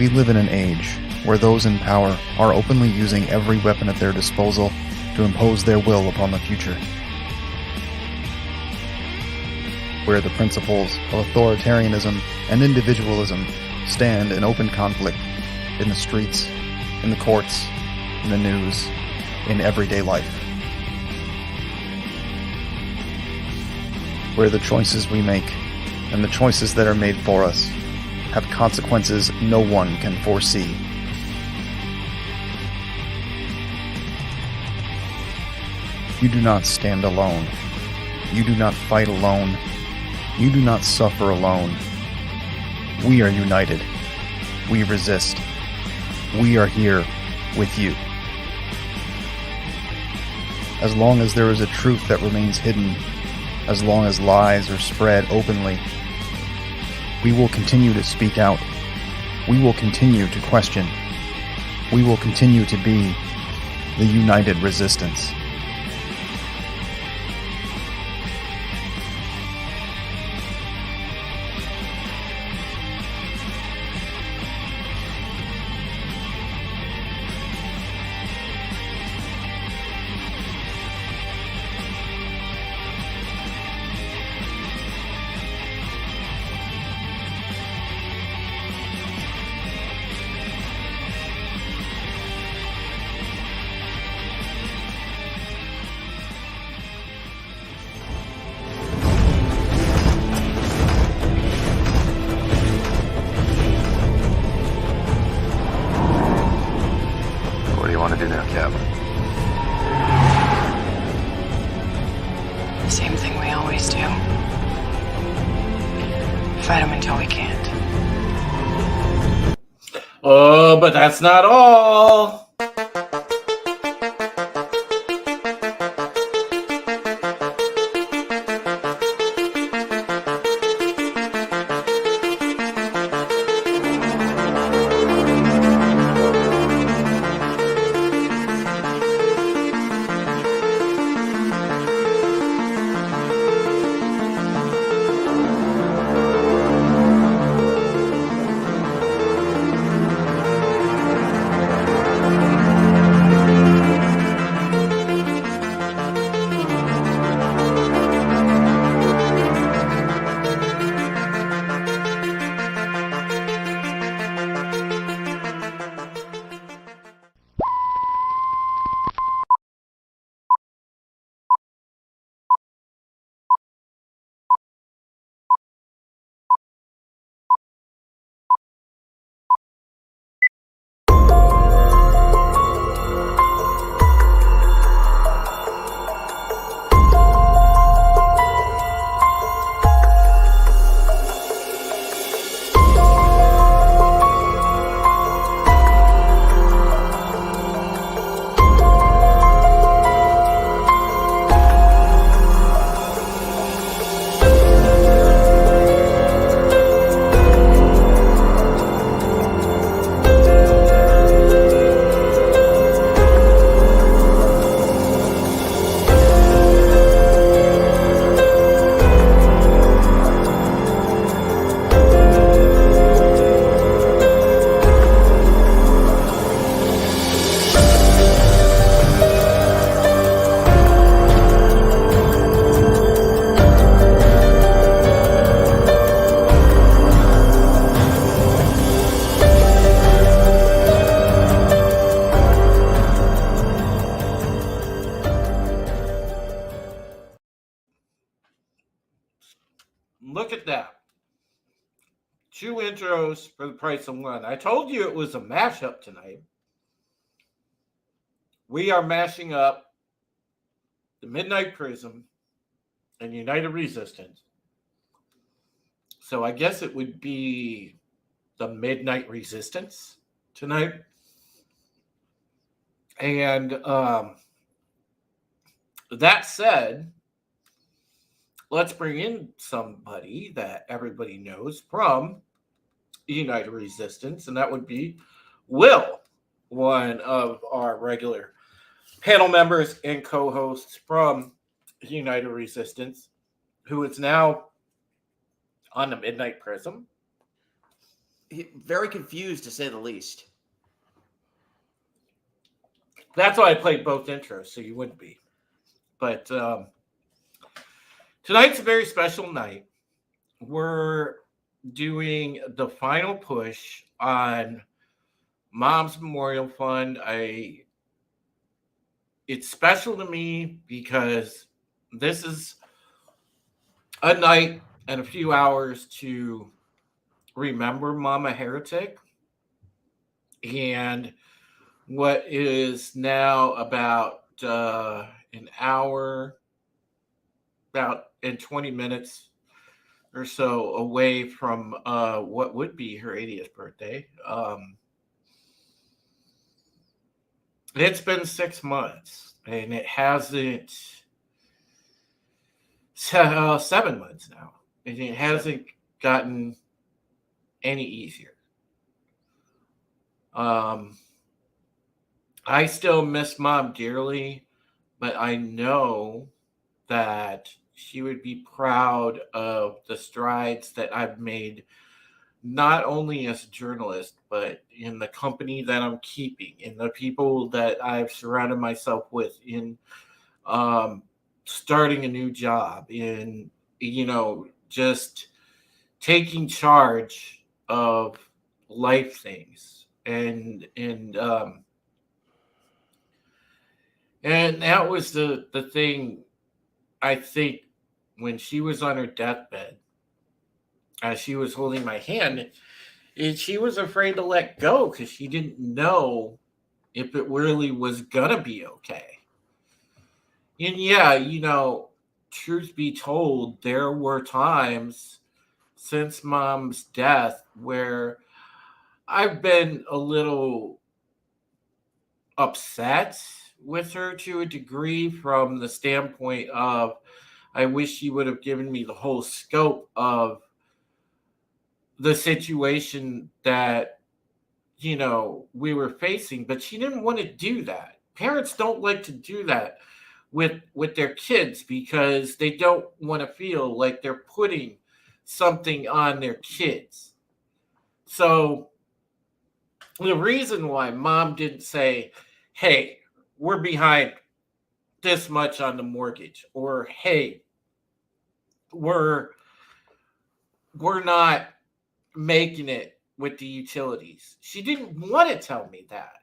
We live in an age where those in power are openly using every weapon at their disposal to impose their will upon the future. Where the principles of authoritarianism and individualism stand in open conflict in the streets, in the courts, in the news, in everyday life. Where the choices we make and the choices that are made for us have consequences no one can foresee. You do not stand alone. You do not fight alone. You do not suffer alone. We are united. We resist. We are here with you. As long as there is a truth that remains hidden, as long as lies are spread openly, we will continue to speak out. We will continue to question. We will continue to be the united resistance. What do you want to do now, Cap? The same thing we always do. Fight them until we can't. Oh, but that's not all. Look at that. 2 intros for the price of 1. I told you it was a mashup tonight. We are mashing up the Midnight Prism and United Resistance. So I guess it would be the Midnight Resistance tonight. And that said, let's bring in somebody that everybody knows from United Resistance, and that would be Will, one of our regular panel members and co-hosts from United Resistance, who is now on the Midnight Prism. very confused to say the least. That's why I played both intros, so you wouldn't be. But tonight's a very special night. We're doing the final push on Mom's Memorial Fund. It's special to me because this is a night and a few hours to remember Mama Heretic, and what is now about an hour, about in 20 minutes or so away from what would be her 80th birthday. It's been 6 months, and it hasn't 7 months now, and it hasn't gotten any easier. I still miss Mom dearly, but I know that she would be proud of the strides that I've made, not only as a journalist, but in the company that I'm keeping, in the people that I've surrounded myself with, in starting a new job, in, just taking charge of life things. And that was the thing, I think, when she was on her deathbed, as she was holding my hand, and she was afraid to let go because she didn't know if it really was gonna be okay. And yeah, truth be told, there were times since Mom's death where I've been a little upset with her to a degree, from the standpoint of I wish she would have given me the whole scope of the situation that we were facing, but she didn't want to do that. Parents don't like to do that with their kids because they don't want to feel like they're putting something on their kids. So the reason why Mom didn't say, hey, we're behind this much on the mortgage, or hey, we're not making it with the utilities. She didn't want to tell me that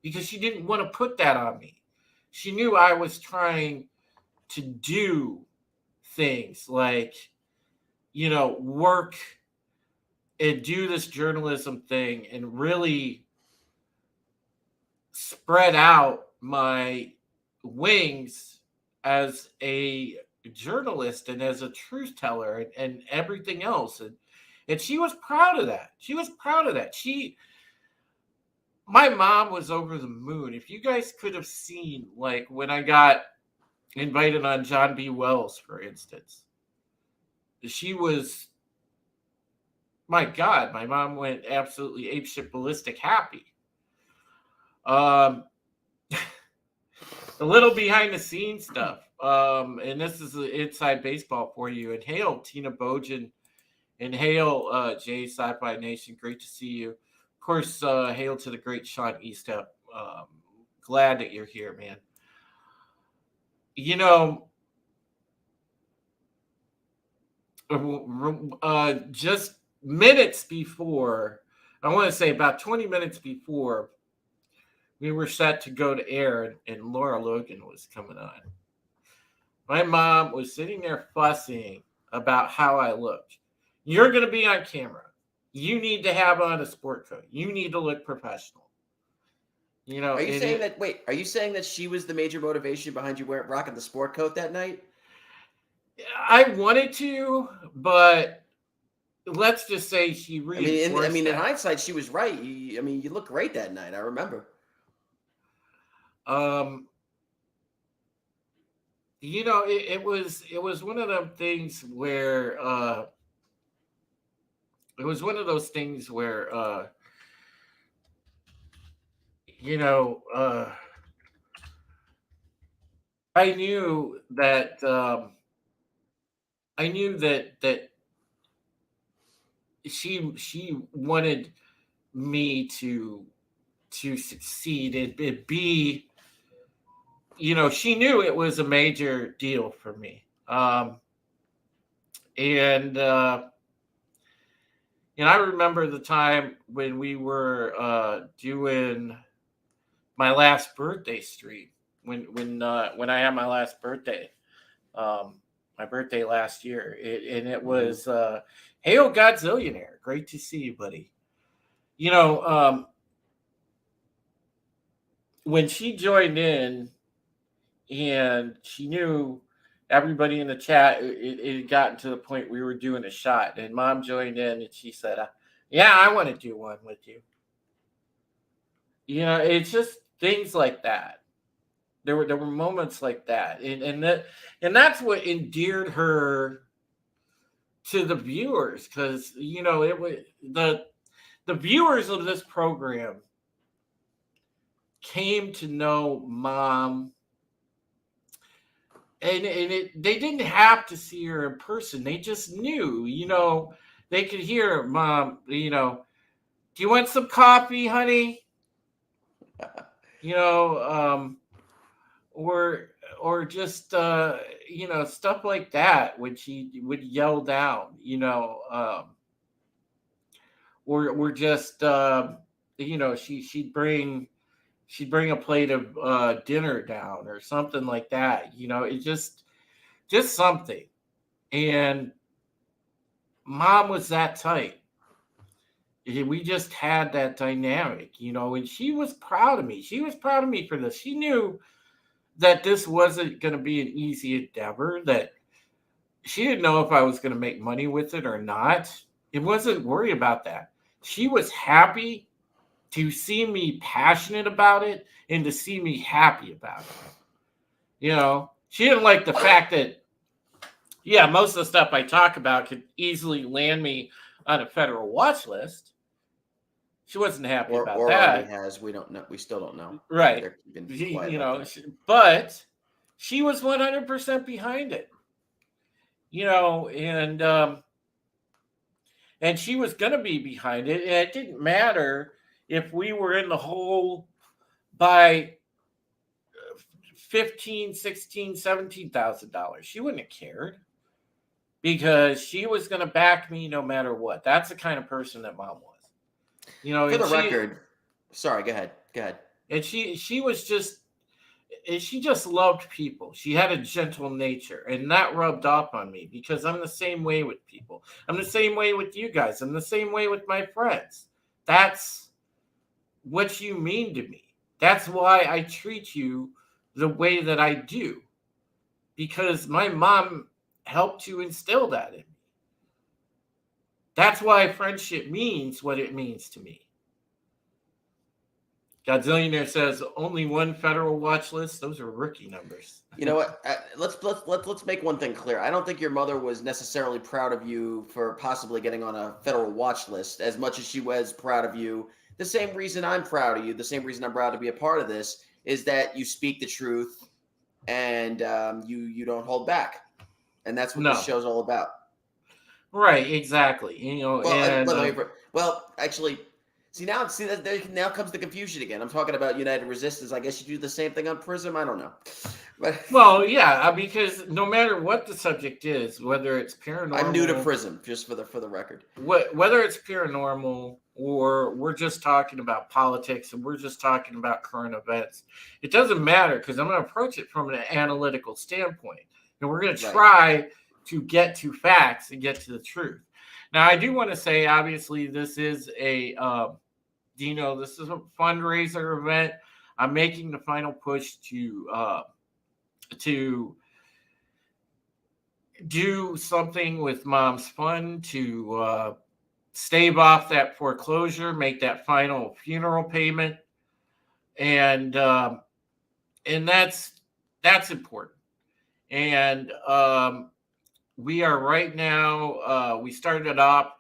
because she didn't want to put that on me. She knew I was trying to do things like, work and do this journalism thing and really spread out my wings as a journalist and as a truth teller and everything else. And she was proud of that. She was proud of that. My mom was over the moon. If you guys could have seen, like, when I got invited on John B. Wells, for instance, she was, my God, my mom went absolutely apeshit ballistic happy. A little behind the scenes stuff. And this is inside baseball for you. And hail, Tina Bojan. And hail, Jay Sci-Fi Nation. Great to see you. Of course, hail to the great Sean Eastep. Glad that you're here, man. Just minutes before, I want to say about 20 minutes before we were set to go to air and Laura Logan was coming on, my mom was sitting there fussing about how I looked. You're going to be on camera. You need to have on a sport coat. You need to look professional. Are you saying that she was the major motivation behind you rocking the sport coat that night? I wanted to, but let's just say she reinforced in that. hindsight, she was right. You looked great that night. I remember. It was one of them things where it was one of those things where I knew that she wanted me to succeed and be, she knew it was a major deal for me. And I remember the time when we were doing my last birthday stream, when I had my last birthday, my birthday last year, and it was hey, oh Godzillionaire, great to see you, buddy. When she joined in and she knew everybody in the chat, it had gotten to the point we were doing a shot, and Mom joined in and she said, yeah, I want to do one with you. It's just things like that. There were moments like that, and that's what endeared her to the viewers, because it was the viewers of this program came to know Mom, and they didn't have to see her in person. They just knew, they could hear Mom, do you want some coffee, honey? Or just stuff like that when she would yell down, or just she'd bring a plate of dinner down or something like that. It just something. And Mom was that type. We just had that dynamic, and she was proud of me. She was proud of me for this. She knew that this wasn't going to be an easy endeavor, that she didn't know if I was going to make money with it or not. It wasn't worried about that. She was happy to see me passionate about it and to see me happy about it. She didn't like the fact that, most of the stuff I talk about could easily land me on a federal watch list. She wasn't happy about that. Already has. We don't know. We still don't know. Right. But she was 100% behind it. And she was going to be behind it. And it didn't matter if we were in the hole by $15,000, $16,000, $17,000. She wouldn't have cared, because she was going to back me no matter what. That's the kind of person that Mom was. For the record, sorry, go ahead. And she was just, she just loved people. She had a gentle nature, and that rubbed off on me, because I'm the same way with people. I'm the same way with you guys. I'm the same way with my friends. That's what you mean to me. That's why I treat you the way that I do, because my mom helped to instill that in me. That's why friendship means what it means to me. Godzillionaire says only one federal watch list. Those are rookie numbers. You know what? Let's make one thing clear. I don't think your mother was necessarily proud of you for possibly getting on a federal watch list as much as she was proud of you. The same reason I'm proud of you, the same reason I'm proud to be a part of this, is that you speak the truth and you don't hold back, and that's what this show's all about. Right, exactly. Actually, now comes the confusion again. I'm talking about United Resistance. I guess you do the same thing on Prism. I don't know. But because no matter what the subject is, whether it's paranormal, I'm new to Prism, just for the record. Whether it's paranormal or we're just talking about politics and we're just talking about current events, it doesn't matter, because I'm going to approach it from an analytical standpoint, and we're going to try to get to facts and get to the truth. Now, I do want to say, obviously, this is a this is a fundraiser event. I'm making the final push to do something with Mom's fund to stave off that foreclosure, make that final funeral payment, and that's important. And we are right now. We started off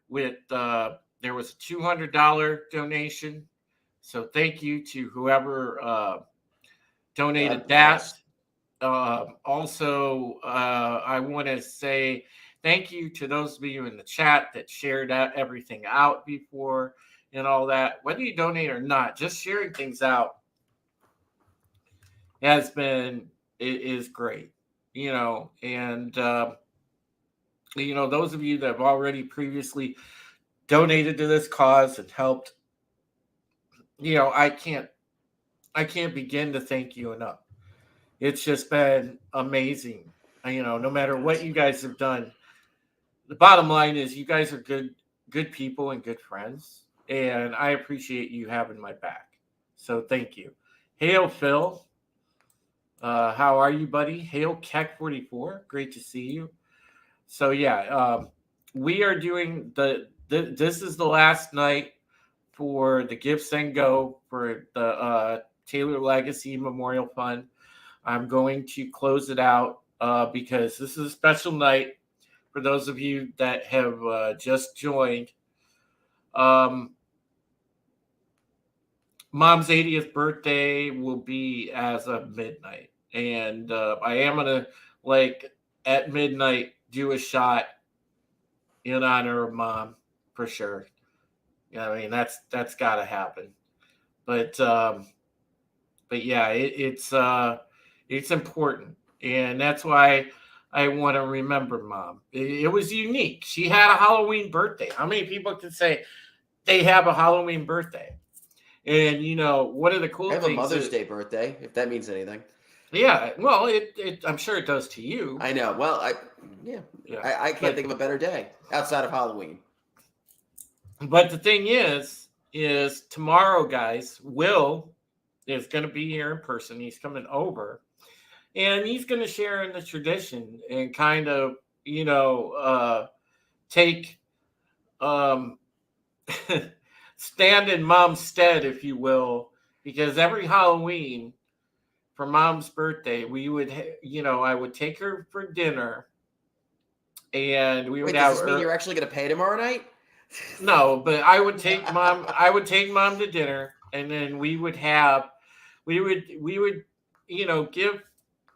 with there was a $200 donation, so thank you to whoever donated that. Also, I want to say thank you to those of you in the chat that shared everything out before and all that. Whether you donate or not, just sharing things out is great, and those of you that have already previously donated to this cause and helped, I can't begin to thank you enough. It's just been amazing. No matter what you guys have done, the bottom line is you guys are good people and good friends, and I appreciate you having my back. So thank you. Hail Phil. How are you, buddy? Hail Keck44. Great to see you. So yeah, we are doing this is the last night for the Give Send Go for the Taylor Legacy Memorial Fund. I'm going to close it out because this is a special night for those of you that have just joined. Mom's 80th birthday will be as of midnight. And I am going to, at midnight, do a shot in honor of Mom, for sure. That's got to happen. But yeah, it's important. And that's why I want to remember Mom. It was unique. She had a Halloween birthday. How many people can say they have a Halloween birthday? And one of the cool things. I have a Mother's Day birthday, if that means anything. Yeah, well, I'm sure it does to you. I know. Well, I can't think of a better day outside of Halloween. But the thing is tomorrow, guys, Will is going to be here in person. He's coming over, and he's going to share in the tradition and kind of, take stand in Mom's stead, if you will, because every Halloween for Mom's birthday, we would, I would take her for dinner, and we would have. Does this mean you're actually going to pay tomorrow night? No, but I would take Mom. I would take Mom to dinner, and then we would give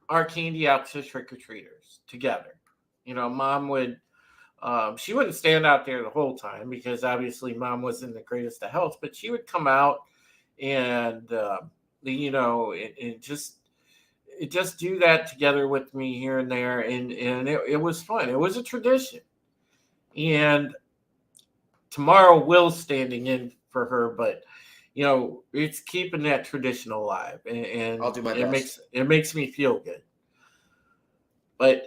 our candy out to trick or treaters together. Mom would. She wouldn't stand out there the whole time because obviously Mom wasn't the greatest of health, but she would come out and and just do that together with me here and there, and it was fun. It was a tradition, and tomorrow Will's standing in for her, but it's keeping that tradition alive, and I'll do my best. It makes me feel good. But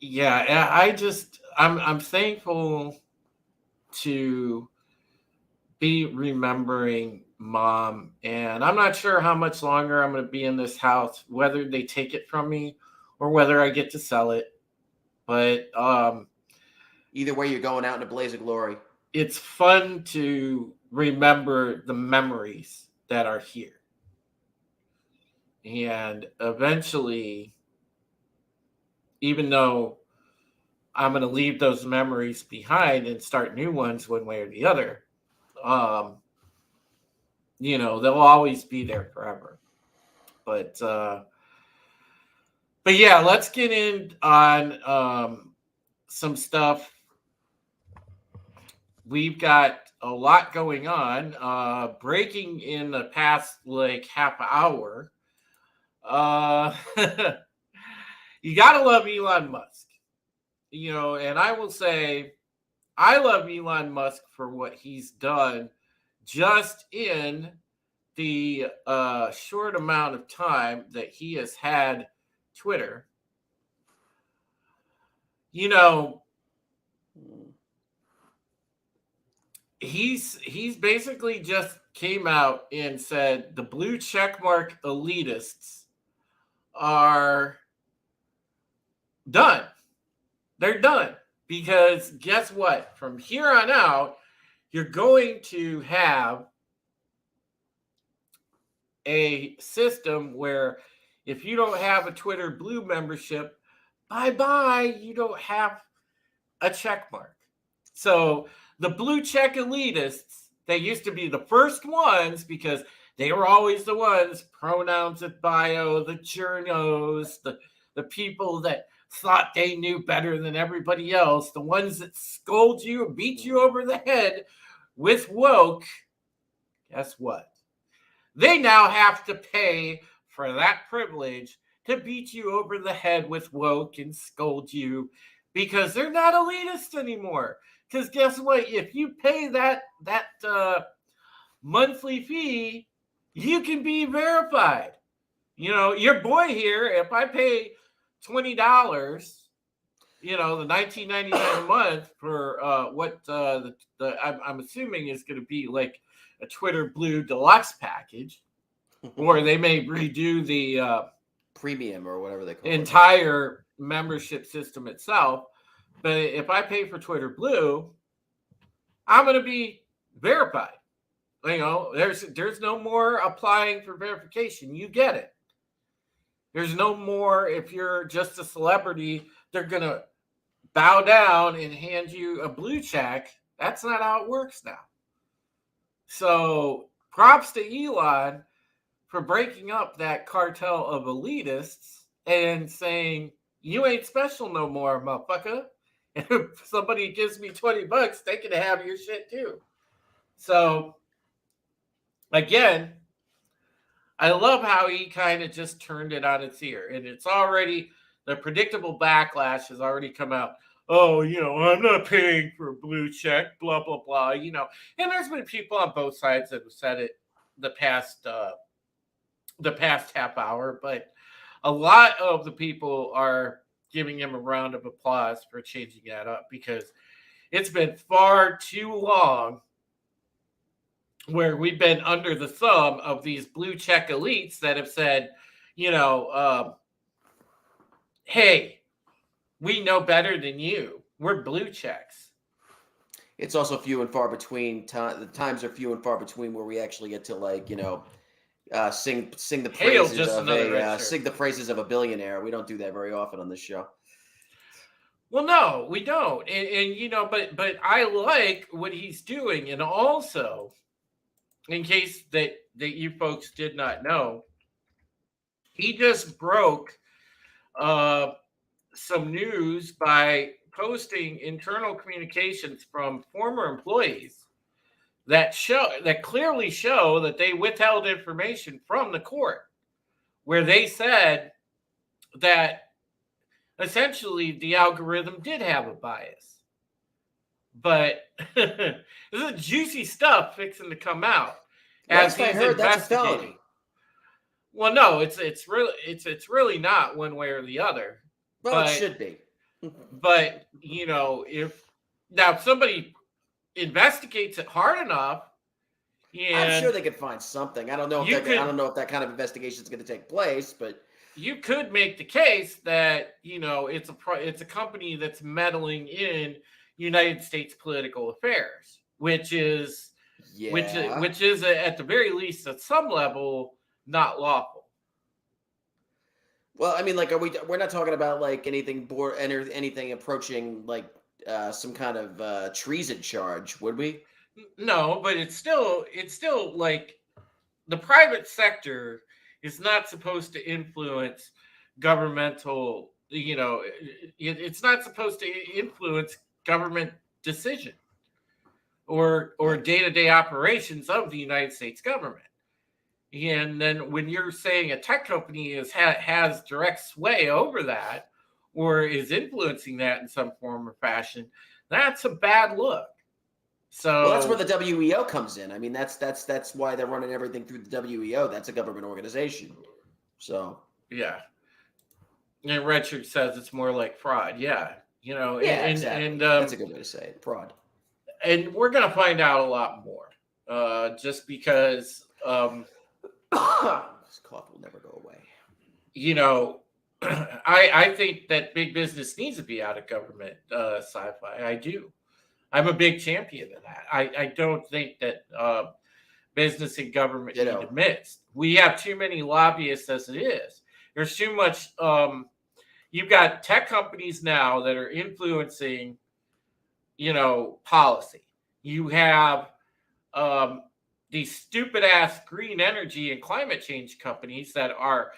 yeah, I'm thankful to be remembering Mom, and I'm not sure how much longer I'm going to be in this house, whether they take it from me or whether I get to sell it. But either way, you're going out in a blaze of glory. It's fun to remember the memories that are here. And eventually, even though I'm going to leave those memories behind and start new ones one way or the other, they'll always be there forever. But yeah, let's get in on some stuff. We've got a lot going on. Breaking in the past half hour. You gotta love Elon Musk. And I will say I love Elon Musk for what he's done just in the short amount of time that he has had Twitter. He's basically just came out and said the blue checkmark elitists are done. They're done. Because guess what? From here on out, you're going to have a system where if you don't have a Twitter Blue membership, bye-bye, you don't have a check mark. So the blue check elitists, they used to be the first ones because they were always the ones, pronouns at bio, the journos, the people that thought they knew better than everybody else, the ones that scold you and beat you over the head with woke, guess what? They now have to pay for that privilege to beat you over the head with woke and scold you because they're not elitist anymore. Because guess what? If you pay that monthly fee, you can be verified. You know, your boy here, if I pay $20, the $19.99 a month for I'm assuming is going to be like a Twitter Blue Deluxe package, or they may redo the premium or whatever they call it. Entire membership system itself. But if I pay for Twitter Blue, I'm going to be verified. There's no more applying for verification. You get it. There's no more, if you're just a celebrity, they're going to bow down and hand you a blue check. That's not how it works now. So props to Elon for breaking up that cartel of elitists and saying, you ain't special no more, motherfucker. And if somebody gives me $20, they can have your shit too. So, again, I love how he kind of just turned it on its ear. And it's already, the predictable backlash has already come out. Oh, I'm not paying for a blue check, blah, blah, blah, And there's been people on both sides that have said it the past half hour. But a lot of the people are giving him a round of applause for changing that up, because it's been far too long where we've been under the thumb of these blue check elites that have said, hey, we know better than you. We're blue checks. It's also few and far between. The times are few and far between where we actually get to sing the praises of a billionaire. We don't do that very often on this show. Well, no, we don't. And but I like what he's doing. And also, in case that you folks did not know, he just broke some news by posting internal communications from former employees that clearly show that they withheld information from the court, where they said that essentially the algorithm did have a bias. But this is juicy stuff fixing to come out. As I heard, that's a felony. Well, no, it's really not one way or the other. Well, it should be. But if somebody investigates it hard enough, I'm sure they could find something. I don't know if that kind of investigation is going to take place, but you could make the case that it's a company that's meddling in United States political affairs, which is at the very least at some level not lawful. Well, I mean, we're not talking about anything approaching some kind of treason charge, would we? No, but it's still like the private sector is not supposed to influence governmental, it's not supposed to influence government decision or day-to-day operations of the United States government. And then when you're saying a tech company has direct sway over that or is influencing that in some form or fashion, that's a bad look. So that's where the WEO comes in. I mean, that's why they're running everything through the WEO. That's a government organization. So yeah. And Richard says it's more like fraud. Yeah. Exactly. And that's a good way to say it. Fraud. And we're going to find out a lot more just because this cough will never go away. I think that big business needs to be out of government sci-fi. I do. I'm a big champion of that. I don't think that business and government need to mix. We have too many lobbyists as it is. There's too much. You've got tech companies now that are influencing, policy. You have these stupid ass green energy and climate change companies that are,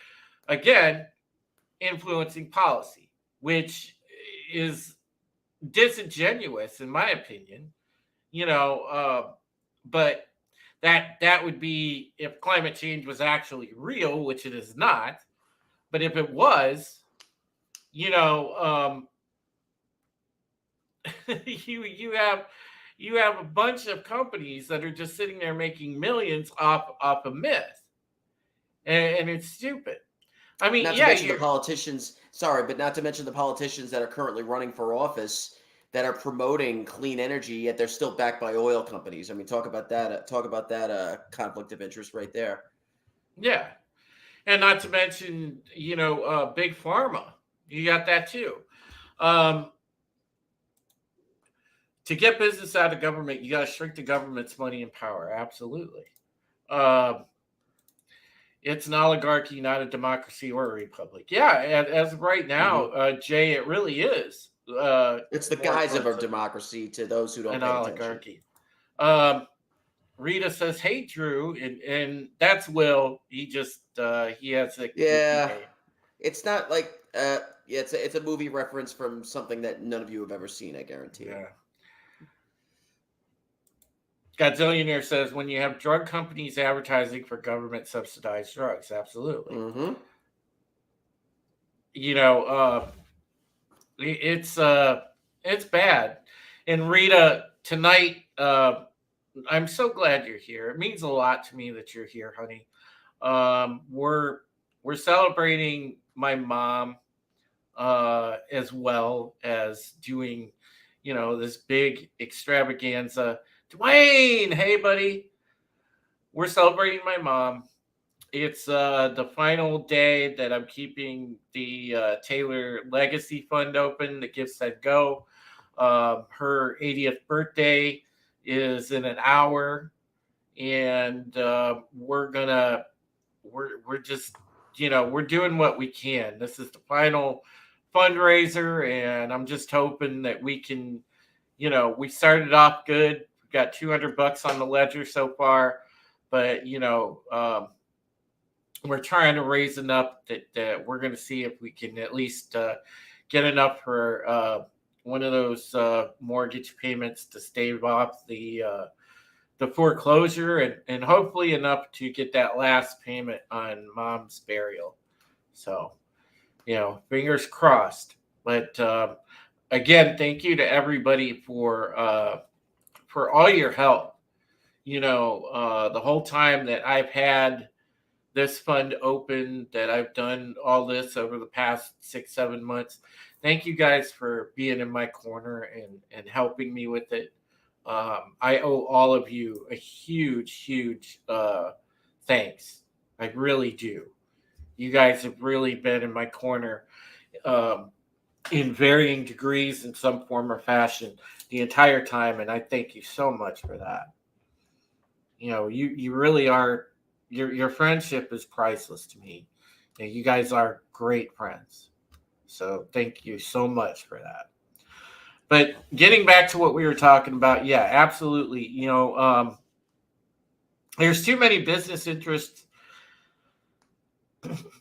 again, influencing policy, which is disingenuous in my opinion. But that would be if climate change was actually real, which it is not. But if it was, you know, you have a bunch of companies that are just sitting there making millions off a myth, and it's stupid. I mean, Not to yeah, mention the politicians. Sorry, but not to mention the politicians that are currently running for office that are promoting clean energy, yet they're still backed by oil companies. I mean, talk about that. Talk about that conflict of interest right there. yeah, and not to mention, big pharma. You got that too. Um, to get business out of government, you got to shrink the government's money and power. Absolutely. Um, it's an oligarchy, not a democracy or a republic. Yeah, as of right now, Jay, it really is. It's the guise of a democracy to those who don't An pay oligarchy. Rita says, "Hey, Drew," and that's Will. He just he has a Yeah, name. it's not like yeah, it's a movie reference from something that none of you have ever seen. I guarantee. Yeah. Godzillionaire says, when you have drug companies advertising for government subsidized drugs, absolutely. Mm-hmm. It's bad. And Rita, tonight, I'm so glad you're here. It means a lot to me that you're here, honey. We're celebrating my mom as well as doing, this big extravaganza. Dwayne, hey buddy. We're celebrating my mom. It's the final day that I'm keeping the Taylor Legacy Fund open. The Gifts That Go. Her 80th birthday is in an hour, and we're just we're doing what we can. This is the final fundraiser, and I'm just hoping that we can. We started off good. We got $200 on the ledger so far, but we're trying to raise enough that we're going to see if we can at least get enough for one of those mortgage payments to stave off the foreclosure, and hopefully enough to get that last payment on Mom's burial. So, fingers crossed. But again, thank you to everybody for all your help. The whole time that I've had this fund open, that I've done all this over the past 6-7 months. Thank you guys for being in my corner and helping me with it. I owe all of you a huge thanks. I really do. You guys have really been in my corner in varying degrees in some form or fashion the entire time, and I thank you so much for that. You really are. Your friendship is priceless to me. You guys are great friends. So thank you so much for that. But getting back to what we were talking about, yeah, absolutely. There's too many business interests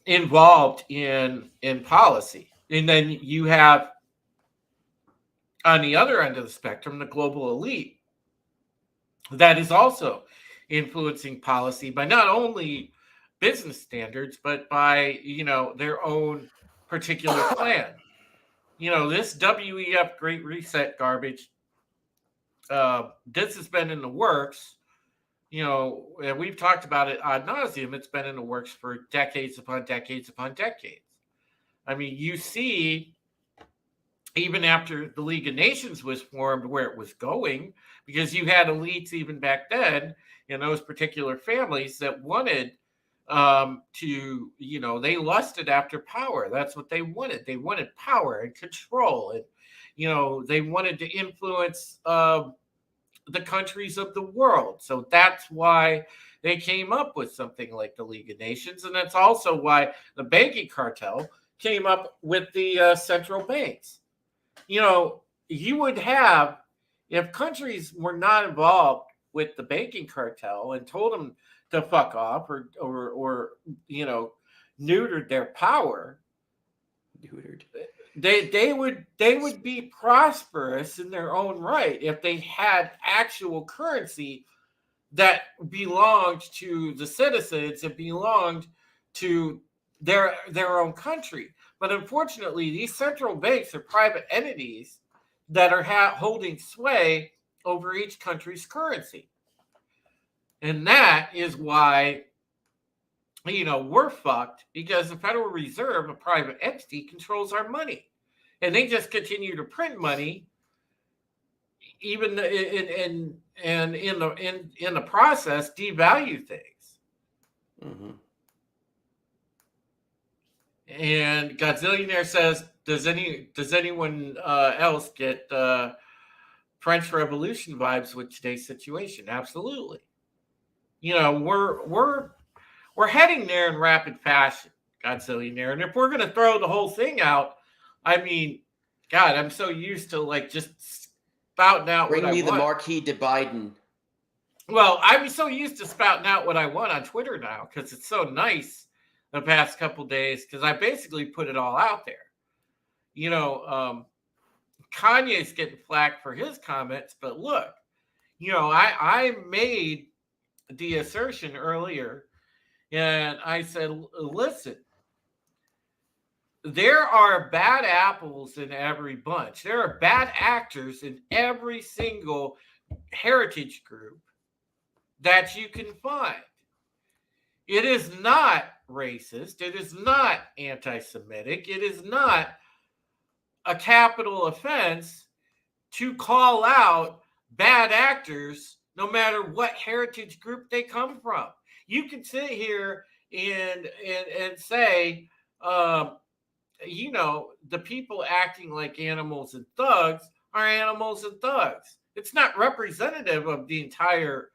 involved in policy. And then you have, on the other end of the spectrum, the global elite that is also influencing policy by not only business standards, but by, their own particular plan. This WEF Great Reset garbage, this has been in the works, and we've talked about it ad nauseum. It's been in the works for decades upon decades upon decades. I mean, you see, even after the League of Nations was formed, where it was going, because you had elites even back then in those particular families that wanted to, they lusted after power. That's what they wanted. They wanted power and control. And, they wanted to influence the countries of the world. So that's why they came up with something like the League of Nations. And that's also why the banking cartel came up with the central banks. You would have, if countries were not involved with the banking cartel and told them to fuck off or neutered their power, Neutered. They would be prosperous in their own right if they had actual currency that belonged to the citizens and belonged to their own country. But unfortunately, these central banks are private entities that are holding sway over each country's currency. And that is why, we're fucked, because the Federal Reserve, a private entity, controls our money. And they just continue to print money, even in the process, devalue things. Mm-hmm. And Godzillionaire says, does anyone else get French Revolution vibes with today's situation? Absolutely. We're heading there in rapid fashion, Godzillionaire. And if we're going to throw the whole thing out, I mean, God, I'm so used to just spouting out Bring what me I the want. Marquis de Biden. Well, I'm so used to spouting out what I want on Twitter now because it's so nice the past couple days because I basically put it all out there. Kanye's getting flack for his comments, but look, I made the assertion earlier and I said, listen, there are bad apples in every bunch. There are bad actors in every single heritage group that you can find. It is not racist. It is not anti-Semitic. It is not a capital offense to call out bad actors no matter what heritage group they come from. You can sit here and say, the people acting like animals and thugs are animals and thugs. It's not representative of the entirety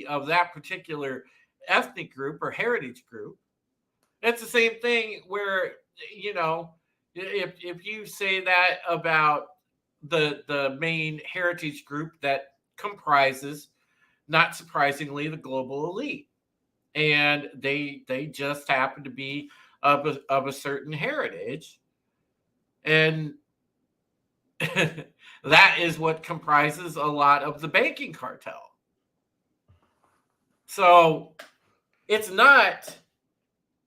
of that particular ethnic group or heritage group. It's the same thing where, if you say that about the main heritage group that comprises, not surprisingly, the global elite, and they just happen to be of a certain heritage, and that is what comprises a lot of the banking cartel. So it's not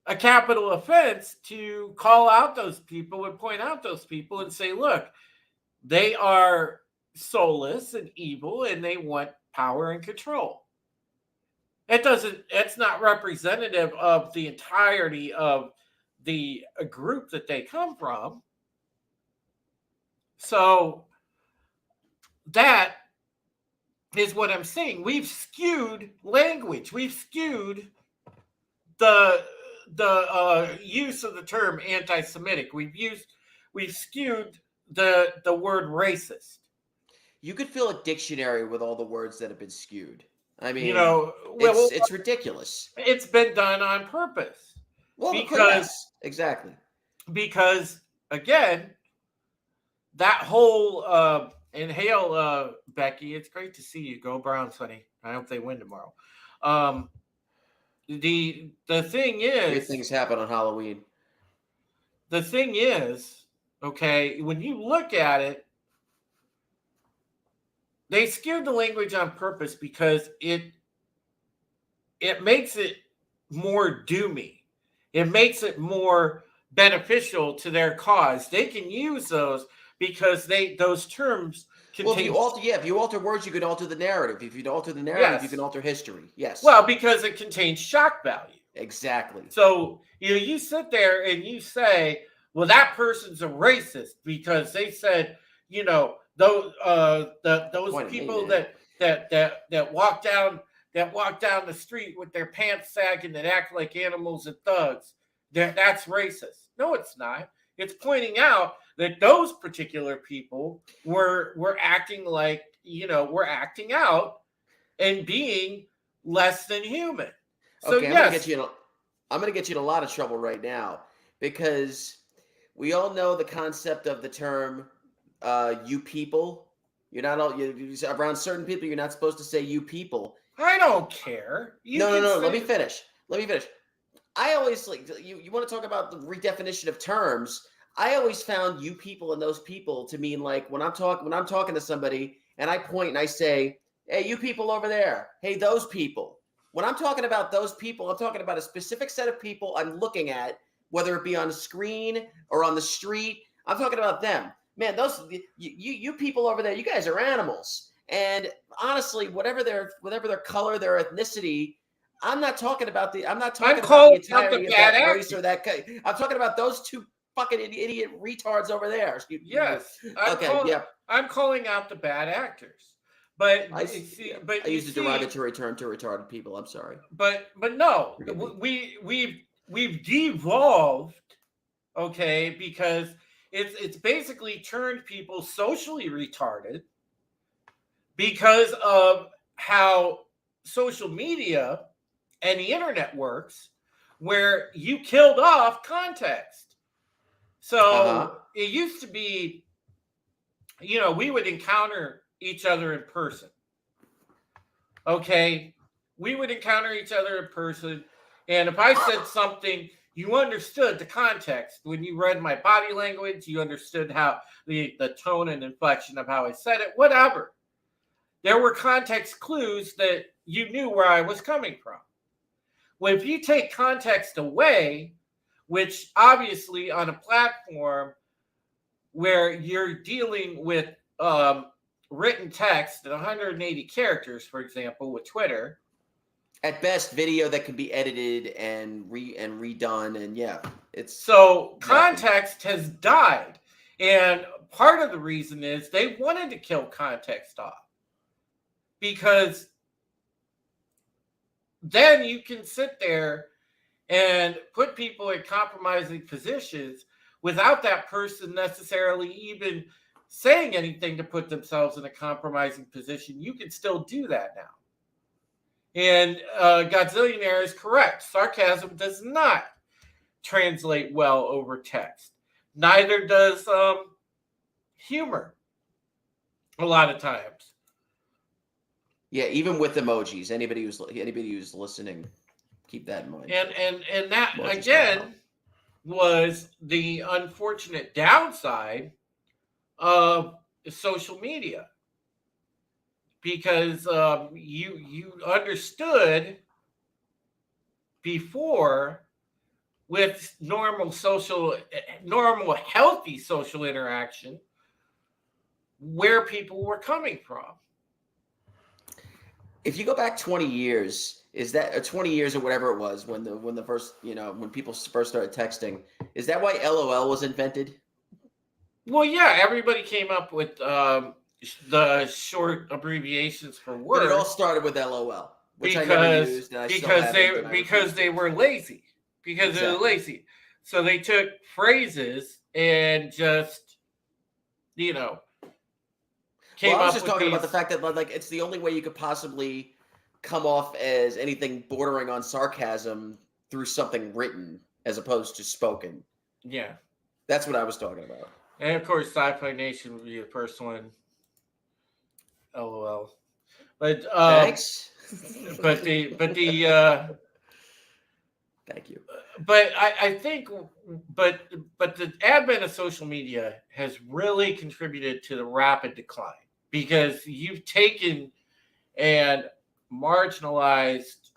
a capital offense to call out those people and point out those people and say, look, they are soulless and evil and they want power and control. It's not representative of the entirety of the group that they come from. So that is what I'm saying. We've skewed language. We've skewed the use of the term anti-Semitic. We've skewed the word racist. You could fill a dictionary with all the words that have been skewed. I mean, it's ridiculous. It's been done on purpose. Well, because exactly. Because again, that whole and hail, Becky, it's great to see you. Go Browns, honey. I hope they win tomorrow. The thing is, weird things happen on Halloween. The thing is, okay, when you look at it, they skewed the language on purpose because it makes it more doomy. It makes it more beneficial to their cause. They can use those because those terms contain. Well, if you alter words, you can alter the narrative. If you alter the narrative, Yes. You can alter history. Yes. Well, because it contains shock value. Exactly. So you sit there and you say, well, that person's a racist because they said, those people that walk down the street with their pants sagging that act like animals and thugs, that's racist. No, it's not. It's pointing out that those particular people were acting like, were acting out and being less than human. So okay, yes, I'm going to get you in a lot of trouble right now because we all know the concept of the term "you people." You're not all around certain people. You're not supposed to say "you people." I don't care. No. Let me finish. I always like you want to talk about the redefinition of terms. I always found you people and those people to mean like when I'm talking to somebody and I point and I say, "Hey, you people over there. Hey, those people." When I'm talking about those people, I'm talking about a specific set of people I'm looking at, whether it be on the screen or on the street. I'm talking about them. Man, you people over there, you guys are animals. And honestly, whatever their color, their ethnicity, I'm not talking about the I'm calling out the entirety of bad that race actors. or that. I'm talking about those two fucking idiot retards over there. Yes, Okay, yeah. I'm calling out the bad actors. But I see, yeah. but I you used a see, derogatory term to retarded people. I'm sorry. but no, Forgive me. we've devolved, okay, because it's basically turned people socially retarded because of how social media and the internet works, where you killed off context. Uh-huh. So it used to be, we would encounter each other in person. Okay. We would encounter each other in person. And if I said something, you understood the context. When you read my body language, you understood how the tone and inflection of how I said it, whatever. There were context clues that you knew where I was coming from. Well, if you take context away, which obviously on a platform where you're dealing with written text at 180 characters, for example, with Twitter. At best, video that can be edited and redone, and yeah, it's so context has died, and part of the reason is they wanted to kill context off because then you can sit there and put people in compromising positions without that person necessarily even saying anything to put themselves in a compromising position. You can still do that now. And Godzillionaire is correct. Sarcasm does not translate well over text. Neither does humor a lot of times. Yeah, even with emojis, anybody who's listening, keep that in mind. And that again was the unfortunate downside of social media, because you understood before with normal healthy social interaction where people were coming from. If you go back 20 years, is that 20 years or whatever it was when the first, when people first started texting, is that why LOL was invented? Well, yeah, everybody came up with the short abbreviations for words. But it all started with LOL, which I never used, and because they were lazy. Because they were lazy. So they took phrases and just, came up I was just talking about the fact that like it's the only way you could possibly come off as anything bordering on sarcasm through something written as opposed to spoken. Yeah. That's what I was talking about. And of course, Sci-Fi Nation would be the first one. LOL. But thanks. But the thank you. But I think the advent of social media has really contributed to the rapid decline, because you've taken and marginalized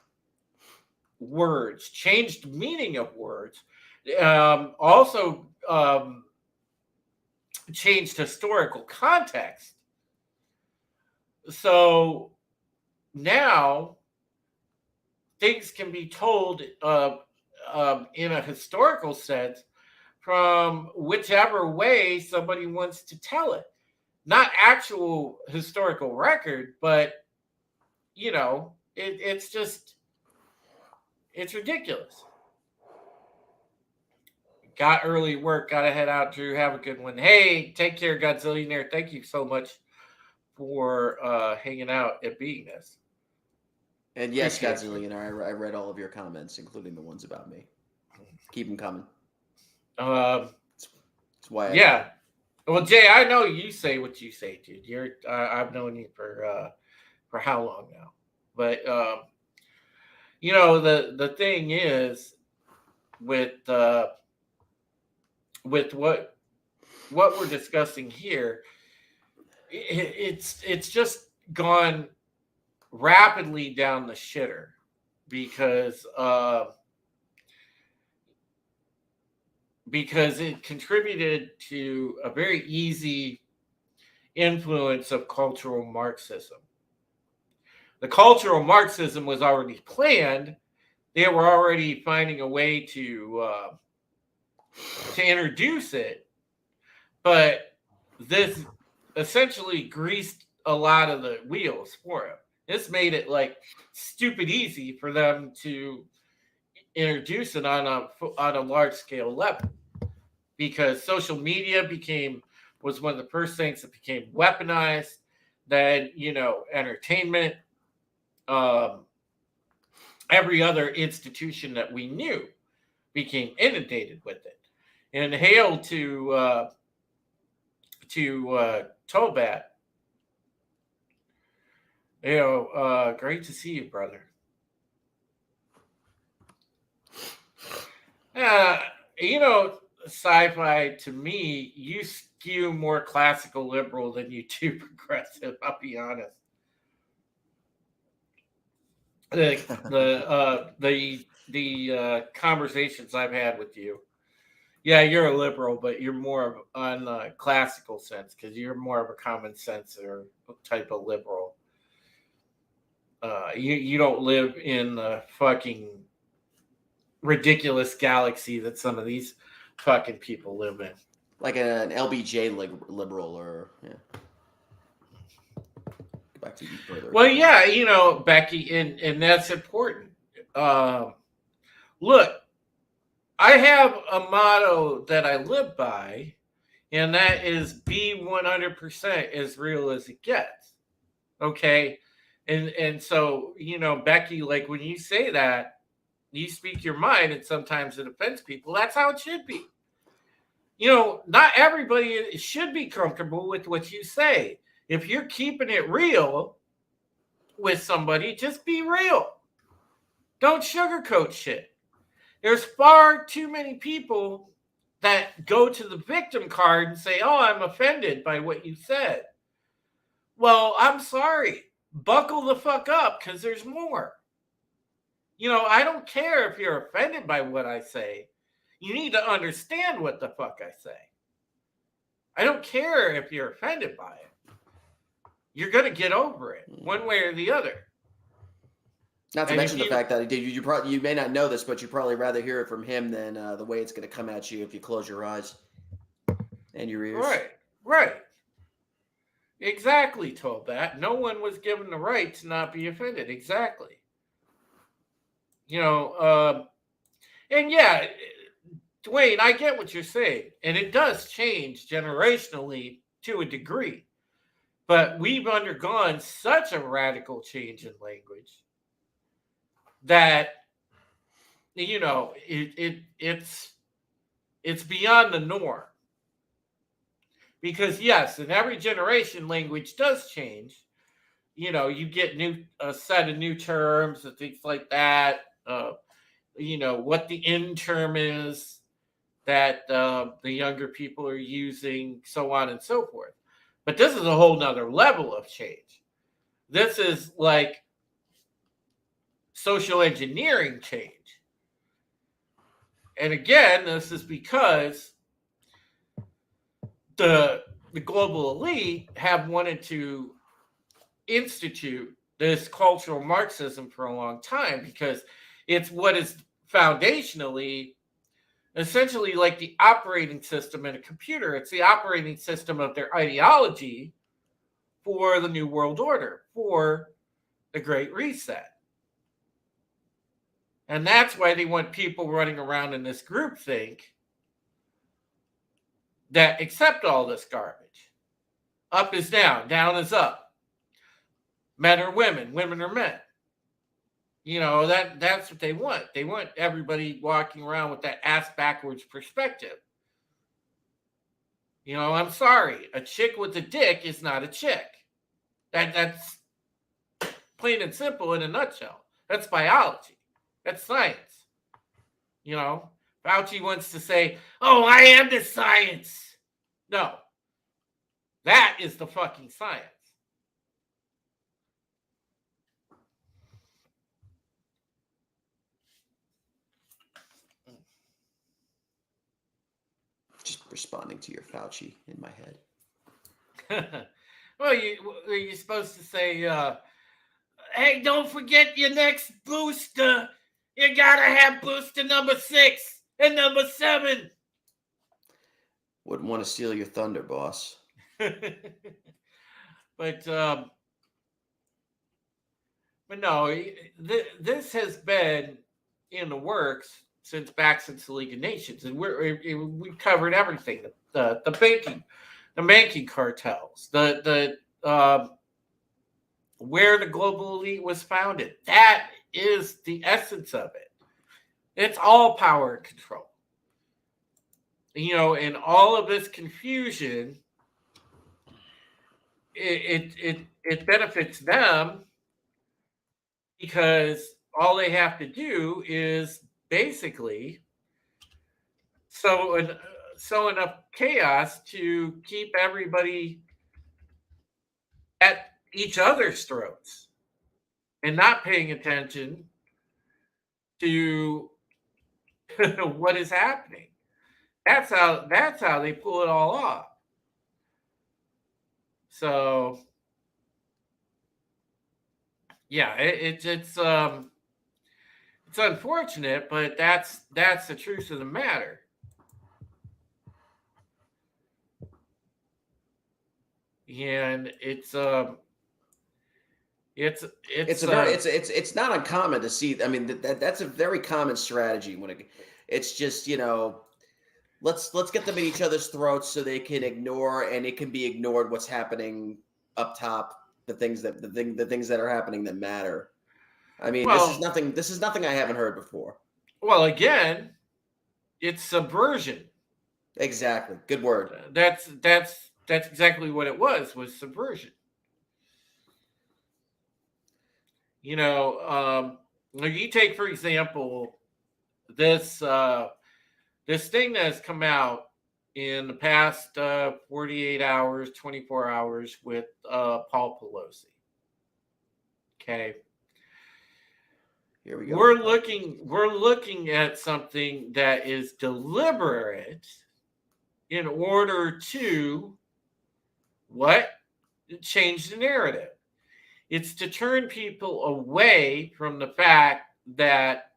words, changed meaning of words, also changed historical context. So now things can be told in a historical sense from whichever way somebody wants to tell it. Not actual historical record, but it's ridiculous. Got early work, gotta head out, Drew. Have a good one. Hey, take care, Godzillionaire. Thank you so much for hanging out and being this. And yes, Godzillionaire, I read all of your comments, including the ones about me. Keep them coming. That's why. Yeah. Well, Jay, I know you say what you say, dude. I've known you for how long now? But the thing is, with what we're discussing here, it's just gone rapidly down the shitter because it contributed to a very easy influence of cultural Marxism. The cultural Marxism was already planned. They were already finding a way to introduce it, but this essentially greased a lot of the wheels for him. This made it like stupid easy for them to introduce it on a large scale level, because social media was one of the first things that became weaponized. Then, entertainment, every other institution that we knew became inundated with it. And hail to Tobat. Great to see you, brother. Sci-fi, to me, you skew more classical liberal than you do progressive. I'll be honest. The conversations I've had with you, yeah, you're a liberal, but you're more on the classical sense because you're more of a common sense or type of liberal. You don't live in the fucking ridiculous galaxy that some of these fucking people live in, like an LBJ liberal, or yeah. Go back to you further. Well, yeah, Becky, and that's important. Look, I have a motto that I live by, and that is be 100% as real as it gets. Okay, and so Becky, like when you say that, you speak your mind, and sometimes it offends people. That's how it should be. Not everybody should be comfortable with what you say. If you're keeping it real with somebody, just be real. Don't sugarcoat shit. There's far too many people that go to the victim card and say, oh, I'm offended by what you said. Well, I'm sorry. Buckle the fuck up, because there's more. I don't care if you're offended by what I say. You need to understand what the fuck I say. I don't care if you're offended by it. You're going to get over it one way or the other. Not to mention the fact that you may not know this, but you'd probably rather hear it from him than the way it's going to come at you if you close your eyes and your ears. Right. Exactly, told that. No one was given the right to not be offended. Exactly. And yeah, Dwayne, I get what you're saying. And it does change generationally to a degree. But we've undergone such a radical change in language that, it's beyond the norm. Because yes, in every generation, language does change. You get a set of new terms and things like that. What the in term is that the younger people are using, so on and so forth. But this is a whole nother level of change. This is like social engineering change. And again, this is because the global elite have wanted to institute this cultural Marxism for a long time, because it's what is foundationally essentially like the operating system in a computer. It's the operating system of their ideology for the New World Order, for the Great Reset. And that's why they want people running around in this groupthink that accept all this garbage. Up is down, down is up. Men are women, women are men. That's what they want. They want everybody walking around with that ass backwards perspective. I'm sorry. A chick with a dick is not a chick. That's plain and simple in a nutshell. That's biology. That's science. Fauci wants to say, "Oh, I am the science." No, that is the fucking science. Just responding to your Fauci in my head. Well, you're supposed to say, "Hey, don't forget your next booster. You gotta have booster number 6 and number 7." Wouldn't want to steal your thunder, boss. But no, this has been in the works back since the League of Nations, and we covered everything: the banking cartels, the where the global elite was founded. That is the essence of it. It's all power and control. And all of this confusion, it benefits them because all they have to do is basically sow enough chaos to keep everybody at each other's throats and not paying attention to what is happening. That's how they pull it all off. So yeah, it's unfortunate, but that's the truth of the matter. And it's not uncommon to see. I mean, that's a very common strategy when it's just, let's get them at each other's throats so they can ignore, and it can be ignored what's happening up top, the things that are happening that matter. I mean, this is nothing I haven't heard before. Well, again, it's subversion. Exactly. Good word. That's exactly what it was subversion. You take, for example, this thing that has come out in the past 48 hours, 24 hours with Paul Pelosi. Okay. Here we go. We're looking at something that is deliberate in order to change the narrative. It's to turn people away from the fact that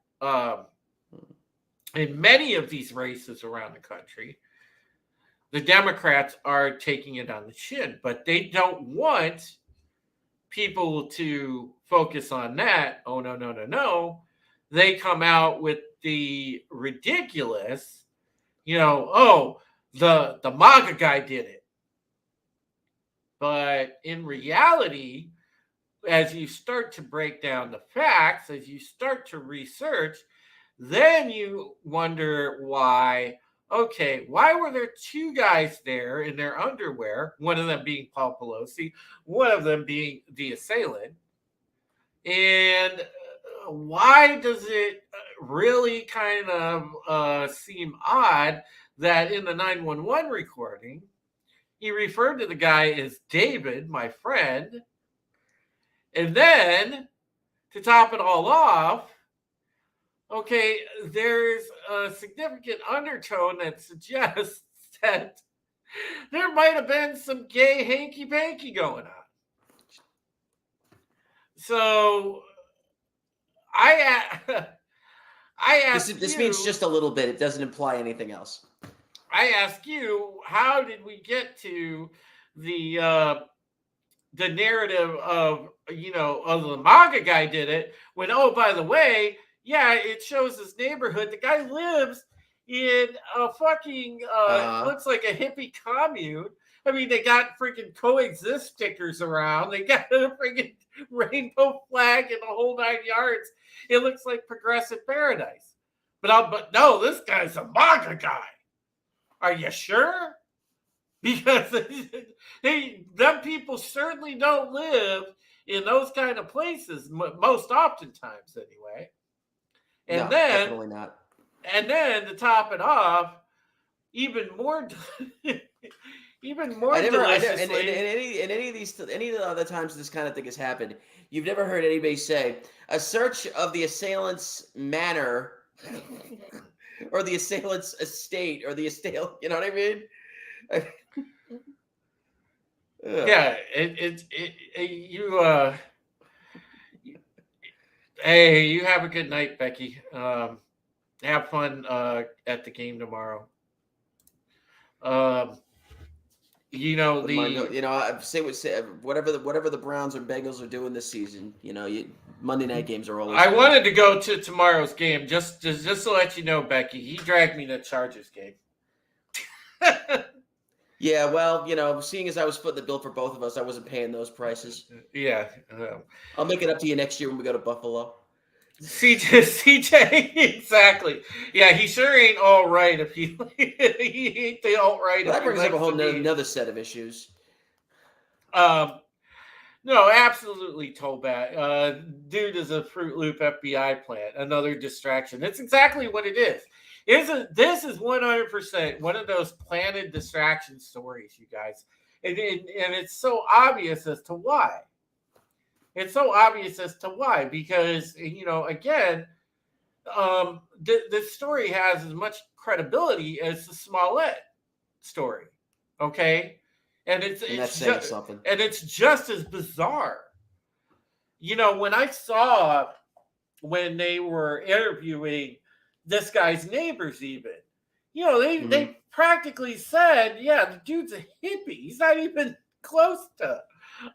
in many of these races around the country, the Democrats are taking it on the chin, but they don't want people to focus on that. Oh, no. They come out with the ridiculous, the MAGA guy did it. But in reality, as you start to break down the facts, as you start to research, then you wonder why. Okay, why were there two guys there in their underwear, one of them being Paul Pelosi, one of them being the assailant? And why does it really kind of seem odd that in the 911 recording, he referred to the guy as David, my friend, and then to top it all off, okay, there's a significant undertone that suggests that there might have been some gay hanky-panky going on. So I ask this means just a little bit. It doesn't imply anything else. I ask you, how did we get to the narrative of the MAGA guy did it when, oh, by the way, yeah, it shows his neighborhood. The guy lives in a fucking looks like a hippie commune. I mean, they got freaking coexist stickers around. They got a freaking rainbow flag and the whole 9 yards. It looks like progressive paradise. But no, this guy's a MAGA guy. Are you sure? Because them people certainly don't live in those kind of places, most oftentimes anyway. And no, then, definitely not. And then to top it off, even more, even more I never, deliciously. in any of the other times this kind of thing has happened, you've never heard anybody say a search of the assailant's manor, or the assailant's estate, or the assailant. You know what I mean? Ugh. Yeah, you. Hey, you have a good night, Becky. Have fun at the game tomorrow. Wouldn't mind I say whatever the Browns or Bengals are doing this season. Monday night games are always. I fun. wanted to go to tomorrow's game just to let you know, Becky. He dragged me to the Chargers game. Yeah, well, seeing as I was footing the bill for both of us, I wasn't paying those prices. Yeah. I'll make it up to you next year when we go to Buffalo. CJ, exactly. Yeah, he sure ain't all right if he ain't the all right. Well, that brings up a whole another set of issues. No, absolutely, Tobat. Dude is a Fruit Loop FBI plant, another distraction. That's exactly what it is. This is 100% one of those planted distraction stories, you guys. And it's so obvious as to why. It's so obvious as to why, because, again, this story has as much credibility as the Smollett story. Okay? And that's saying something. And it's just as bizarre. When I saw when they were interviewing this guy's neighbors, even, they practically said, yeah, the dude's a hippie. He's not even close to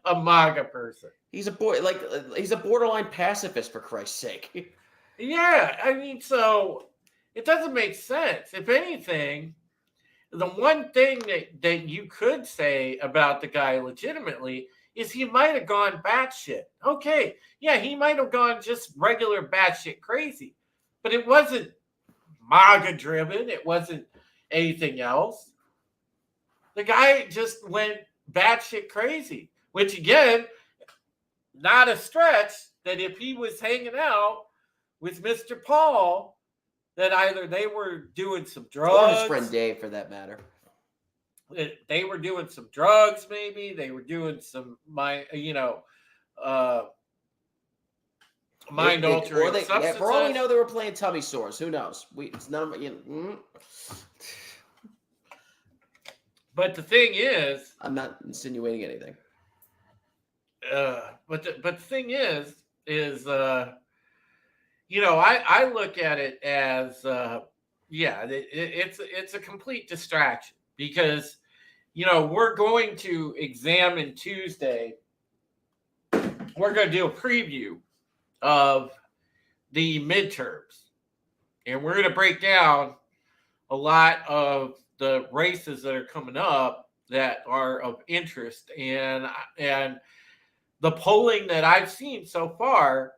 a MAGA person. He's a borderline pacifist, for Christ's sake. Yeah, I mean, so it doesn't make sense. If anything, the one thing that you could say about the guy legitimately is he might have gone batshit. Okay, yeah, he might have gone just regular batshit crazy, but it wasn't MAGA driven. It wasn't anything else. The guy just went batshit crazy, which again, not a stretch that if he was hanging out with Mr. Paul, that either they were doing some drugs. Or his friend Dave, for that matter. They were doing some drugs, maybe. They were doing some mind-altering substances. For all we know, they were playing tummy sores. Who knows? It's none of But the thing is, I'm not insinuating anything. But the thing is, I look at it as, it's a complete distraction because, we're going to examine Tuesday. We're going to do a preview of the midterms, and we're going to break down a lot of the races that are coming up that are of interest, and the polling that I've seen so far,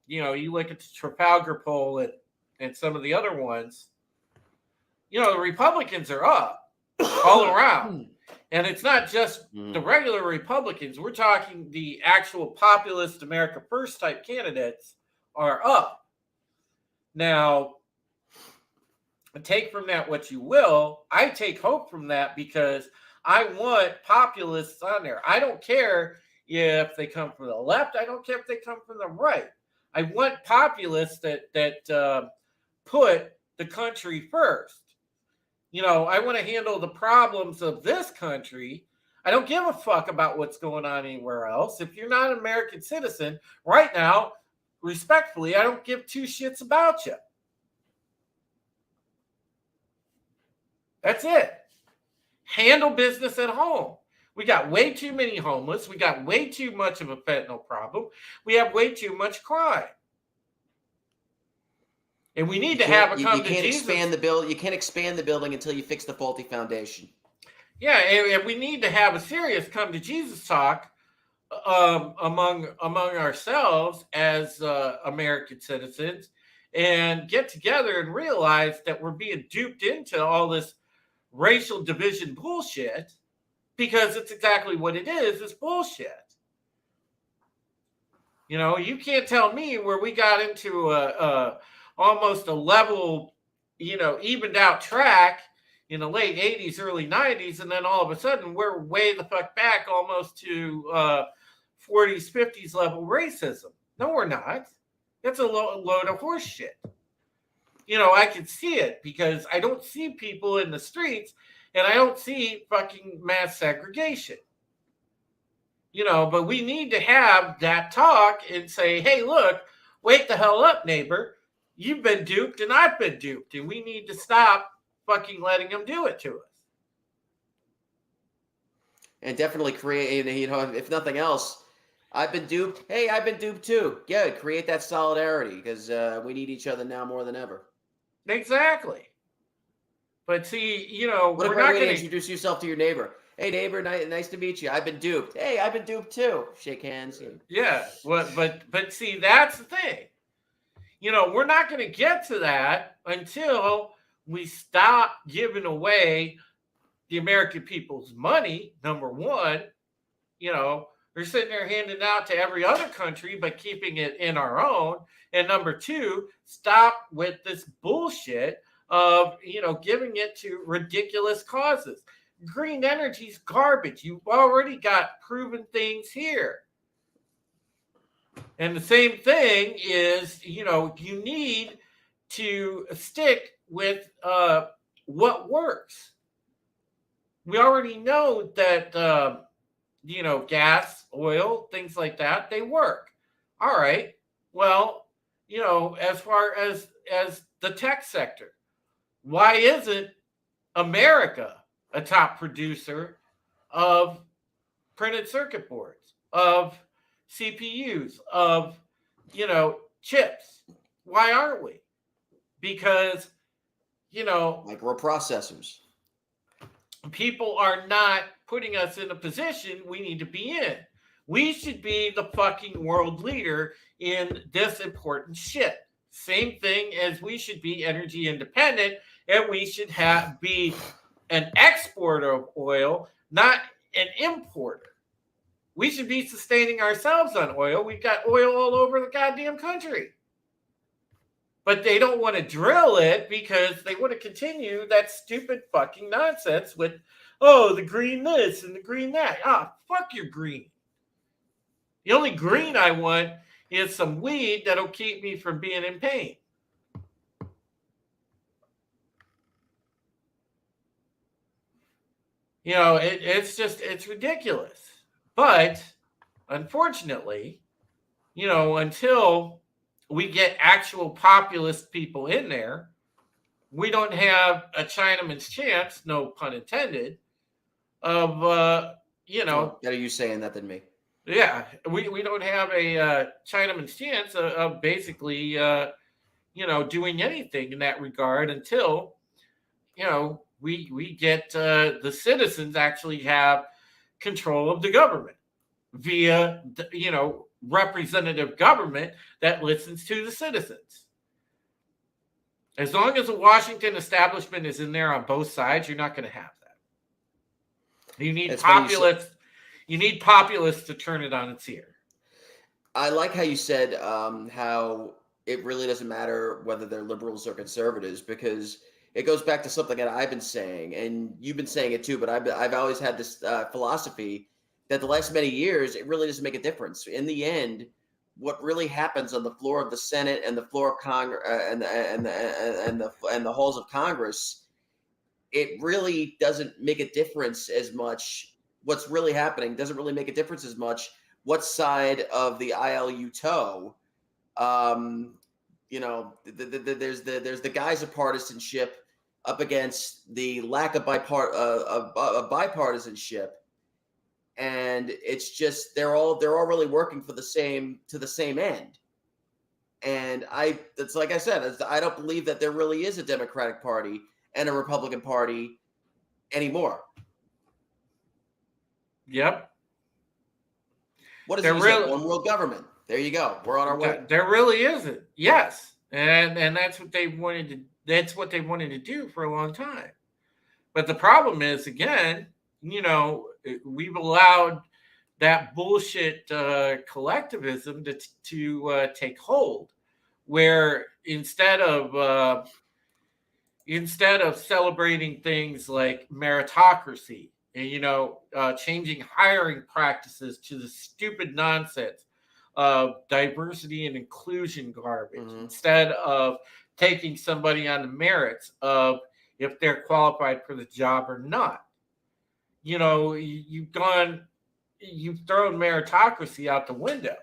you look at the Trafalgar poll and some of the other ones, the Republicans are up all around. And it's not just the regular Republicans. We're talking the actual populist America First type candidates are up. Now, take from that what you will. I take hope from that because I want populists on there. I don't care if they come from the left. I don't care if they come from the right. I want populists that put the country first. I want to handle the problems of this country. I don't give a fuck about what's going on anywhere else. If you're not an American citizen right now, respectfully, I don't give two shits about you. That's it. Handle business at home. We got way too many homeless. We got way too much of a fentanyl problem. We have way too much crime. And we need to have a come to Jesus. You can't expand the building until you fix the faulty foundation. Yeah, and we need to have a serious come to Jesus talk among ourselves as American citizens and get together and realize that we're being duped into all this racial division bullshit because it's exactly what it is. It's bullshit. You can't tell me where we got into almost a level evened out track in the late 80s, early 90s, and then all of a sudden we're way the fuck back almost to 40s, 50s level racism. No, we're not. That's a load of horse shit. I can see it because I don't see people in the streets and I don't see fucking mass segregation. But we need to have that talk and say, hey, look, wake the hell up, neighbor. You've been duped and I've been duped, and we need to stop fucking letting them do it to us. And definitely create, if nothing else, I've been duped. Hey, I've been duped too. Yeah, create that solidarity because we need each other now more than ever. Exactly. But see, what we're a great not way going to introduce yourself to your neighbor. Hey, neighbor, nice to meet you. I've been duped. Hey, I've been duped too. Shake hands. Yeah. But see, that's the thing. We're not going to get to that until we stop giving away the American people's money. Number one, they're sitting there handing out to every other country, but keeping it in our own. And number two, stop with this bullshit of, giving it to ridiculous causes. Green energy's garbage. You've already got proven things here. And the same thing is, you need to stick with what works. We already know that, gas, oil, things like that, they work. All right. Well, as far as the tech sector, why isn't America a top producer of printed circuit boards, of CPUs, of, chips? Why aren't we? Because, microprocessors. People are not putting us in a position we need to be in. We should be the fucking world leader in this important shit. Same thing as we should be energy independent, and we should be an exporter of oil, not an importer. We should be sustaining ourselves on oil. We've got oil all over the goddamn country. But they don't want to drill it because they want to continue that stupid fucking nonsense with, the green this and the green that. Fuck your green. The only green I want is some weed that'll keep me from being in pain. It's ridiculous. But unfortunately, until we get actual populist people in there, we don't have a Chinaman's chance, no pun intended, of, Better you saying that than me. Yeah, we don't have a Chinaman's chance of basically, doing anything in that regard until, we get the citizens actually have control of the government via, representative government that listens to the citizens. As long as the Washington establishment is in there on both sides, you're not going to have that. You need populists. You need populists to turn it on its ear. I like how you said how it really doesn't matter whether they're liberals or conservatives, because it goes back to something that I've been saying, and you've been saying it too. But I've always had this philosophy that the last many years, it really doesn't make a difference. In the end, what really happens on the floor of the Senate and the floor of Congress and the halls of Congress, it really doesn't make a difference as much. What's really happening doesn't really make a difference as much. What side of the aisle you toe? There's the guise of partisanship up against the lack of bipartisanship. And it's just they're all really working to the same end. And it's like I said, I don't believe that there really is a Democratic Party and a Republican Party anymore. Yep. What is it? One world government. There you go. We're on our way. There really isn't. Yes, and that's what they wanted to. That's what they wanted to do for a long time. But the problem is, again, we've allowed that bullshit collectivism to take hold, where instead of instead of celebrating things like meritocracy and, changing hiring practices to the stupid nonsense of diversity and inclusion garbage, instead of taking somebody on the merits of if they're qualified for the job or not. You've thrown meritocracy out the window.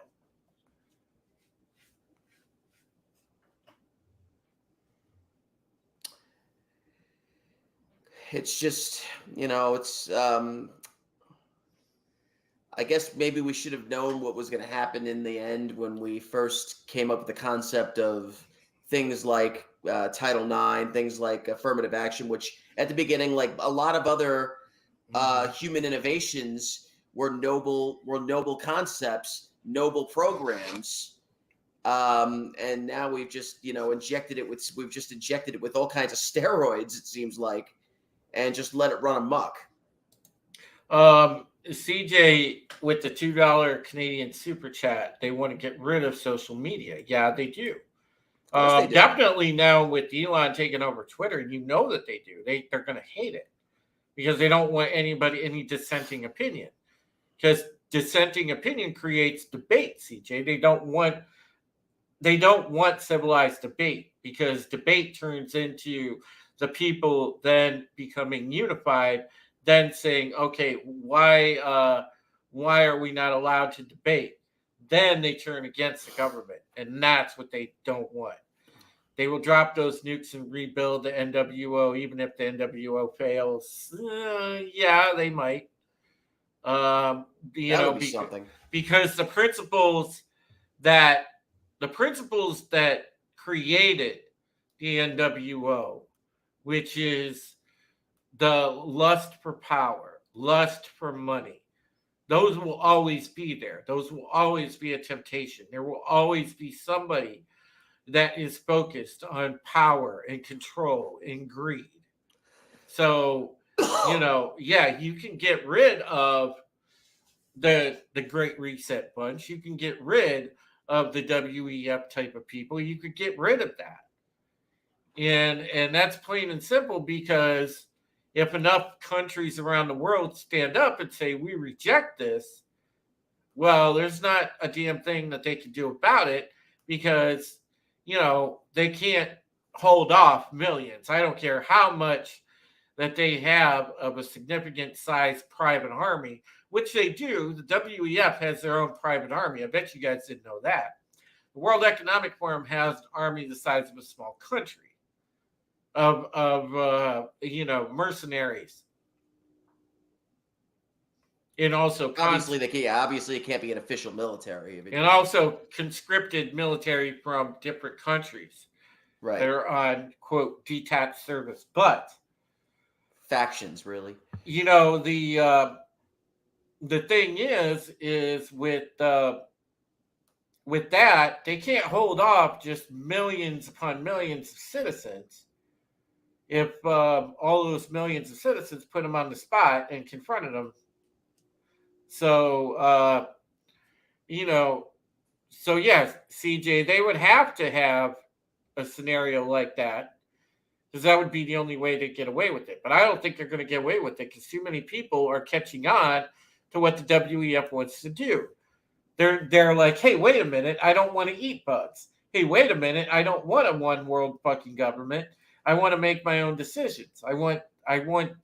It's just, it's I guess maybe we should have known what was going to happen in the end when we first came up with the concept of things like Title IX, things like affirmative action, which at the beginning, like a lot of other human innovations, were noble concepts, noble programs. And now we've just, injected it with all kinds of steroids, it seems like, and just let it run amok. CJ with the $2 Canadian super chat, they want to get rid of social media. Yeah, they do. They do. Definitely now with Elon taking over Twitter, that they do. They're going to hate it because they don't want any dissenting opinion, because dissenting opinion creates debate. CJ, they don't want civilized debate, because debate turns into the people then becoming unified, then saying, okay, why are we not allowed to debate? Then they turn against the government, and that's what they don't want. They will drop those nukes and rebuild the NWO, even if the NWO fails. Yeah, they might. That would be something. Because the principles that created the NWO, which is the lust for power, lust for money, those will always be there. Those will always be a temptation. There will always be somebody that is focused on power and control and greed. So, you can get rid of the Great Reset bunch. You can get rid of the WEF type of people. You could get rid of that. And that's plain and simple, because if enough countries around the world stand up and say, we reject this, well, there's not a damn thing that they can do about it, because, they can't hold off millions. I don't care how much that they have of a significant size private army, which they do. The WEF has their own private army. I bet you guys didn't know that. The World Economic Forum has an army the size of a small country of mercenaries. And also obviously it can't be an official military. And also conscripted military from different countries. Right. That are on, quote, detached service. But factions, really. The thing is with that, they can't hold off just millions upon millions of citizens if all those millions of citizens put them on the spot and confronted them. So, so yes, CJ, they would have to have a scenario like that, because that would be the only way to get away with it. But I don't think they're going to get away with it, because too many people are catching on to what the WEF wants to do. They're like, hey, wait a minute, I don't want to eat bugs. Hey, wait a minute, I don't want a one world fucking government. I want to make my own decisions. I want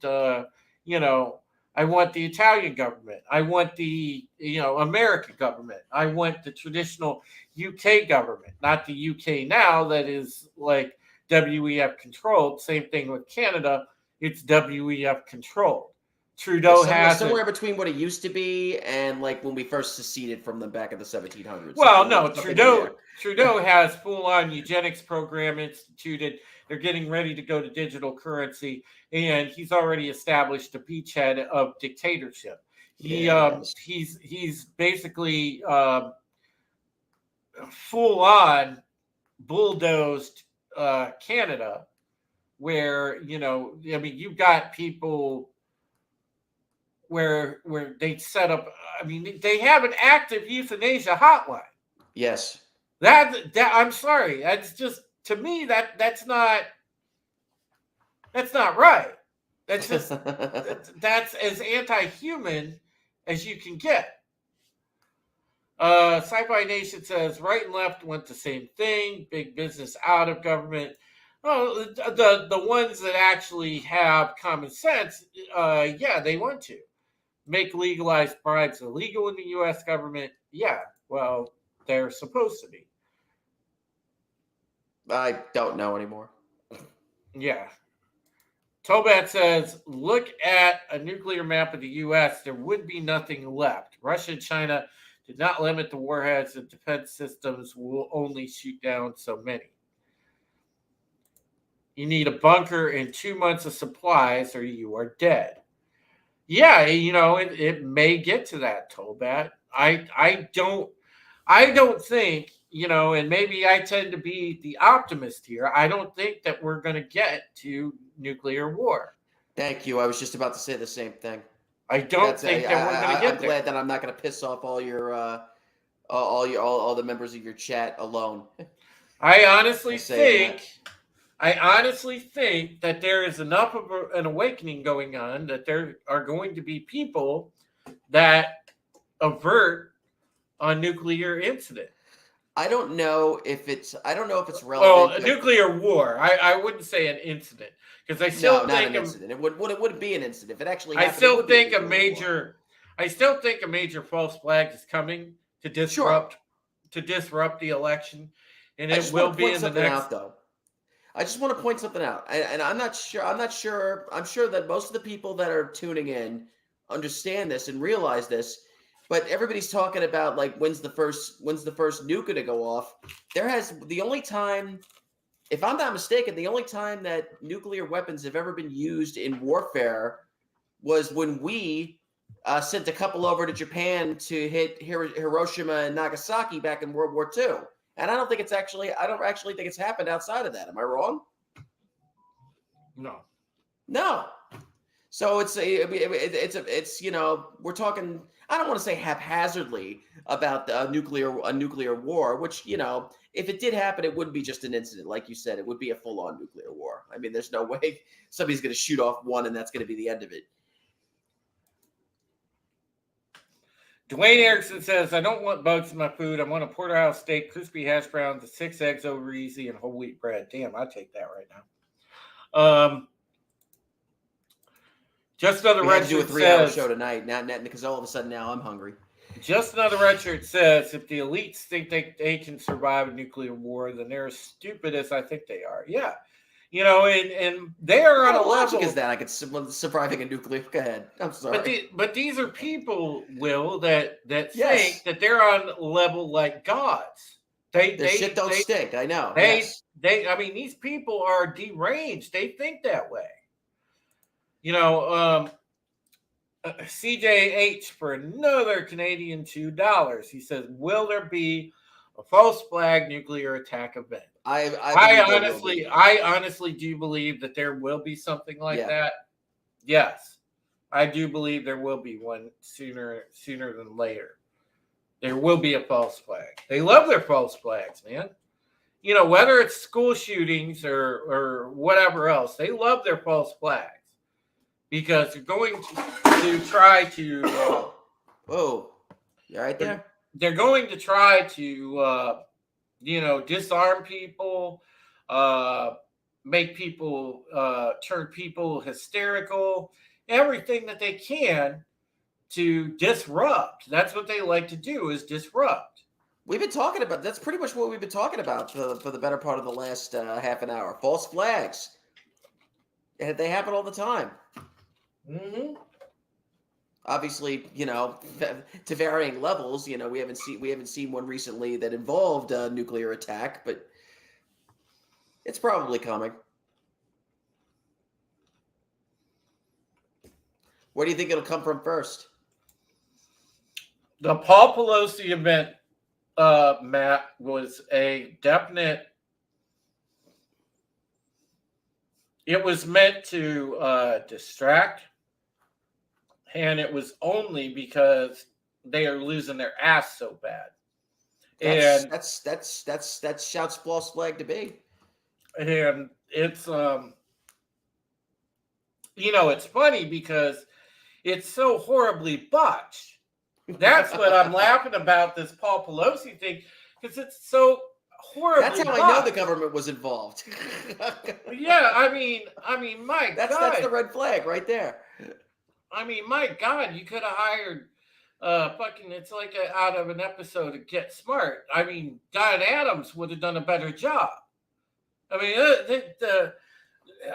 the Italian government. I want the, American government. I want the traditional UK government, not the UK now that is like WEF controlled. Same thing with Canada. It's WEF controlled. Trudeau has somewhere between what it used to be and like when we first seceded from them back in the 1700s. Well, no, Trudeau has full-on eugenics program instituted. They're getting ready to go to digital currency, and he's already established a beachhead of dictatorship. He's basically full-on bulldozed Canada, where you've got people where they set up. They have an active euthanasia hotline. Yes. That I'm sorry. That's just, to me, that's not That's not right. That's just that's as anti-human as you can get. Sci-Fi Nation says right and left want the same thing. Big business out of government. Oh, the ones that actually have common sense, yeah, they want to make legalized bribes illegal in the U.S. government. Yeah, well, they're supposed to be. I don't know anymore. Yeah. Tobat says, look at a nuclear map of the U.S. There would be nothing left. Russia and China did not limit the warheads, and defense systems will only shoot down so many. You need a bunker and 2 months of supplies, or you are dead. Yeah, it may get to that, Tobat. I don't think, and maybe I tend to be the optimist here. I don't think that we're going to get to nuclear war. Thank you. I was just about to say the same thing. I don't think that we're going to get I'm glad that I'm not going to piss off all the members of your chat alone. I honestly think that there is enough of an awakening going on that there are going to be people that avert a nuclear incident. I don't know if it's relevant. Well, a nuclear war. I wouldn't say an incident because I still think an incident. It would be an incident if it actually happened. I still think a major false flag is coming to disrupt the election, and it will be in the next. I just want to point something out, and I'm not sure. I'm sure that most of the people that are tuning in understand this and realize this. But everybody's talking about like when's the first nuke going to go off? The only time, if I'm not mistaken, the only time that nuclear weapons have ever been used in warfare was when we sent a couple over to Japan to hit Hiroshima and Nagasaki back in World War II. And I don't think I don't actually think it's happened outside of that. Am I wrong? No. So it's we're talking. I don't want to say haphazardly about a nuclear war, which if it did happen, it wouldn't be just an incident, like you said. It would be a full-on nuclear war. I mean, there's no way somebody's going to shoot off one and that's going to be the end of it. Dwayne Erickson says, I don't want bugs in my food. I want a porterhouse steak, crispy hash browns, 6 eggs over easy, and whole wheat bread. Damn, I'd take that right now. Just another red shirt says, we had to do a 3-hour show tonight, not because all of a sudden now I'm hungry. Just another red shirt says, if the elites think they can survive a nuclear war, then they're as stupid as I think they are. Yeah. And they are on a level. Is that I could surviving a nuclear? Go ahead. I'm sorry. But these are people, Will, that think that they're on a level like gods. Their shit don't stink. I know. I mean, these people are deranged. They think that way. CJH for another Canadian $2. He says, will there be a false flag nuclear attack event? I honestly do believe that there will be something like that. Yes, I do believe there will be one sooner than later. There will be a false flag. They love their false flags, man. Whether it's school shootings or whatever else, they love their false flags because they're going to try to. Whoa, you all right there? They're going to try to. Disarm people, make people, turn people hysterical, everything that they can to disrupt. That's what they like to do, is disrupt. We've been talking about, that's pretty much what we've been talking about for the better part of the last half an hour. False flags. They happen all the time. Mm-hmm. Obviously, to varying levels. We haven't seen one recently that involved a nuclear attack, but it's probably coming. Where do you think it'll come from first? The Paul Pelosi event, Matt, was a definite. It was meant to distract. And it was only because they are losing their ass so bad. That's shouts false flag to be. And it's it's funny because it's so horribly botched. That's what I'm laughing about, this Paul Pelosi thing, because it's so horribly That's how botched. I know the government was involved. Yeah, I mean, my that's God. the red flag right there. I mean, my God, you could have hired fucking, it's like out of an episode of Get Smart. I mean, Don Adams would have done a better job. I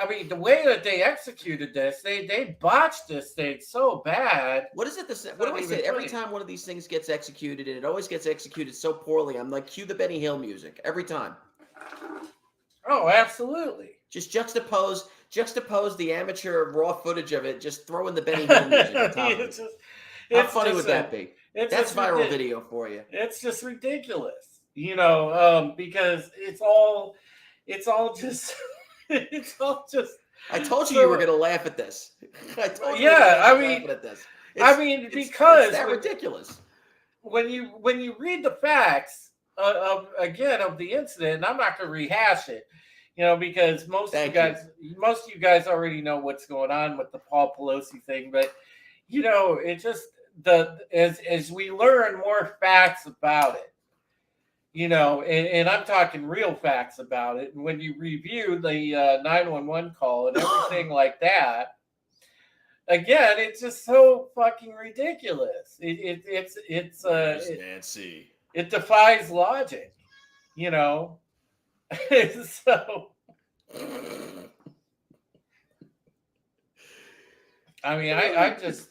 mean, the way that they executed this, they botched this thing so bad. What is it? What do I say? Every time one of these things gets executed, and it always gets executed so poorly, I'm like, cue the Benny Hill music every time. Oh, absolutely. Just juxtapose the amateur raw footage of it. Just throw in the Benny Hill music on top of it. How funny would that be? That's viral video for you. It's just ridiculous, because it's all just. It's all just. I told you were going to laugh at this. I told you. Yeah, I mean, at this. Because it's that ridiculous. When you read the facts of the incident, and I'm not going to rehash it, because most of you guys already know what's going on with the Paul Pelosi thing, but it just as we learn more facts about it. And I'm talking real facts about it. And when you review the 911 call and everything like that, again, it's just so fucking ridiculous. It's Nancy. It defies logic, So, I mean, I just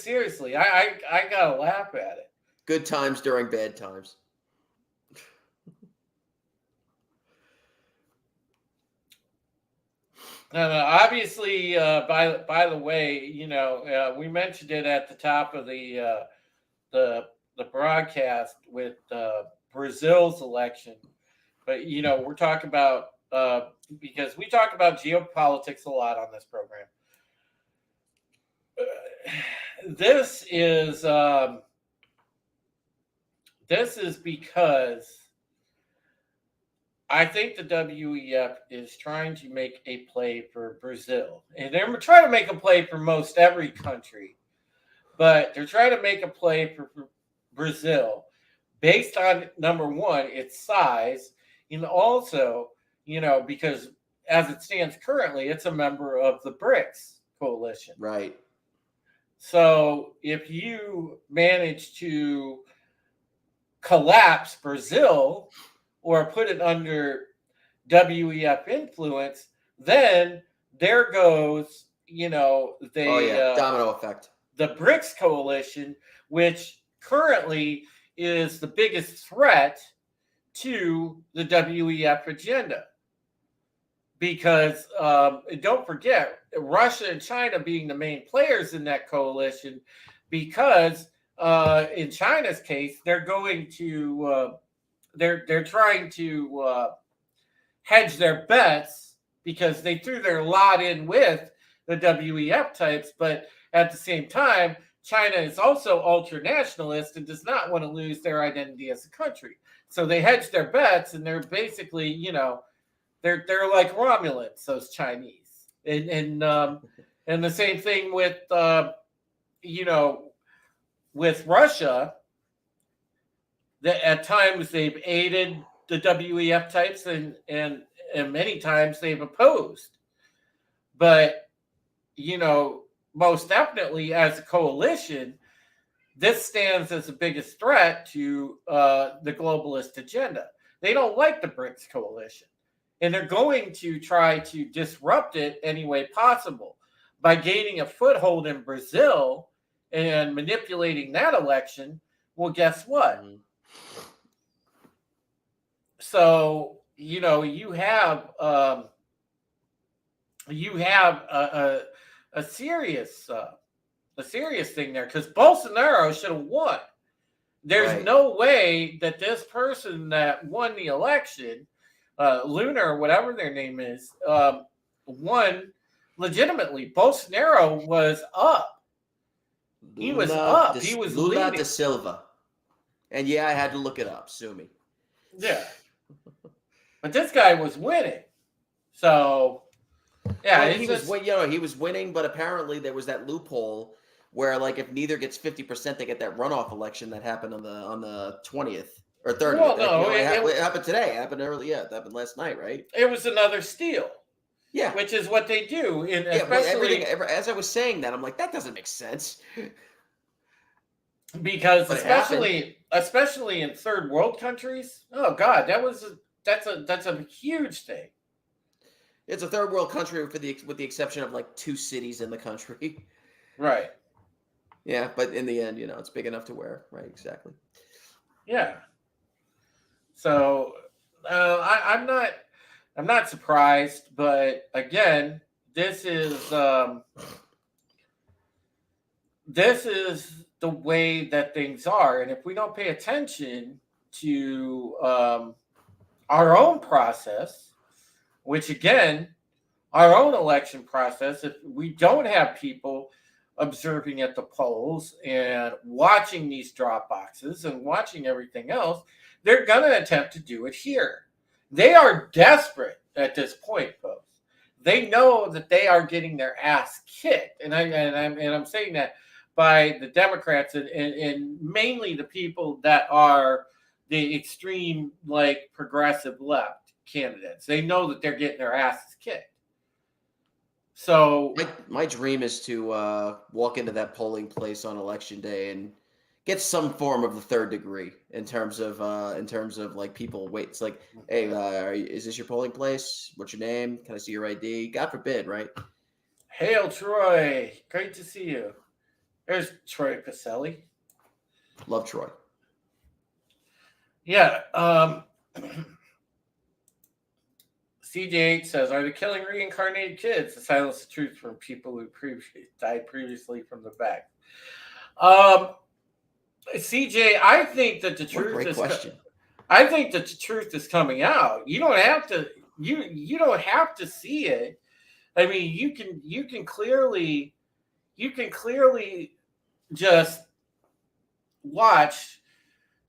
seriously, I gotta laugh at it. Good times during bad times. Obviously, by the way, we mentioned it at the top of the broadcast with Brazil's election, but we're talking about because we talk about geopolitics a lot on this program. This is because I think the WEF is trying to make a play for Brazil. And they're trying to make a play for most every country. But they're trying to make a play for Brazil based on, number one, its size. And also, because as it stands currently, it's a member of the BRICS coalition. Right. So if you manage to collapse Brazil or put it under WEF influence, then there goes, domino effect. The BRICS coalition, which currently is the biggest threat to the WEF agenda. Because don't forget, Russia and China being the main players in that coalition, because in China's case, they're going to they're trying to hedge their bets because they threw their lot in with the WEF types, but at the same time, China is also ultra-nationalist and does not want to lose their identity as a country. So they hedge their bets, and they're basically, they're like Romulans, those Chinese, and the same thing with with Russia. That at times they've aided the WEF types, and many times they've opposed. But most definitely as a coalition, this stands as the biggest threat to the globalist agenda. They don't like the BRICS coalition, and they're going to try to disrupt it any way possible by gaining a foothold in Brazil and manipulating that election. Well, guess what? Mm-hmm. So you have a serious thing there, because Bolsonaro should have won. There's no way that this person that won the election, Luna or whatever their name is, won legitimately. Bolsonaro was up. He was up. He was Lula leading. da Silva. And yeah, I had to look it up. Sue me. Yeah. But this guy was winning. So, Yeah, Well, he was winning, but apparently there was that loophole where, like, if neither gets 50%, they get that runoff election that happened on the 20th or 30th. well, no, It happened today. It happened early. Yeah, it happened last night, right? it was another steal, Yeah, which is what they do, and yeah. But especially as I was saying that, I'm like, that doesn't make sense. because But it happened. especially in third world countries. Oh God, that's a huge thing. It's a third world country with the exception of like 2 cities in the country. Right. Yeah, but in the end, it's big enough to wear. Right, exactly. Yeah. So I'm not surprised, but again, this is the way that things are, and if we don't pay attention to our own process, which again, our own election process, if we don't have people observing at the polls and watching these drop boxes and watching everything else, they're going to attempt to do it here. They are desperate at this point, folks. They know that they are getting their ass kicked, and I'm saying that by the Democrats and mainly the people that are the extreme, like, progressive left candidates. They know that they're getting their asses kicked. So My dream is to walk into that polling place on election day and get some form of the third degree in terms of like people wait. It's like, hey, is this your polling place? What's your name? Can I see your ID? God forbid, right? hail Troy, great to see you. There's Troy Pacelli. Love Troy. Yeah. CJ8 says, are they killing reincarnated kids to silence the truth from people who died previously from the back? CJ, I think that the truth Great question. I think that the truth is coming out. You don't have to you don't have to see it. I mean, you can clearly just watch.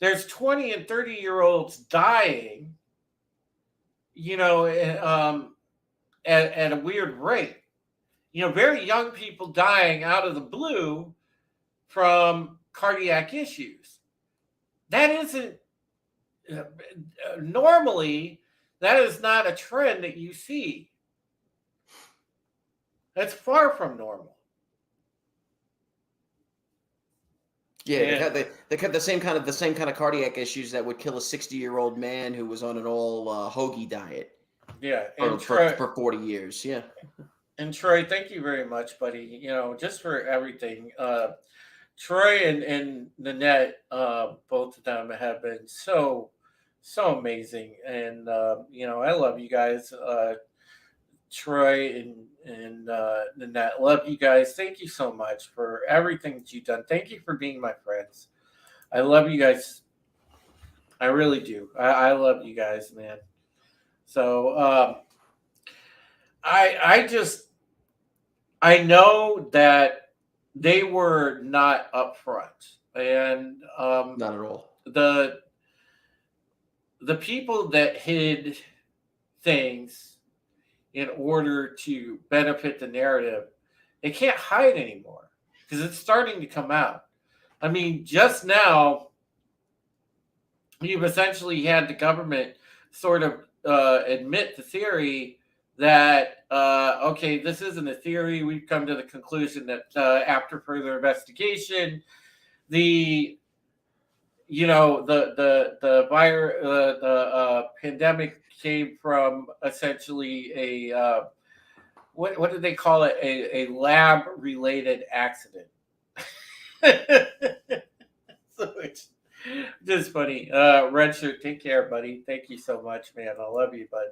There's 20 and 30-year-olds dying, at a weird rate. Very young people dying out of the blue from cardiac issues. That isn't normally, that is not a trend that you see. That's far from normal. Yeah, they had the same kind of cardiac issues that would kill a 60-year-old man who was on an all hoagie diet. Yeah, for 40 years. Yeah. And Troy, thank you very much, buddy. Just for everything. Troy and Nanette, both of them have been so amazing, and I love you guys. Troy and Nanette, love you guys. Thank you so much for everything that you've done. Thank you for being my friends. I love you guys. I really do. I love you guys, man. So I know that they were not upfront, and Not at all. The people that hid things in order to benefit the narrative, they can't hide anymore because it's starting to come out. I mean, just now, you've essentially had the government sort of admit the theory that, okay, this isn't a theory. We've come to the conclusion that after further investigation, the pandemic came from essentially a what did they call it? A lab related accident. So it's just funny. Red Shirt, take care, buddy. Thank you so much, man. I love you, bud.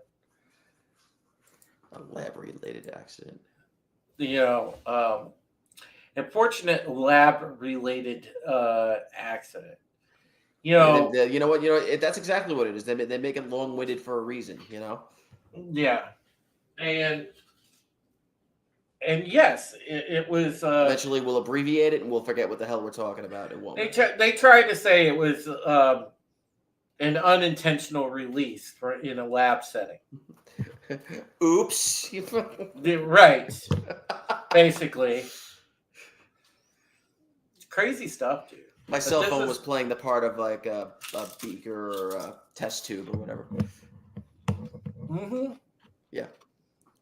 A lab related accident. Unfortunate lab related accident. You know what? That's exactly what it is. They make it long winded for a reason. Yeah, and yes, it was. Eventually, we'll abbreviate it and we'll forget what the hell we're talking about. It won't. They tried to say it was an unintentional release in a lab setting. Oops. Right. Basically. It's crazy stuff, dude. My But cell this phone is- was playing the part of like a beaker or a test tube or whatever. Mhm. Yeah,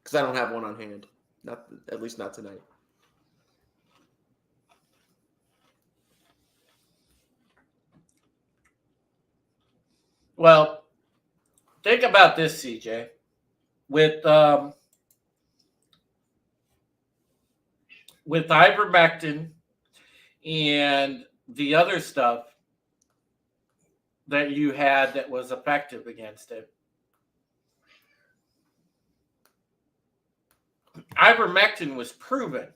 because I don't have one on hand. Not at least not tonight. Well, think about this, CJ. With ivermectin and the other stuff that you had that was effective against it. Ivermectin was proven.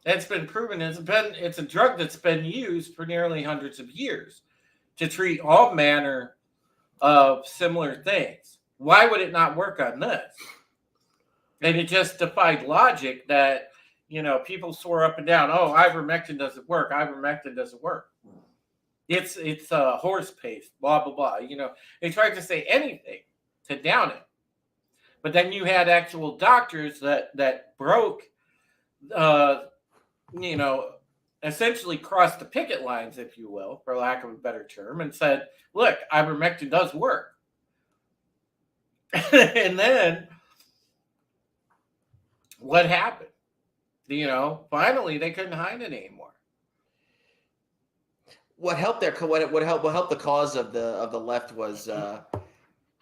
It's been proven. It's a drug that's been used for nearly hundreds of years to treat all manner of similar things. Why would it not work on this? And it just defied logic that, people swore up and down, oh, ivermectin doesn't work. Ivermectin doesn't work. It's horse paste, blah, blah, blah. They tried to say anything to down it. But then you had actual doctors that broke, essentially crossed the picket lines, if you will, for lack of a better term, and said, look, ivermectin does work. And then what happened? Finally they couldn't hide it anymore. What helped the cause of the left was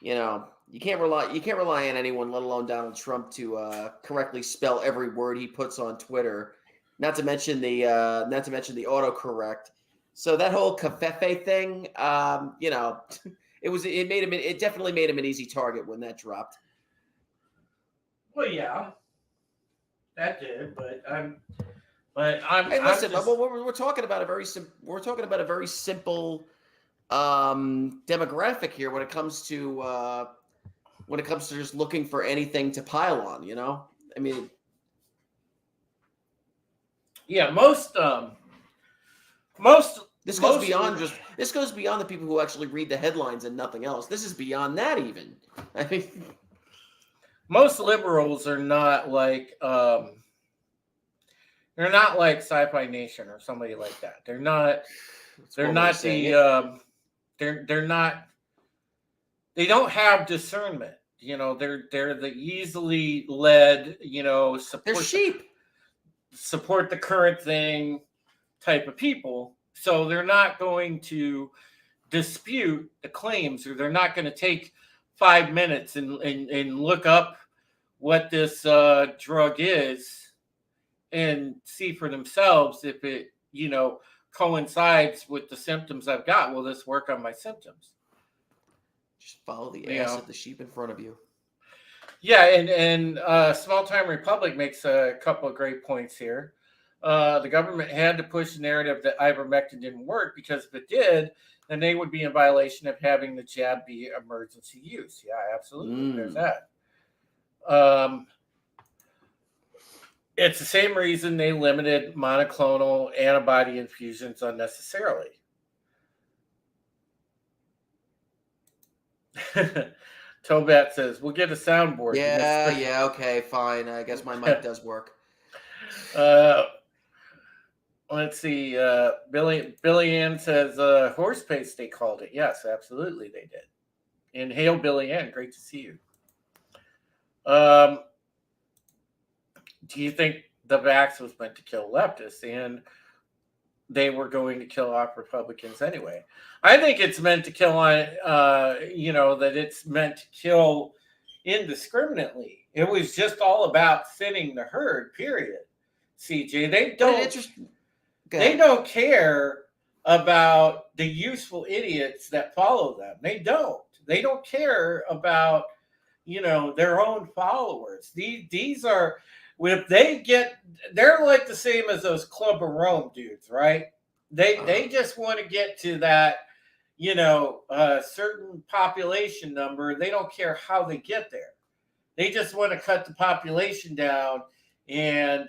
you can't rely on anyone, let alone Donald Trump, to correctly spell every word he puts on Twitter. Not to mention the autocorrect. So that whole covfefe thing, it definitely made him an easy target when that dropped. Well, yeah, that did, but I'm Hey, listen, just, we're talking about a very simple demographic here when it comes to just looking for anything to pile on. I mean, yeah, most this goes most beyond the people who actually read the headlines and nothing else. This is beyond that even. I mean, most liberals are not like they're not like Sci-Fi Nation or somebody like that. They're not one way of saying it. they're not, they don't have discernment. They're the easily led, They're sheep. support the current thing type of people. So they're not going to dispute the claims, or they're not going to take 5 minutes and look up what this drug is and see for themselves if it, coincides with the symptoms I've got. Will this work on my symptoms? Just follow the ass of the sheep in front of you. Yeah, and Small Time Republic makes a couple of great points here. The government had to push the narrative that ivermectin didn't work, because if it did, then they would be in violation of having the jab be emergency use. Yeah, absolutely. There's that. It's the same reason they limited monoclonal antibody infusions unnecessarily. Tobat says, we'll get a soundboard. Yeah, okay, fine. I guess my mic does work. Let's see. Billy Ann says, horse paste, they called it. Yes, absolutely, they did. And hail, Billy Ann. Great to see you. Do you think the vax was meant to kill leftists and they were going to kill off Republicans anyway? I think it's meant to kill that it's meant to kill indiscriminately. It was just all about thinning the herd, period. CJ, they don't care about the useful idiots that follow them. They don't care about, their own followers. These are, they're like the same as those Club of Rome dudes, right? They just want to get to that, certain population number. They don't care how they get there. They just want to cut the population down and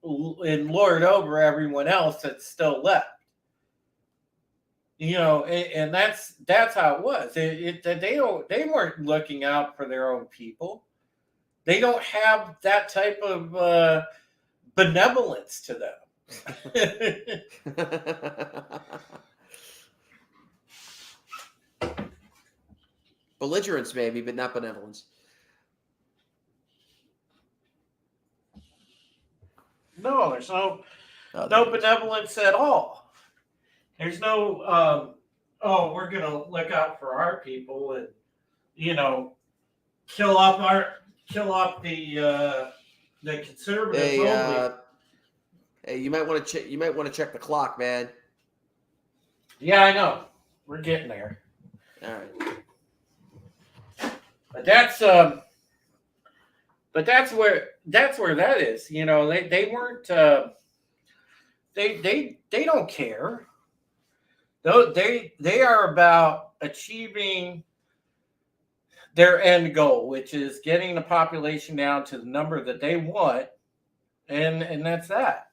lord over everyone else that's still left. And that's how it was. They weren't looking out for their own people. They don't have that type of benevolence to them. Belligerence, maybe, but not benevolence. No, there's Oh, no there it is. benevolence at all. There's no oh, we're gonna look out for our people and kill off the conservatives Hey, only. hey, you might want to check the clock, man. Yeah, I know. We're getting there. All right. But that's where that is. They weren't they don't care. They are about achieving their end goal, which is getting the population down to the number that they want, and that's that.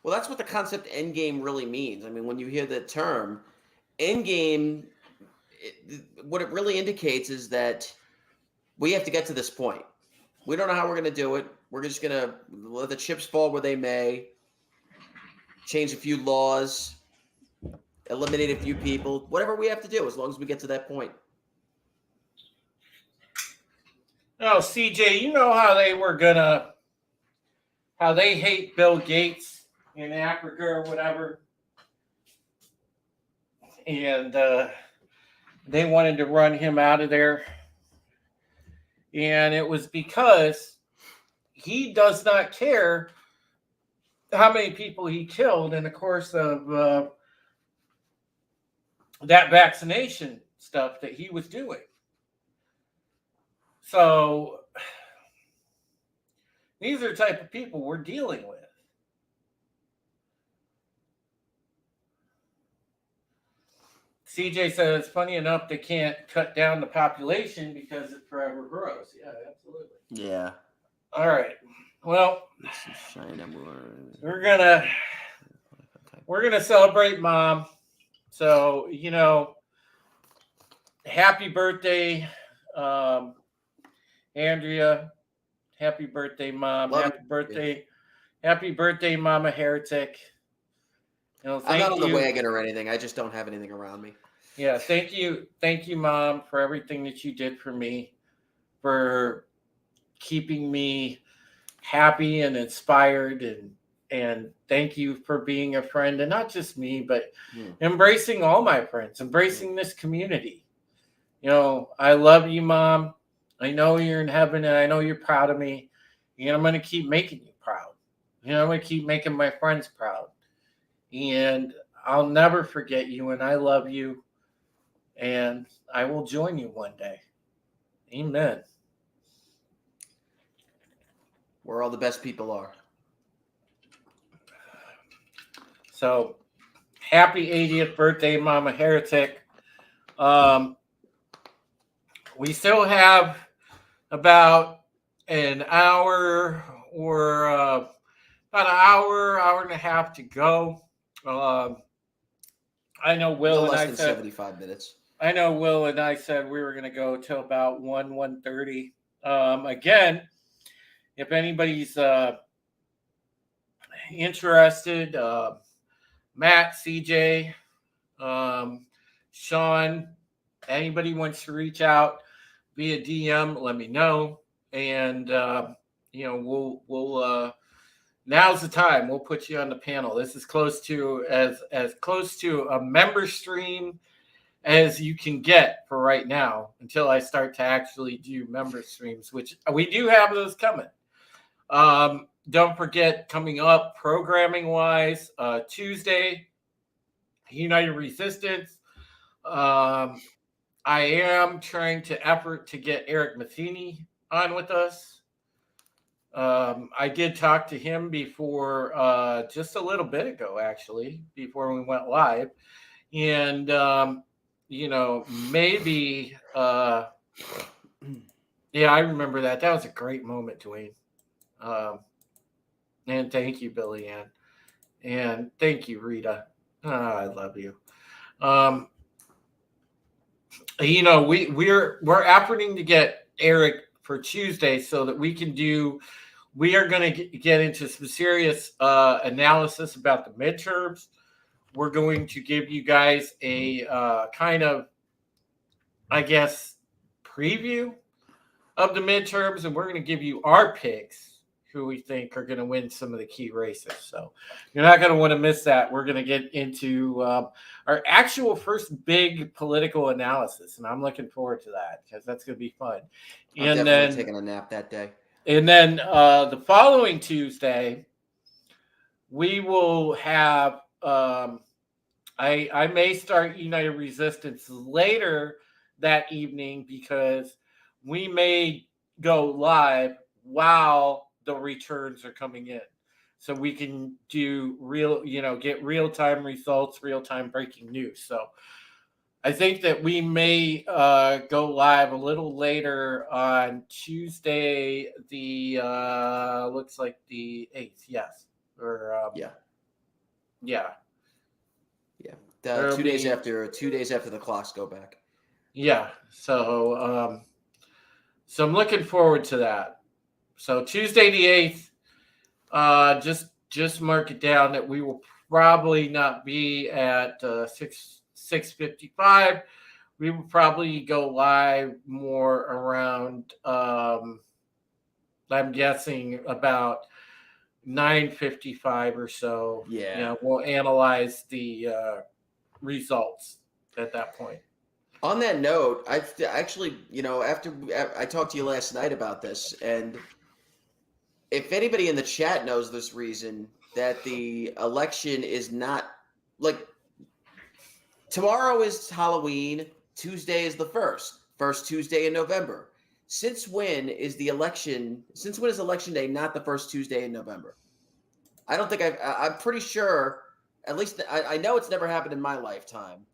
Well, that's what the concept endgame really means. I mean, when you hear the term endgame, what it really indicates is that we have to get to this point. We don't know how we're going to do it. We're just going to let the chips fall where they may, change a few laws, eliminate a few people, whatever we have to do, as long as we get to that point. Oh, CJ, you know how they hate Bill Gates in Africa or whatever, and they wanted to run him out of there, and it was because he does not care how many people he killed in the course of that vaccination stuff that he was doing. So these are the type of people we're dealing with. CJ says it's funny enough they can't cut down the population because it forever grows. Yeah, absolutely. Yeah. All right. Well, we're gonna celebrate Mom. So happy birthday, Andrea. Happy birthday, Mom. Happy birthday, Mama Heretic. I'm not on the wagon or anything. I just don't have anything around me. Yeah, thank you, Mom, for everything that you did for me, for keeping me happy and inspired, and thank you for being a friend, and not just me, but embracing all my friends, embracing this community. I love you, Mom. I know you're in heaven, and I know you're proud of me, and I'm going to keep making you proud. I'm going to keep making my friends proud, and I'll never forget you, and I love you, and I will join you one day. Amen. Where all the best people are. So, happy 80th birthday, Mama Heretic. We still have about an hour or about an hour and a half to go. I know Will No and less I than said 75 minutes. I know Will and I said we were going to go till about 1:30. Again, if anybody's interested, Matt, CJ, Sean, anybody wants to reach out via DM, let me know. And we'll now's the time. We'll put you on the panel. This is close to as close to a member stream as you can get for right now until I start to actually do member streams, which we do have those coming. Don't forget, coming up programming wise, Tuesday, United Resistance. I am trying to effort to get Eric Matheny on with us. I did talk to him before, just a little bit ago, actually, before we went live. And, maybe, yeah, I remember that. That was a great moment, Dwayne. And thank you, Billy Ann. And thank you, Rita. I love you. We're efforting to get Eric for Tuesday so that we are going to get into some serious analysis about the midterms. We're going to give you guys a kind of, I guess, preview of the midterms, and we're going to give you our picks who we think are going to win some of the key races. So you're not going to want to miss that. We're going to get into our actual first big political analysis, and I'm looking forward to that because that's going to be fun. I'm definitely taking a nap that day. And then the following Tuesday, we will have, I may start United Resistance later that evening because we may go live while the returns are coming in. So we can do get real-time results, real-time breaking news. So I think that we may go live a little later on Tuesday, the looks like the 8th, yes. Or yeah. 2 days after the clocks go back. Yeah. So so I'm looking forward to that. So Tuesday the 8th, just mark it down that we will probably not be at 6:55. We will probably go live more around I'm guessing about 9:55 or so. Yeah. We'll analyze the results at that point. On that note, I actually, after I talked to you last night about this, and if anybody in the chat knows this reason that the election is not like tomorrow is Halloween, Tuesday is the first Tuesday in November. Since when is election day not the first Tuesday in November? I don't think I'm pretty sure, at least I know it's never happened in my lifetime.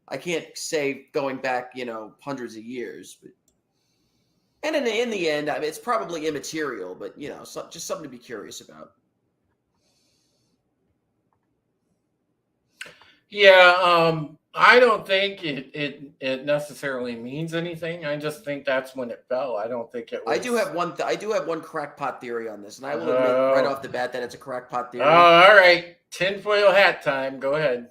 I can't say going back, hundreds of years, but and in the end, I mean, it's probably immaterial, but just something to be curious about. Yeah, I don't think it necessarily means anything. I just think that's when it fell. I don't think it was. I do have one crackpot theory on this, and I will admit right off the bat that it's a crackpot theory. All right, tinfoil hat time. Go ahead.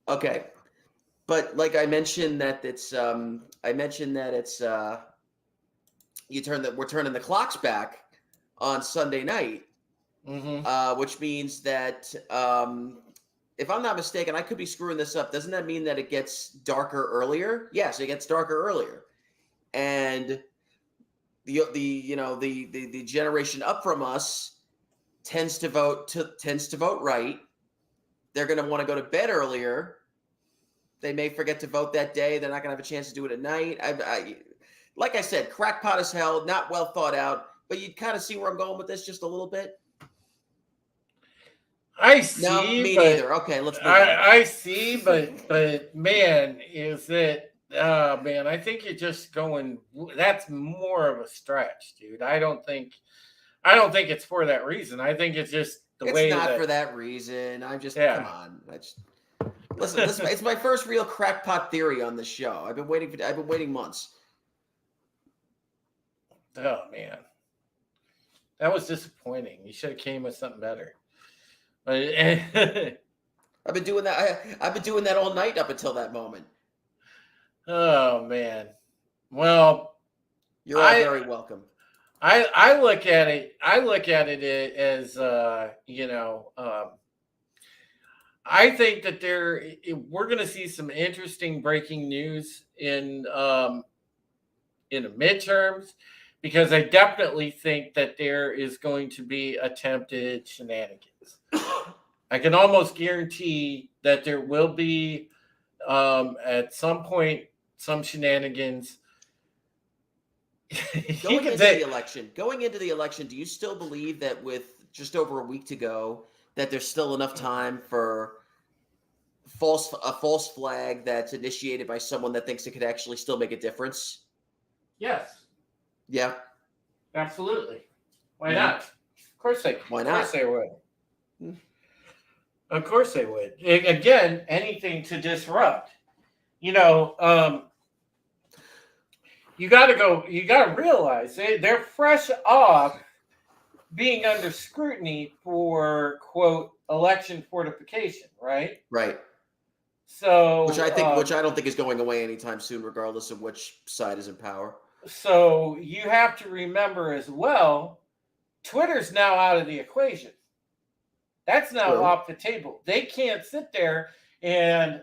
Okay, but like I mentioned that it's we're turning the clocks back on Sunday night, which means that if I'm not mistaken, I could be screwing this up. Doesn't that mean that it gets darker earlier? Yes, it gets darker earlier, and the generation up from us tends to vote right. They're going to want to go to bed earlier. They may forget to vote that day. They're not going to have a chance to do it at night. Like I said, crackpot as hell, not well thought out, but you kind of see where I'm going with this just a little bit. I see. No, me neither. Okay, let's move on. I see, but man, is it? Man, I think you're just going. That's more of a stretch, dude. I don't think it's for that reason. I think it's just it's not for that reason. I'm just come on. Listen, it's my first real crackpot theory on the show. I've been waiting months. Oh man, that was disappointing. You should have came with something better. I've been doing that. I've been doing that all night up until that moment. Oh man. Well, you're all very welcome. I look at it. As I think that we're going to see some interesting breaking news in the midterms, because I definitely think that there is going to be attempted shenanigans. I can almost guarantee that there will be at some point some shenanigans. Going into the election, do you still believe that with just over a week to go, that there's still enough time for a false flag that's initiated by someone that thinks it could actually still make a difference? Yes. Yeah. Absolutely. Why not? Of course they. Why not? Of course they would. Of course they would. Again, anything to disrupt. You know, you got to go. You got to realize they're fresh off being under scrutiny for quote election fortification, right? Right. Which I think, which So, I don't think is going away anytime soon, regardless of which side is in power. so you have to remember as well, Twitter's now out of the equation. That's now True. off the table. They can't sit there and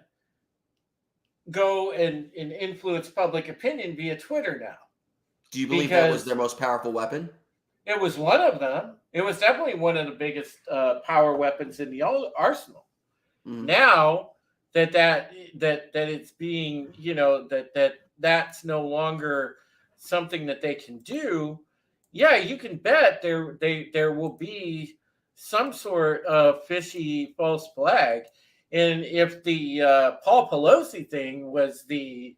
go and influence public opinion via Twitter now. Do you believe that was Because their most powerful weapon? it was one of them. It was definitely one of the biggest power weapons in the arsenal. Mm. Now that it's being, you know, that's no longer something that they can do. Yeah, you can bet there will be some sort of fishy false flag. And if the Paul Pelosi thing was the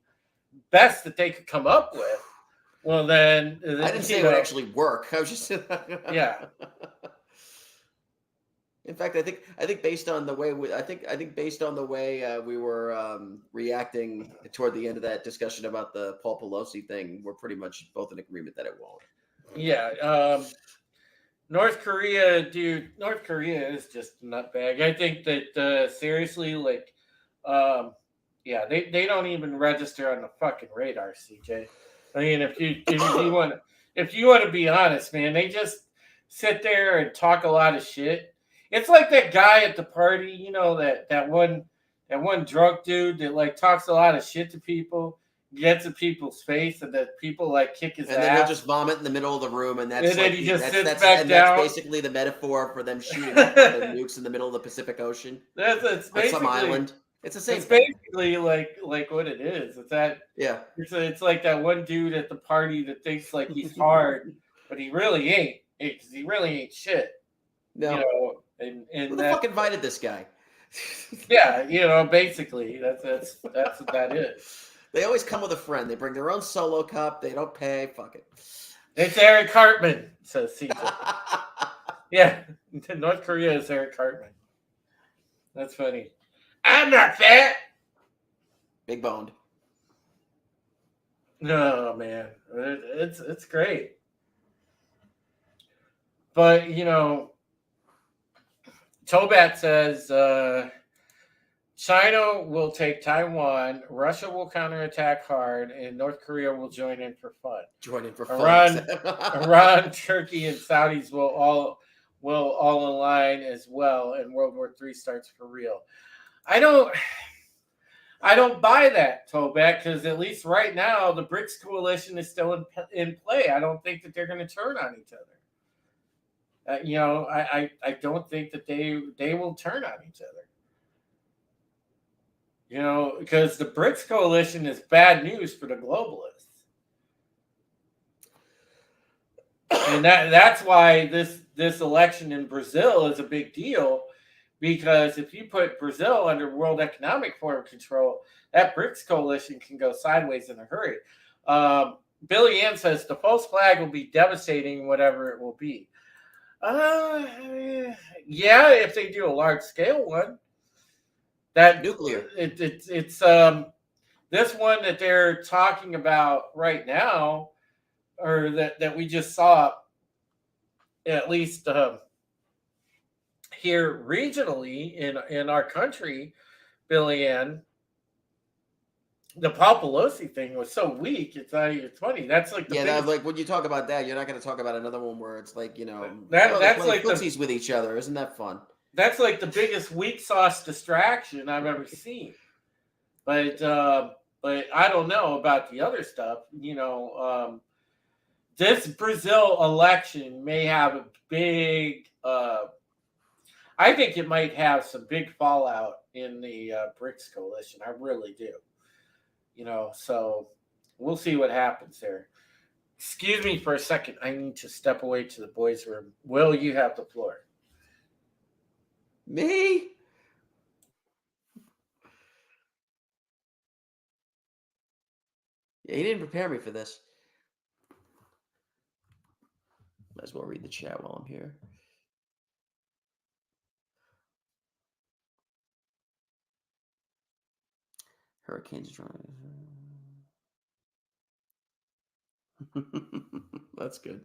best that they could come up with, well, then I didn't say it know, would actually work. I was just yeah. In fact, I think based on the way I think based on the way we were reacting toward the end of that discussion about the Paul Pelosi thing, we're pretty much both in agreement that it won't. Yeah. North Korea, dude. North Korea is just a nutbag. I think that seriously, like, yeah, they don't even register on the fucking radar, CJ. I mean, if you want to be honest, man, they just sit there and talk a lot of shit. It's like that guy at the party, you know, that one drunk dude that like talks a lot of shit to people, gets in people's face, and that people like kick his And ass. then he'll just vomit in the middle of the room, and that's And then he just sits that's back down. That's basically the metaphor for them shooting off the nukes in the middle of the Pacific Ocean. It's on some island. It's the same It's thing. basically like what it is. It's that Yeah. It's like that one dude at the party that thinks like he's hard, but he really ain't. Because he really ain't shit. No. You know, and Who the fuck invited this guy? Yeah, you know, basically that's what that is. They always come with a friend. They bring their own solo cup. They don't pay. Fuck it. It's Eric Cartman, says CJ. Yeah, North Korea is Eric Cartman. That's funny. I'm not fat. Big boned. No, man, it's great. But you know, Tobat says China will take Taiwan, Russia will counterattack hard, and North Korea will join in for fun. Iran, Turkey, and Saudis will all align as well, and World War III starts for real. I don't buy that, Tobat, because at least right now the BRICS coalition is still in play. I don't think that they're going to turn on each other. You know, I don't think that they will turn on each other. You know, because the BRICS coalition is bad news for the globalists, and that's why this election in Brazil is a big deal. Because if you put Brazil under World Economic Forum control, that BRICS coalition can go sideways in a hurry. Billy Ann says the false flag will be devastating, whatever it will be. Yeah, if they do a large scale one. That nuclear. It's this one that they're talking about right now, or that we just saw, at least here regionally in our country, Billy Ann. The Paul Pelosi thing was so weak. It's not even funny. That's like like when you talk about that, you're not going to talk about another one where it's like, you know, that's like footsies with each other. Isn't that fun? That's like the biggest weak sauce distraction I've ever seen. But I don't know about the other stuff. You know, this Brazil election may have a big. I think it might have some big fallout in the BRICS coalition. I really do. You know, so we'll see what happens there. Excuse me for a second. I need to step away to the boys' room. Will, you have the floor. Me? Yeah, he didn't prepare me for this. Might as well read the chat while I'm here. Hurricanes drawing. That's good.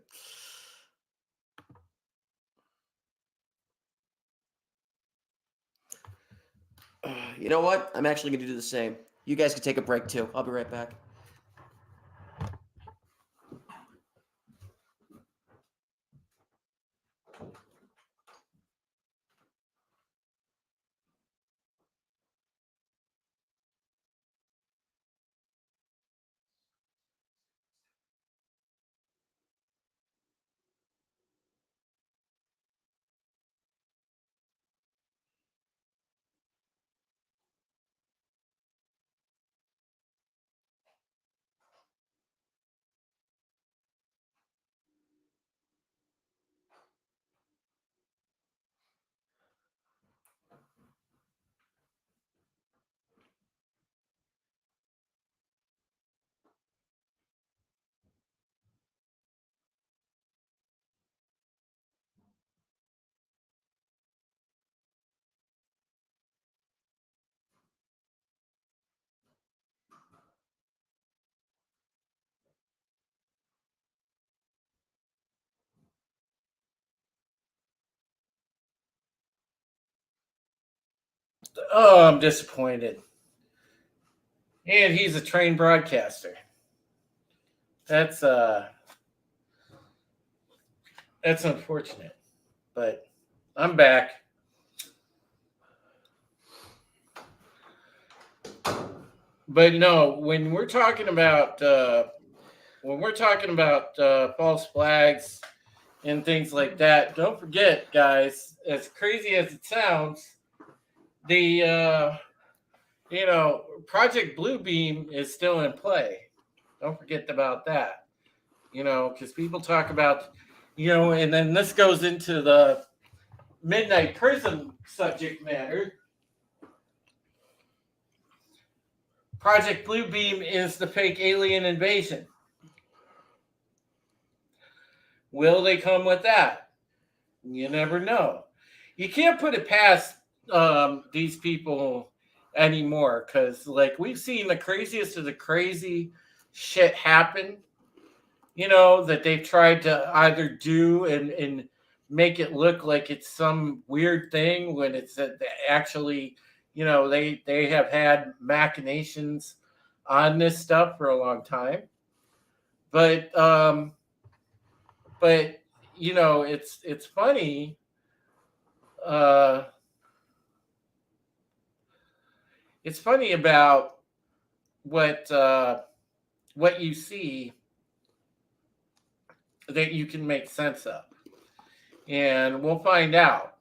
You know what? I'm actually going to do the same. You guys can take a break too. I'll be right back. Oh, I'm disappointed. And he's a trained broadcaster. That's unfortunate. But I'm back. But no, when we're talking about false flags and things like that, don't forget, guys. As crazy as it sounds, the Project Bluebeam is still in play. Don't forget about that. Because people talk about, and then this goes into the Midnight Prism subject matter. Project Bluebeam is the fake alien invasion. Will they come with that? You never know. You can't put it past these people anymore because, like, we've seen the craziest of the crazy shit happen, that they've tried to either do and make it look like it's some weird thing when it's actually, they have had machinations on this stuff for a long time. But it's funny. It's funny about what you see that you can make sense of, and we'll find out.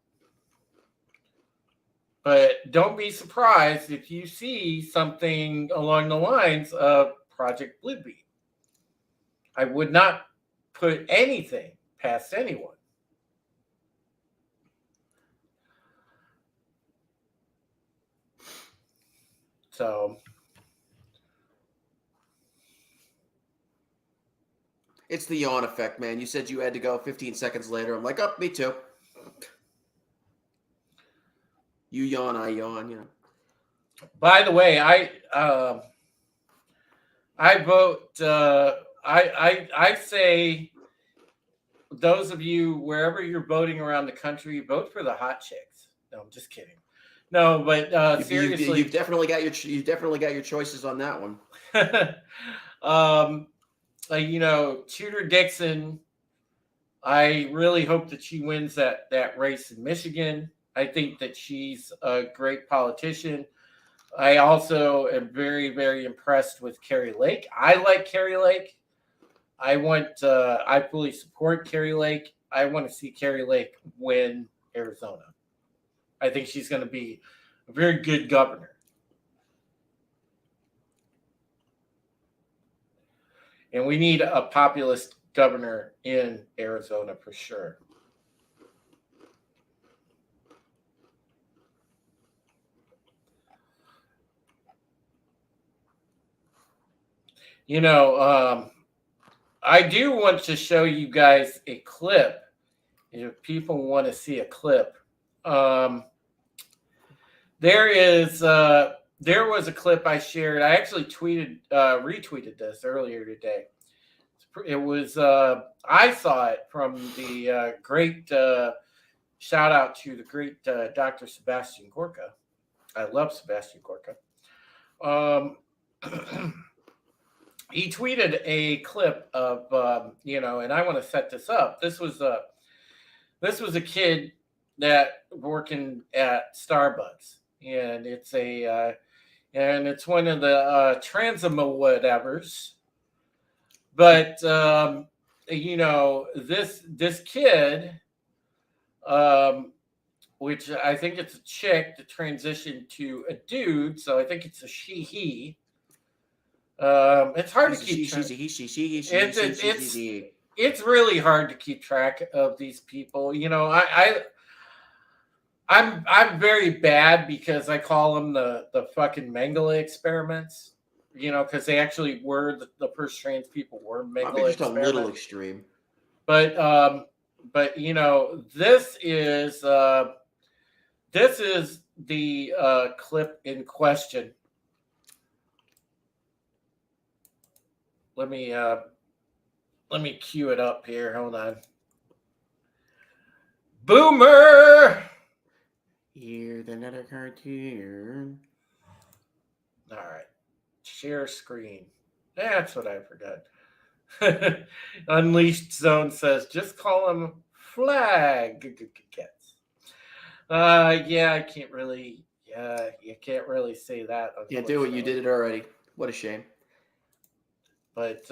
But don't be surprised if you see something along the lines of Project Bluebeam. I would not put anything past anyone. So It's the yawn effect, man. You said you had to go 15 seconds later. I'm like, oh, me too. You yawn, I yawn, By the way, I vote. I say, those of you wherever you're voting around the country, vote for the hot chicks. No, I'm just kidding. No, but seriously, you've definitely got your choices on that one. Tudor Dixon. I really hope that she wins that race in Michigan. I think that she's a great politician. I also am very, very impressed with Carrie Lake. I like Carrie Lake. I fully support Carrie Lake. I want to see Carrie Lake win Arizona. I think she's going to be a very good governor. And we need a populist governor in Arizona for sure. I do want to show you guys a clip. If people want to see a clip, there is there was a clip I shared. I actually retweeted this earlier today. It was, I saw it from the great, shout out to the great Dr. Sebastian Gorka. I love Sebastian Gorka. He tweeted a clip of, and I want to set this up. This was a kid that working at Starbucks, and it's one of the Transimo whatevers. But this kid, which I think it's a chick to transition to a dude, so I think it's a she/he. It's hard to keep. It's really hard to keep track of these people. I'm very bad because I call them the fucking Mengele experiments. Because they actually were the first trans people were Mengele just experiments. A little extreme. But this is the clip in question. Let me cue it up here. Hold on. Boomer. Here's another cartoon. All right. Share screen. That's what I forgot. Unleashed Zone says, just call them flag cats. Yeah, I can't really. You can't really say that. Can't do it. You did it already. What a shame. But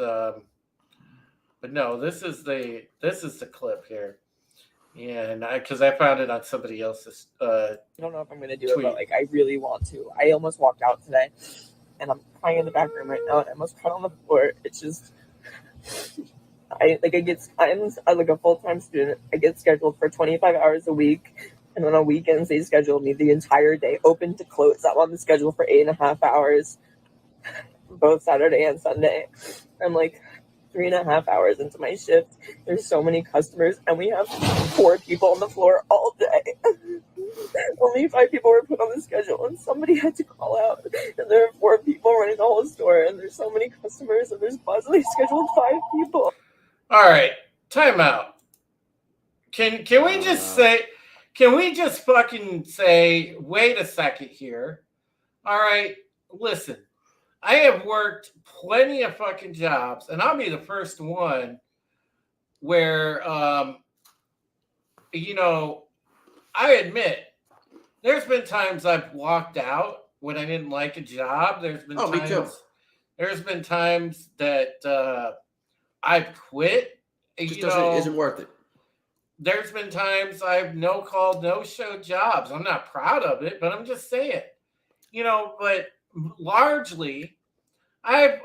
no, this is the clip here, and because I found it on somebody else's. I don't know if I'm going to do tweet. It, but I really want to. I almost walked out today, and I'm crying in the back room right now, and I almost cried on the floor. It's just, I'm like a full-time student. I get scheduled for 25 hours a week, and then on weekends they schedule me the entire day, open to close. I'm on the schedule for 8.5 hours. Both Saturday and Sunday. I'm like 3.5 hours into my shift. There's so many customers, and we have 4 people on the floor all day. Only 5 people were put on the schedule, and somebody had to call out. And there are 4 people running the whole store, and there's so many customers, and there's possibly scheduled 5 people. All right, time out. Can we just say? Can we just fucking say? Wait a second here. All right, listen. I have worked plenty of fucking jobs, and I'll be the first one where, I admit there's been times I've walked out when I didn't like a job. There's been times, me too. There's been times that I've quit. Isn't worth it. There's been times I've no-call, no-show jobs. I'm not proud of it, but I'm just saying, but largely, I've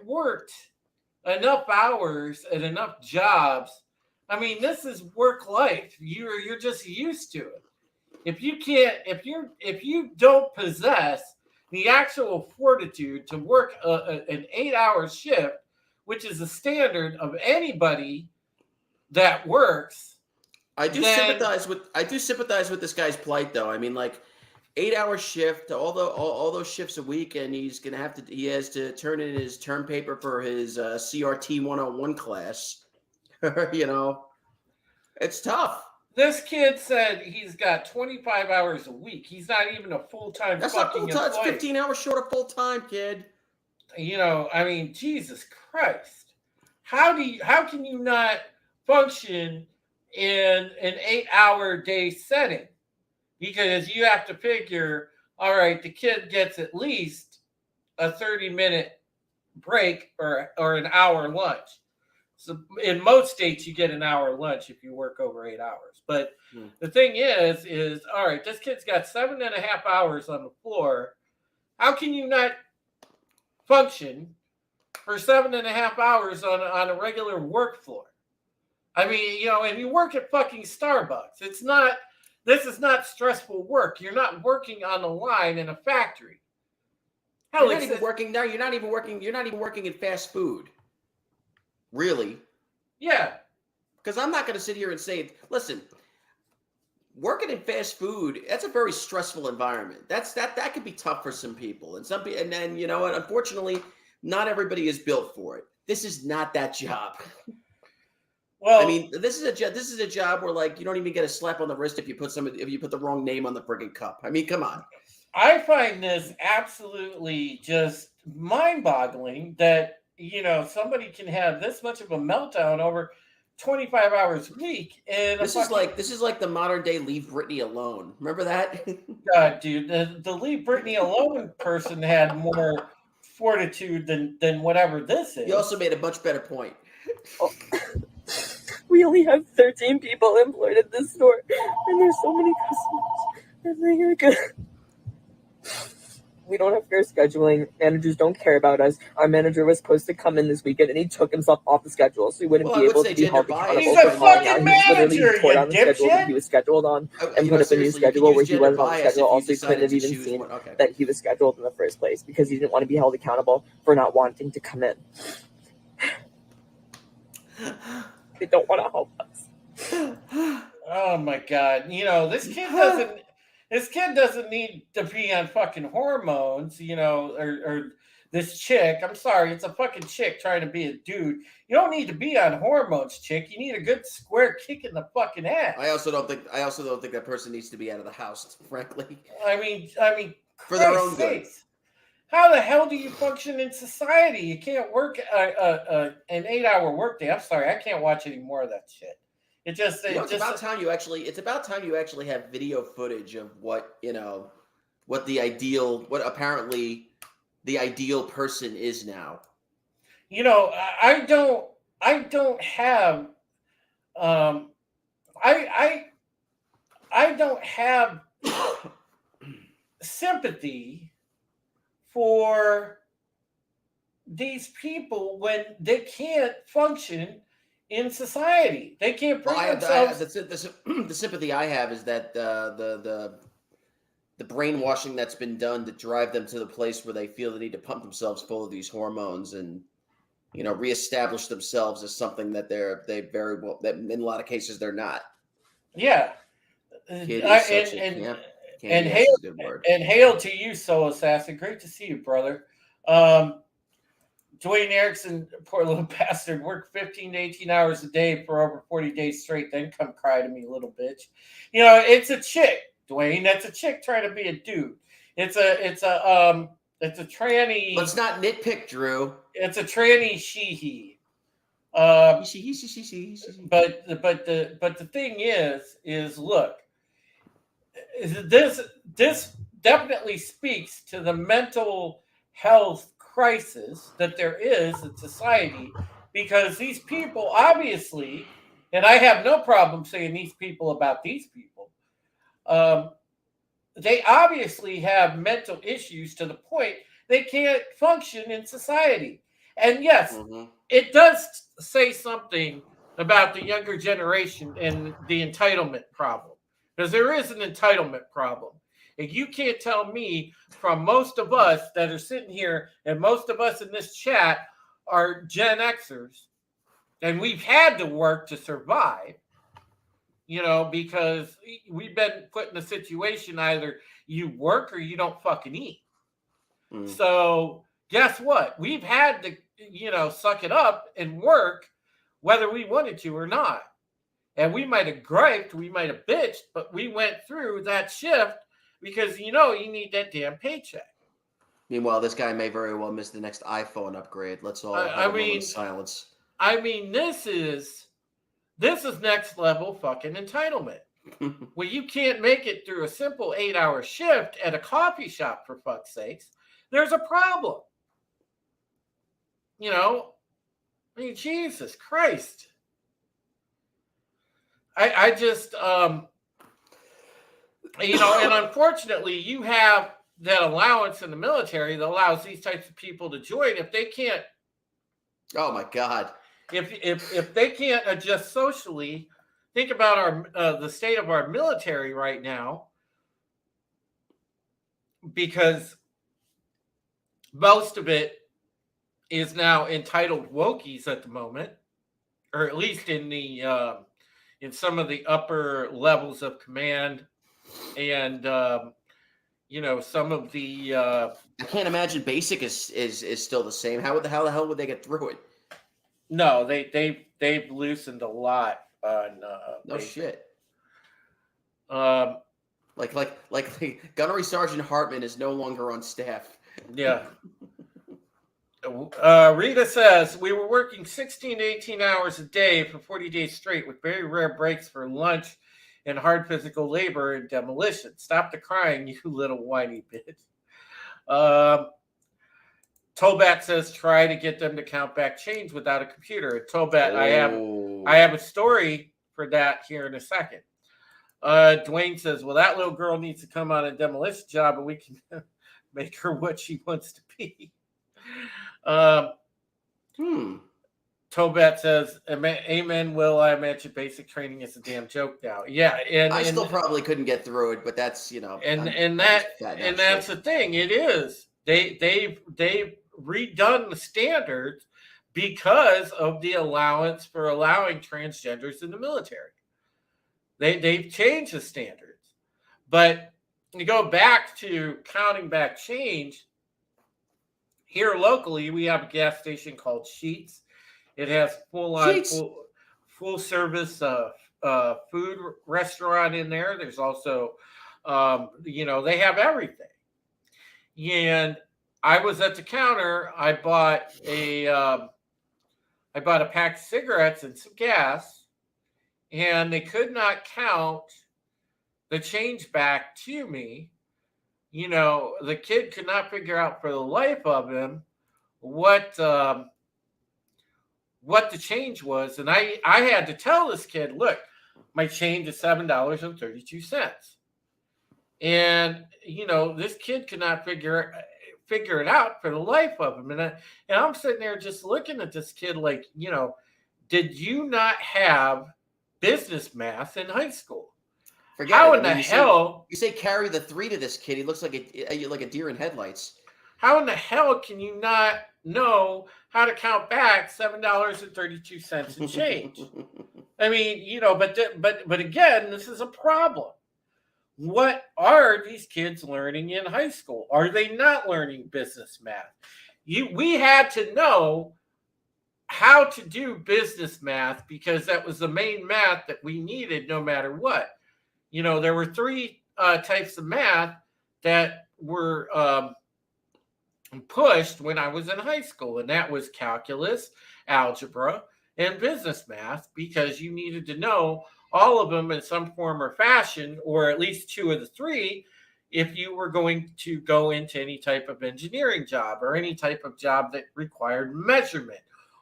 worked enough hours and enough jobs. I mean, this is work life. You're just used to it. If you don't possess the actual fortitude to work an 8-hour shift, which is the standard of anybody that works, I do sympathize with this guy's plight, though. I mean, like, 8-hour shift, all those shifts a week, and he has to turn in his term paper for his CRT 101 class. It's tough. This kid said he's got 25 hours a week. He's not even a full-time fucking employee. It's 15 hours short of full-time, kid. I mean, Jesus Christ. How can you not function in an 8-hour day setting? Because you have to figure, all right, the kid gets at least a 30-minute break or an hour lunch. So in most states, you get an hour lunch if you work over 8 hours. But the thing is, all right, this kid's got 7.5 hours on the floor. How can you not function for 7.5 hours on a regular work floor? I mean, and you work at fucking Starbucks. This is not stressful work. You're not working on a line in a factory. Hell, you're not even working now. You're not even working in fast food. Really? Yeah. Because I'm not going to sit here and say, listen, working in fast food, that's a very stressful environment. That could be tough for some people. And some people, and then you know what, unfortunately, not everybody is built for it. This is not that job. Well, I mean, this is a job where like you don't even get a slap on the wrist if you put the wrong name on the friggin' cup. I mean, come on. I find this absolutely just mind-boggling that somebody can have this much of a meltdown over 25 hours a week. And this is like the modern day leave Britney alone. Remember that? God, dude, the leave Britney alone person had more fortitude than whatever this is. You also made a much better point. Oh. We only have 13 people employed at this store, and there's so many customers. And they are good. We don't have fair scheduling. Managers don't care about us. Our manager was supposed to come in this weekend, and he took himself off the schedule, so he wouldn't be able to be held accountable. He's a fucking manager, he tore down the schedule that he was scheduled on and put up a new schedule where he wasn't on the schedule. Also, he couldn't have even seen that he was scheduled in the first place because he didn't want to be held accountable for not wanting to come in. They don't want to help us. Oh my God! This kid doesn't need to be on fucking hormones, or this chick. I'm sorry, it's a fucking chick trying to be a dude. You don't need to be on hormones, chick. You need a good square kick in the fucking ass. I also don't think that person needs to be out of the house, frankly. I mean, for their own good. How the hell do you function in society? You can't work an 8-hour workday. I'm sorry, I can't watch any more of that shit. It's about time you actually have video footage of what apparently the ideal person is now. I don't have sympathy for these people when they can't function in society. They can't bring themselves. The sympathy I have is that the brainwashing that's been done to drive them to the place where they feel the need to pump themselves full of these hormones and reestablish themselves as something that that in a lot of cases they're not. Yeah. And hail to you, Soul Assassin. Great to see you, brother. Dwayne Erickson, poor little bastard, worked 15 to 18 hours a day for over 40 days straight, then come cry to me, little bitch. It's a chick, Dwayne. That's a chick trying to be a dude. It's a tranny. Let's not nitpick, Drew. It's a tranny she-he. But the thing is look, this definitely speaks to the mental health crisis that there is in society, because these people obviously, and I have no problem saying these people about these people, they obviously have mental issues to the point they can't function in society. And yes, it does say something about the younger generation and the entitlement problem, because there is an entitlement problem. And you can't tell me from most of us that are sitting here, and most of us in this chat are Gen Xers, and we've had to work to survive, because we've been put in a situation either you work or you don't fucking eat. So guess what? We've had to, suck it up and work whether we wanted to or not. And we might have griped, we might have bitched, but we went through that shift because you need that damn paycheck. Meanwhile, this guy may very well miss the next iPhone upgrade. Let's all have a moment of silence. I mean, this is next level fucking entitlement. Well, you can't make it through a simple 8-hour shift at a coffee shop, for fuck's sakes. There's a problem. I mean, Jesus Christ. I just, and unfortunately, you have that allowance in the military that allows these types of people to join. If they can't, oh my God, if they can't adjust socially, think about the state of our military right now, because most of it is now entitled wokies at the moment, or at least in the in some of the upper levels of command, and some of the I can't imagine basic is still the same. How the hell would they get through it? no, they've loosened a lot on No basic. shit. Um, Like the Gunnery Sergeant Hartman is no longer on staff. yeah. Rita says, we were working 16 to 18 hours a day for 40 days straight with very rare breaks for lunch and hard physical labor and demolition. Stop the crying, you little whiny bitch. Tobat says, try to get them to count back change without a computer. Tobat, I have a story for that here in a second. Dwayne says, well, that little girl needs to come on a demolition job and we can make her what she wants to be. Tobat says, amen, Will. I imagine basic training is a damn joke now. Yeah. And I still probably couldn't get through it, but that's, that's the thing. It is. They've redone the standards because of the allowance for allowing transgenders in the military. They've changed the standards. But you go back to counting back change. Here locally, we have a gas station called Sheetz. It has full service food restaurant in there. There's also, they have everything. And I was at the counter. I bought a pack of cigarettes and some gas, and they could not count the change back to me. The kid could not figure out for the life of him what the change was. And I had to tell this kid, look, my change is $7.32. And, this kid could not figure it out for the life of him. And I'm sitting there just looking at this kid like, did you not have business math in high school? How in the hell you say carry the 3 to this kid? He looks like a deer in headlights. How in the hell can you not know how to count back $7.32 in change? I mean, but again, this is a problem. What are these kids learning in high school? Are they not learning business math? We had to know how to do business math because that was the main math that we needed no matter what. There were 3 types of math that were pushed when I was in high school, and that was calculus, algebra, and business math, because you needed to know all of them in some form or fashion, or at least 2 of the 3, if you were going to go into any type of engineering job or any type of job that required measurement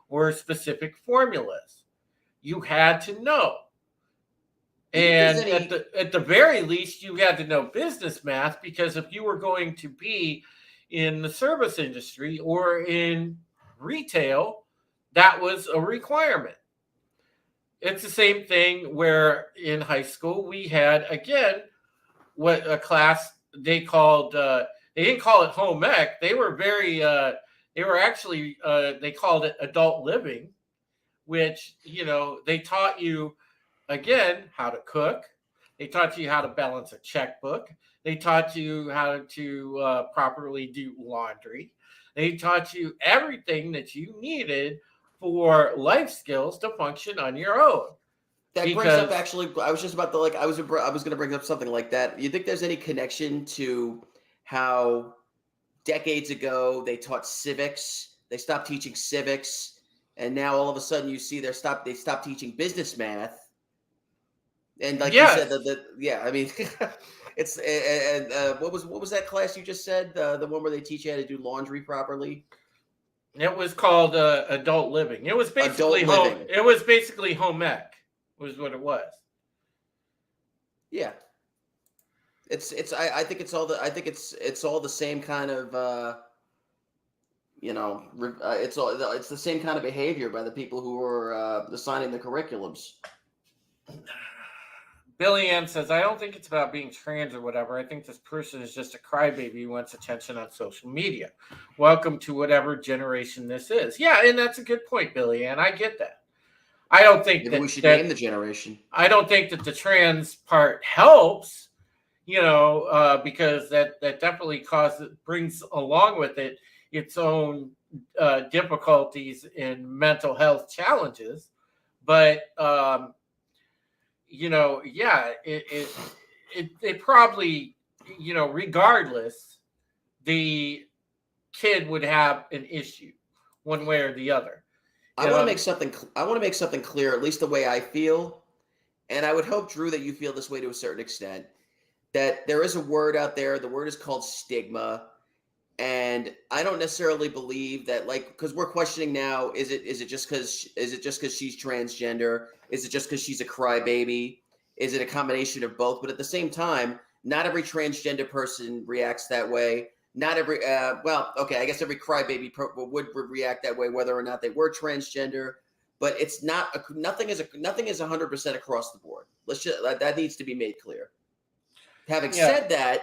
or specific formulas. You had to know. And at the very least, you had to know business math, because if you were going to be in the service industry or in retail, that was a requirement. It's the same thing where in high school we had, again, what a class they called, they didn't call it home ec. They were they called it adult living, which, they taught you, again, how to cook. They taught you how to balance a checkbook. They taught you how to properly do laundry. They taught you everything that you needed for life skills to function on your own. That brings up, actually, I was just about to, I was going to bring up something like that. You think there's any connection to how decades ago they taught civics? They stopped teaching civics, and now all of a sudden you see they stopped teaching business math. And like you said, I mean, it's what was that class you just said? The one where they teach you how to do laundry properly. It was called adult living. It was basically home ec. Was what it was. Yeah, I think it's all the same kind of it's the same kind of behavior by the people who are assigning the curriculums. Billy Ann says, I don't think it's about being trans or whatever. I think this person is just a crybaby who wants attention on social media. Welcome to whatever generation this is. Yeah, and that's a good point, Billy Ann. I get that. I don't think Maybe that we should that name the generation. I don't think that the trans part helps, because that definitely brings along with it its own difficulties and mental health challenges. But yeah, it probably, regardless, the kid would have an issue one way or the other. I want to make something. I want to make something clear, at least the way I feel, and I would hope, Drew, that you feel this way to a certain extent. That there is a word out there. The word is called stigma, and I don't necessarily believe that, like, because we're questioning now. Is it just because she's transgender? Is it just because she's a crybaby? Is it a combination of both? But at the same time, not every transgender person reacts that way. Not every okay, I guess every crybaby would react that way, whether or not they were transgender. But it's not nothing is 100% across the board. Let's just that needs to be made clear. Having said that,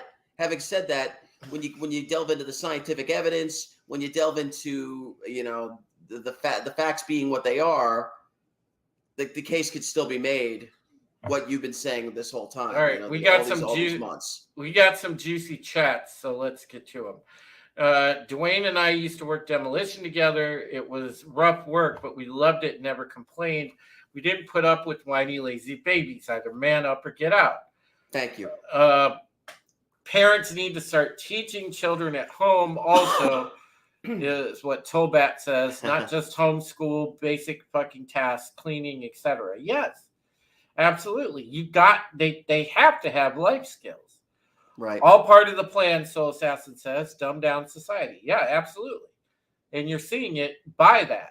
when you delve into the scientific evidence, when you delve into the facts being what they are, the case could still be made. What you've been saying this whole time. All right, all these months. We got some juicy chats, so let's get to them. Dwayne and I used to work demolition together. It was rough work, but we loved it and never complained. We didn't put up with whiny, lazy babies. Either man up or get out. Thank you. Parents need to start teaching children at home also, is what Tobat says, not just homeschool, basic fucking tasks, cleaning, etc. Yes. Absolutely. They have to have life skills. Right. All part of the plan, Soul Assassin says, dumb down society. Yeah, absolutely. And you're seeing it by that.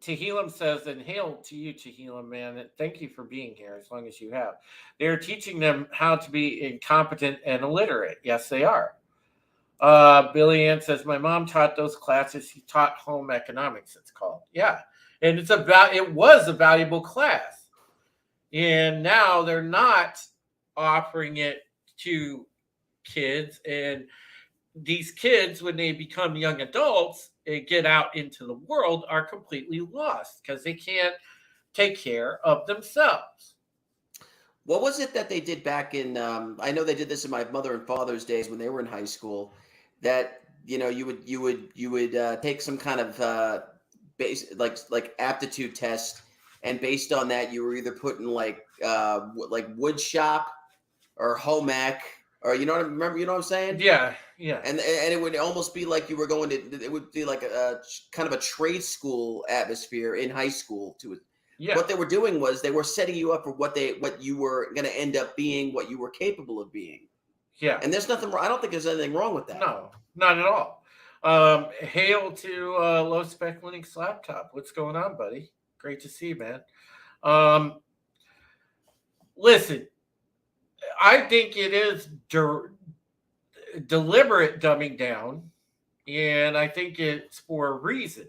Tehillim says, and hail to you, Tehillim, man. Thank you for being here as long as you have. They're teaching them how to be incompetent and illiterate. Yes, they are. Billy Ann says, my mom taught those classes. She taught home economics, it's called. Yeah. And it was a valuable class. And now they're not offering it to kids. And these kids, when they become young adults and get out into the world, are completely lost because they can't take care of themselves. What was it that they did back in, I know they did this in my mother and father's days when they were in high school, that, you would take some kind of like aptitude test, and based on that you were either put in like wood shop or home ec, or you know what I'm saying? Yeah. And it would almost be like you were going to, it would be like a kind of a trade school atmosphere in high school to it. Yeah. What they were doing was they were setting you up for what you were going to end up being, what you were capable of being. Yeah. And there's nothing, I don't think there's anything wrong with that. No, not at all. Hail to Low Spec Linux Laptop. What's going on, buddy? Great to see you, man. Listen, I think it is deliberate dumbing down, and I think it's for a reason.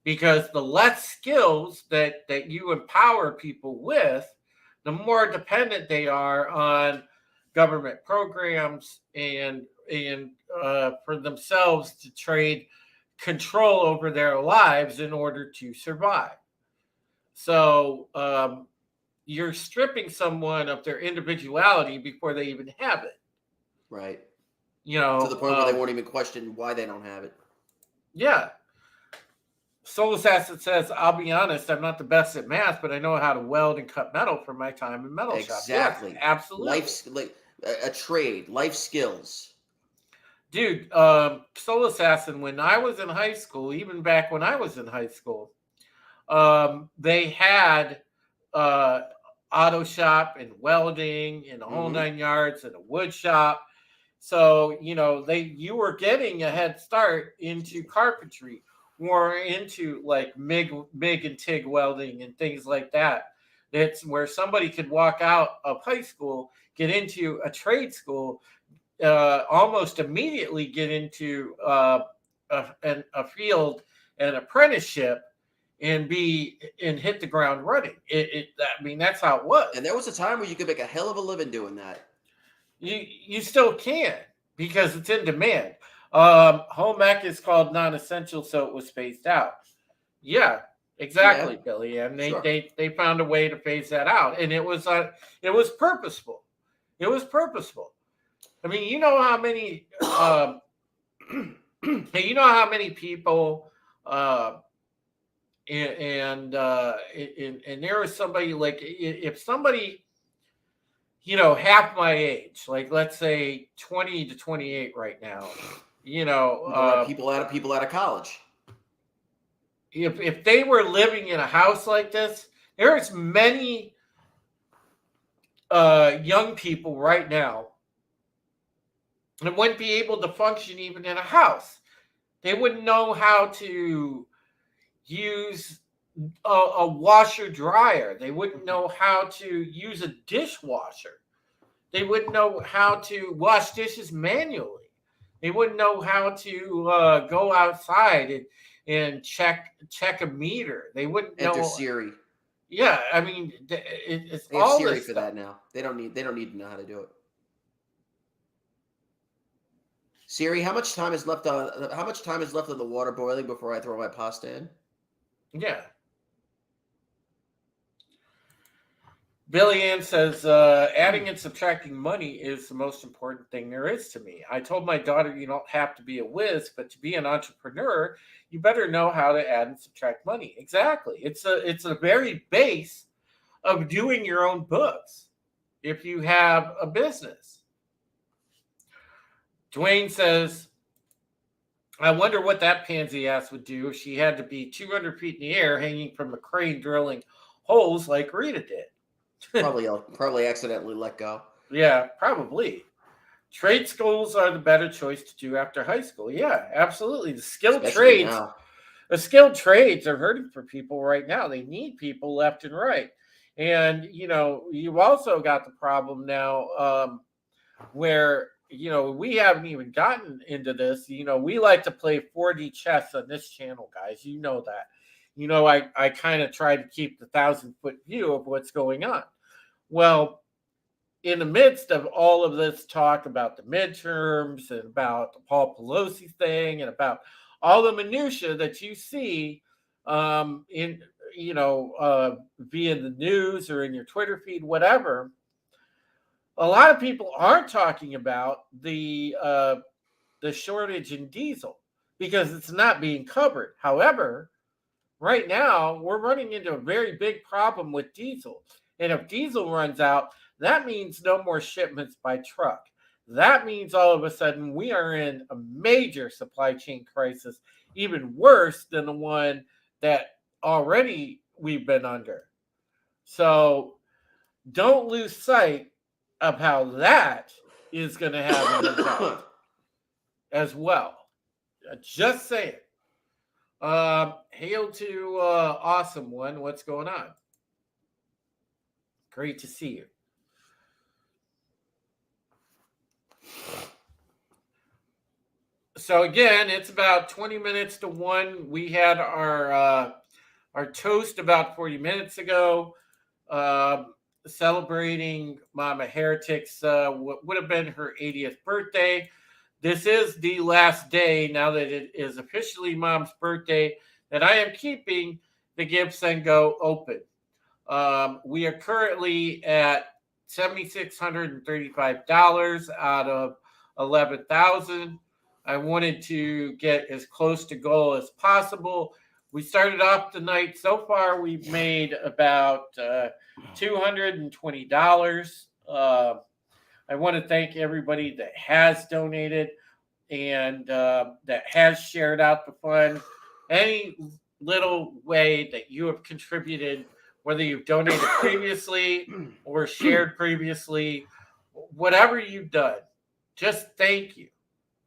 Because the less skills that you empower people with, the more dependent they are on government programs and for themselves to trade control over their lives in order to survive. So you're stripping someone of their individuality before they even have it. Right. To the point where they won't even question why they don't have it. Yeah. Soul Assassin says, I'll be honest, I'm not the best at math, but I know how to weld and cut metal from my time in metal shop. Exactly. Yes, absolutely. A trade, life skills. Dude, Soul Assassin, when I was in high school, even back when I was in high school, they had auto shop and welding and the whole 9 yards and a wood shop. So, you were getting a head start into carpentry or into like MIG and TIG welding and things like that. That's where somebody could walk out of high school, get into a trade school, almost immediately get into a field, an apprenticeship, and hit the ground running. That's how it was. And there was a time where you could make a hell of a living doing that. You still can, because it's in demand. Home ec is called non-essential, so it was spaced out. Yeah, Exactly, Yeah, Billy. And sure. they found a way to phase that out. And it was purposeful. It was purposeful. I mean, you know how many you know how many people and there was somebody like if somebody half my age, like let's say 20 to 28 right now, People out of college. if they were living in a house like this, there's many young people right now that wouldn't be able to function even in a house. They wouldn't know how to use a washer dryer. They wouldn't know how to use a dishwasher. They wouldn't know how to wash dishes manually. They wouldn't know how to go outside and check a meter. They wouldn't Enter know. Siri. Yeah, I mean, it's They have all Siri this for stuff. that now. They don't need to know how to do it. Siri, how much time is left on the water boiling before I throw my pasta in? Yeah. Billy Ann says, adding and subtracting money is the most important thing there is to me. I told my daughter you don't have to be a whiz, but to be an entrepreneur, you better know how to add and subtract money. Exactly. It's a very base of doing your own books if you have a business. Dwayne says, I wonder what that pansy ass would do if she had to be 200 feet in the air hanging from a crane drilling holes like Rita did. Probably accidentally let go. Yeah, probably. Trade schools are the better choice to do after high school. Yeah, absolutely. Especially now. The skilled trades are hurting for people right now. They need people left and right. And, you've also got the problem now where, we haven't even gotten into this. We like to play 4D chess on this channel, guys. You know that. I kind of try to keep the 1,000-foot view of what's going on. Well, in the midst of all of this talk about the midterms and about the Paul Pelosi thing and about all the minutia that you see in via the news or in your Twitter feed, whatever, a lot of people aren't talking about the shortage in diesel because it's not being covered. However, right now we're running into a very big problem with diesel. And if diesel runs out, that means no more shipments by truck. That means all of a sudden we are in a major supply chain crisis, even worse than the one that already we've been under. So don't lose sight of how that is going to have an impact as well. Just saying. Hail to Awesome One. What's going on? Great to see you. So again, it's about 20 minutes to 1. We had our toast about 40 minutes ago, celebrating Mama Heretic's what would have been her 80th birthday. This is the last day, now that it is officially Mom's birthday, that I am keeping the Give Send Go open. We are currently at $7,635 out of $11,000. I wanted to get as close to goal as possible. We started off the night. So far, we've made about $220. I want to thank everybody that has donated and that has shared out the fund. Any little way that you have contributed, whether you've donated previously or shared previously, whatever you've done, just thank you.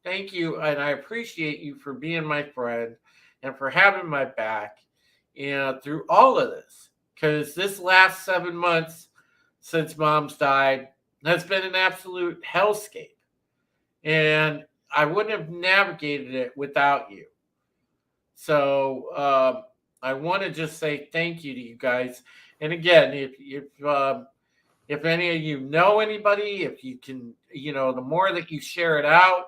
Thank you, and I appreciate you for being my friend and for having my back through all of this. Because this last 7 months since Mom's died has been an absolute hellscape. And I wouldn't have navigated it without you. So I want to just say thank you to you guys. And again, if any of you know anybody, if you can, the more that you share it out,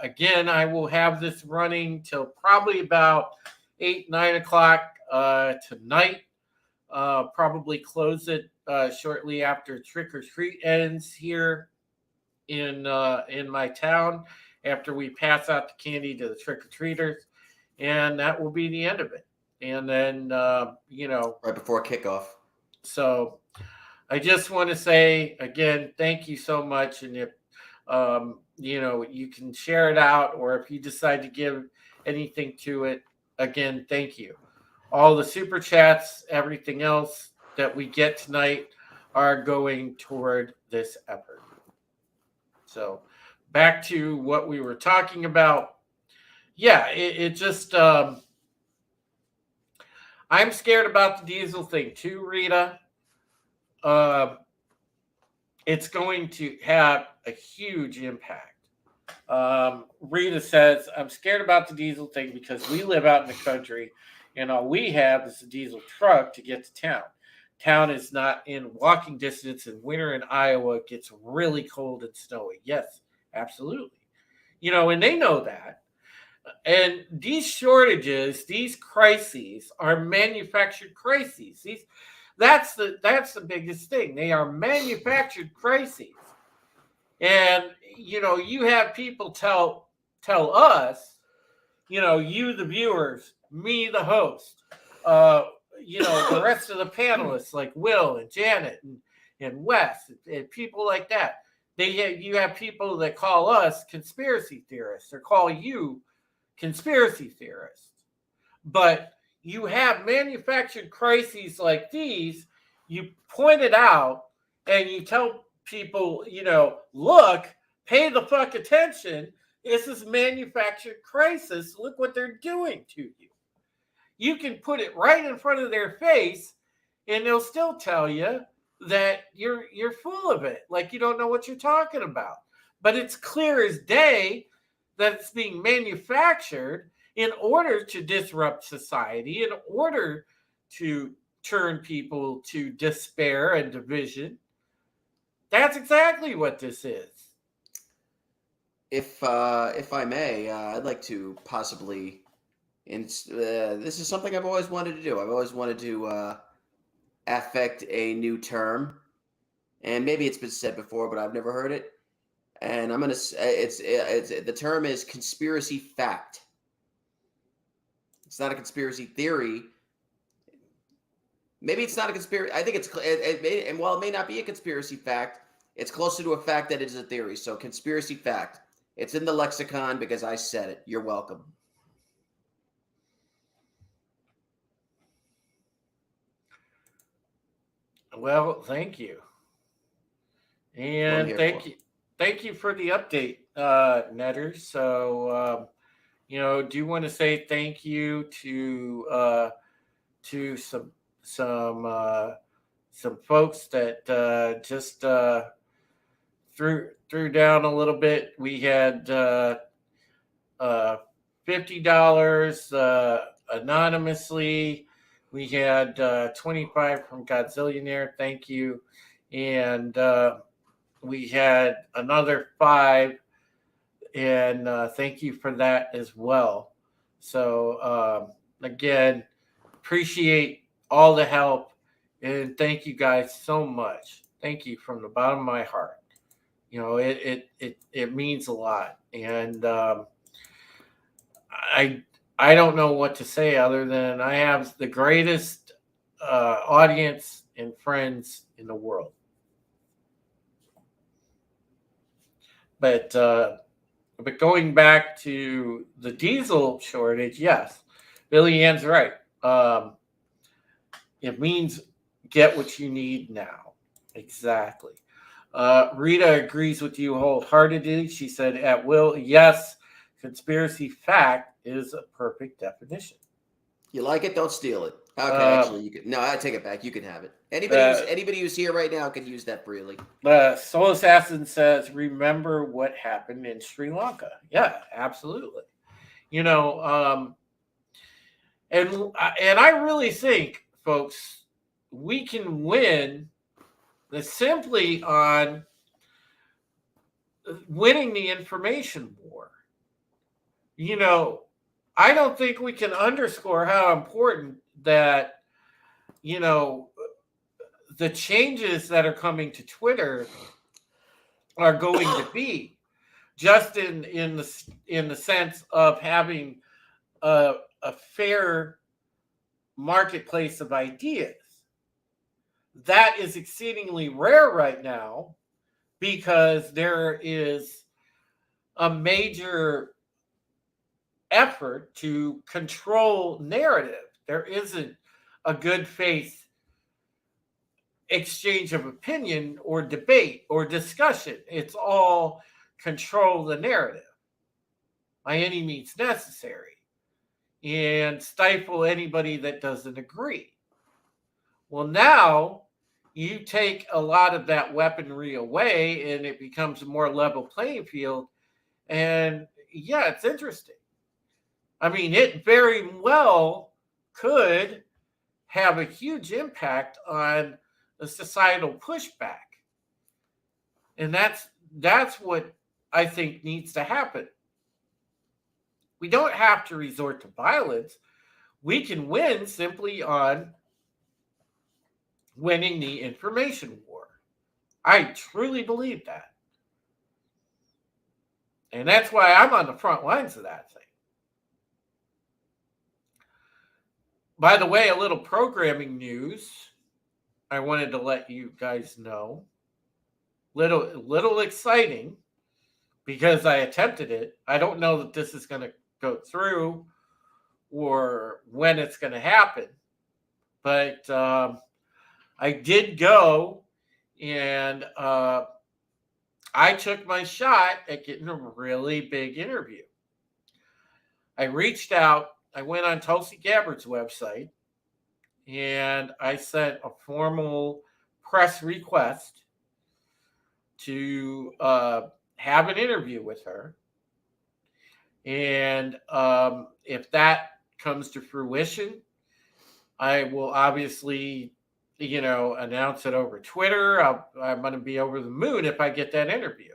again, I will have this running till probably about 8, 9 o'clock tonight. Probably close it shortly after trick or treat ends here in my town, after we pass out the candy to the trick or treaters, and that will be the end of it. And then right before kickoff. So I just want to say again, thank you so much. And if you can share it out, or if you decide to give anything to it, again, thank you. All the super chats, everything else that we get tonight are going toward this effort. So back to what we were talking about. Yeah, it just, I'm scared about the diesel thing too, Rita. It's going to have a huge impact. Rita says, I'm scared about the diesel thing because we live out in the country and all we have is a diesel truck to get to town. Town is not in walking distance, and winter in Iowa gets really cold and snowy. Yes, absolutely. And they know that. And these shortages, these crises are manufactured crises. That's the biggest thing. They are manufactured crises. And you have people tell us, you the viewers, me the host, the rest of the panelists like Will and Janet and Wes and people like that. You have people that call us conspiracy theorists or call you conspiracy theorists. But you have manufactured crises like these, you point it out and you tell people, look, pay the fuck attention. This is manufactured crisis. Look what they're doing to you. You can put it right in front of their face and they'll still tell you that you're full of it, like you don't know what you're talking about. But it's clear as day that it's being manufactured in order to disrupt society, in order to turn people to despair and division. That's exactly what this is. If I may, I'd like to possibly, this is something I've always wanted to do. I've always wanted to affect a new term, and maybe it's been said before, but I've never heard it. And I'm gonna. It's the term is conspiracy fact. It's not a conspiracy theory. Maybe it's not a conspiracy. I think and while it may not be a conspiracy fact, it's closer to a fact that it is a theory. So conspiracy fact. It's in the lexicon because I said it. You're welcome. Well, thank you. And thank you for the update, Netter. So, do you want to say thank you to some folks that just threw down a little bit? We had $50 anonymously. We had 25 from Godzillionaire. Thank you. And we had another 5, and thank you for that as well. So again, appreciate all the help, and thank you guys so much. Thank you from the bottom of my heart. It means a lot, and I don't know what to say other than I have the greatest audience and friends in the world. But going back to the diesel shortage, yes, Billy Ann's right. It means get what you need now. Exactly. Rita agrees with you wholeheartedly. She said, at will, yes, conspiracy fact is a perfect definition. You like it? Don't steal it. Okay, actually, you can. No, I take it back. You can have it. Anybody who's here right now can use that freely. Soul Assassin says, remember what happened in Sri Lanka. Yeah, absolutely. And I really think, folks, we can win simply on winning the information war. I don't think we can underscore how important that, you know, the changes that are coming to Twitter are going to be, just in the sense of having a fair marketplace of ideas. That is exceedingly rare right now because there is a major effort to control narrative. There isn't a good faith exchange of opinion or debate or discussion. It's all control the narrative by any means necessary and stifle anybody that doesn't agree. Well, now you take a lot of that weaponry away and it becomes a more level playing field. And yeah, it's interesting. I mean, it very well could have a huge impact on the societal pushback. And that's what I think needs to happen. We don't have to resort to violence. We can win simply on winning the information war. I truly believe that. And that's why I'm on the front lines of that thing. By the way, a little programming news I wanted to let you guys know. Little exciting because I attempted it. I don't know that this is going to go through or when it's going to happen. But I did go and I took my shot at getting a really big interview. I reached out. I went on Tulsi Gabbard's website and I sent a formal press request to have an interview with her. And if that comes to fruition, I will obviously, announce it over Twitter. I'm going to be over the moon if I get that interview.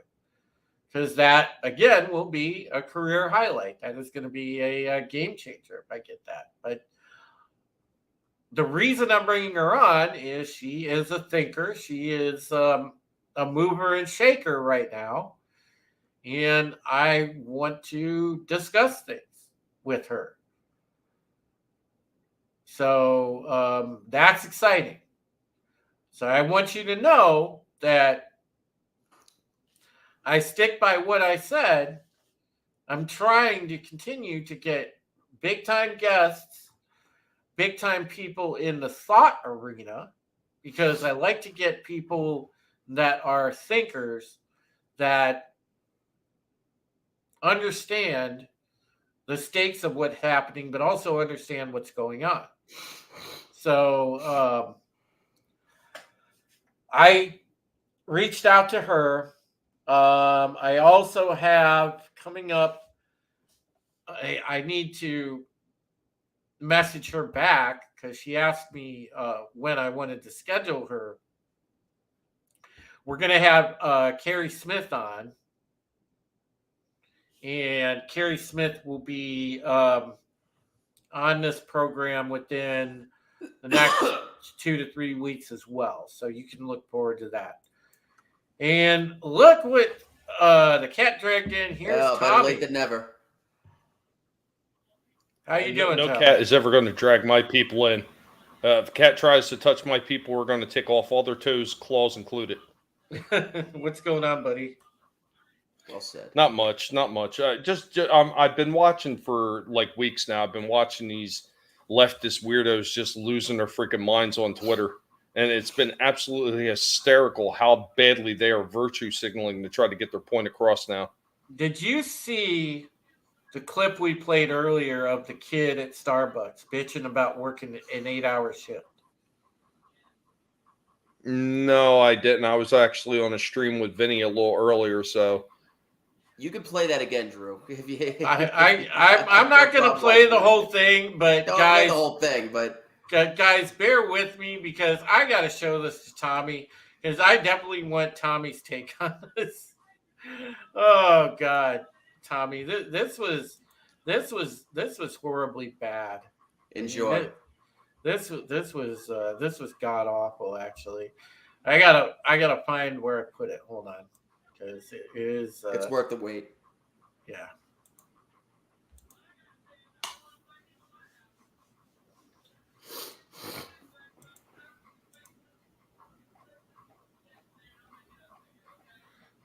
Because that, again, will be a career highlight. That is going to be a game changer if I get that. But the reason I'm bringing her on is she is a thinker. She is a mover and shaker right now. And I want to discuss things with her. So that's exciting. So I want you to know that I stick by what I said. I'm trying to continue to get big-time guests, big-time people in the thought arena, because I like to get people that are thinkers that understand the stakes of what's happening, but also understand what's going on. So I reached out to her. I also have coming up, I need to message her back because she asked me when I wanted to schedule her. We're going to have Carrie Smith on. And Carrie Smith will be on this program within the next 2 to 3 weeks as well. So you can look forward to that. And look what the cat dragged in. Here's Tommy. Better late than never. How you doing, No Tommy? cat is ever going to drag my people in. If a cat tries to touch my people, we're going to take off all their toes, claws included. What's going on, buddy? Well said. Not much. I've been watching for like weeks now. I've been watching these leftist weirdos just losing their freaking minds on Twitter. And it's been absolutely hysterical how badly they are virtue signaling to try to get their point across now. Did you see the clip we played earlier of the kid at Starbucks bitching about working an 8-hour shift? No, I didn't. I was actually on a stream with Vinny a little earlier, so... You can play that again, Drew. I'm not going to play the whole thing, but don't guys, play the whole thing, but guys, bear with me because I got to show this to Tommy because I definitely want Tommy's take on this. Oh God, Tommy, this was this was horribly bad. Enjoy. This was god awful. Actually, I gotta find where I put it. Hold on, because it is. It's worth the wait. Yeah.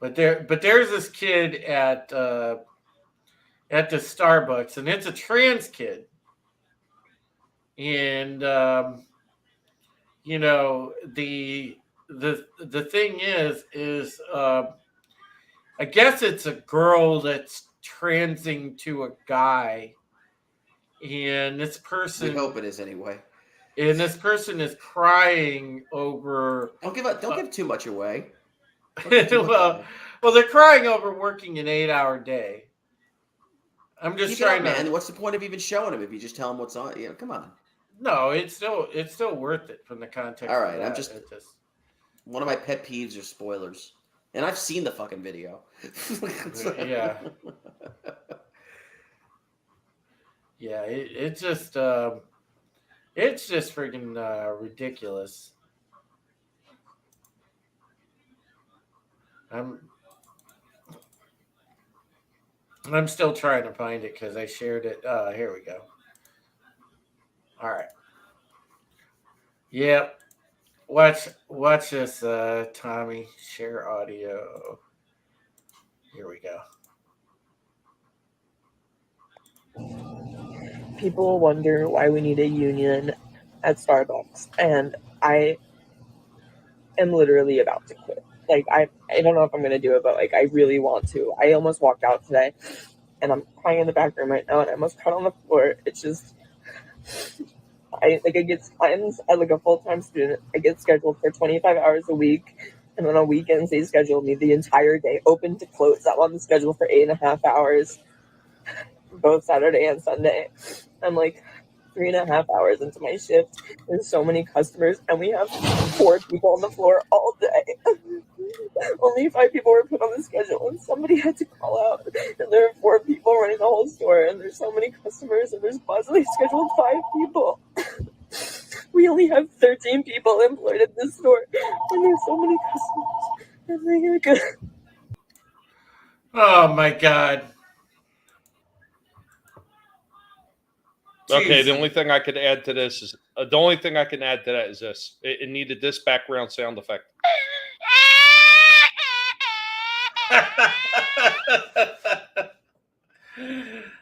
But there's this kid at the Starbucks, and it's a trans kid, and you know the thing is I guess it's a girl that's transing to a guy, and this We person hope it is anyway. is crying over. Don't give too much away. Don't give too much away. Well, they're crying over working an 8-hour day. I'm just Keep it up, trying man. to. What's the point of even showing him if you just tell him what's on? You know, come on. No, it's still worth it from the context. All right, of I'm that. just- It just One of my pet peeves are spoilers, and I've seen the fucking video. Yeah. Yeah, it's just freaking ridiculous. I'm still trying to find it because I shared it. Here we go. All right. Yep. Watch this, Tommy. Share audio. Here we go. People wonder why we need a union at Starbucks, and I am literally about to quit. Like, I don't know if I'm gonna do it, but like I really want to. I almost walked out today, and I'm crying in the back room right now, and I almost cried on the floor. It's just I'm like a full-time student. I get scheduled for 25 hours a week, and then on weekends they schedule me the entire day, open to close. I'm on the schedule for 8.5 hours, both Saturday and Sunday. I'm like 3.5 hours into my shift. There's so many customers, and we have 4 people on the floor all day. Only 5 people were put on the schedule, and somebody had to call out. And there are 4 people running the whole store, and there's so many customers, and there's possibly scheduled 5 people. We only have 13 people employed at this store, and there's so many customers. And they're gonna go. Oh my God. Okay, the Jeez. only thing I could add to this is the only thing I can add to that is this. It needed this background sound effect.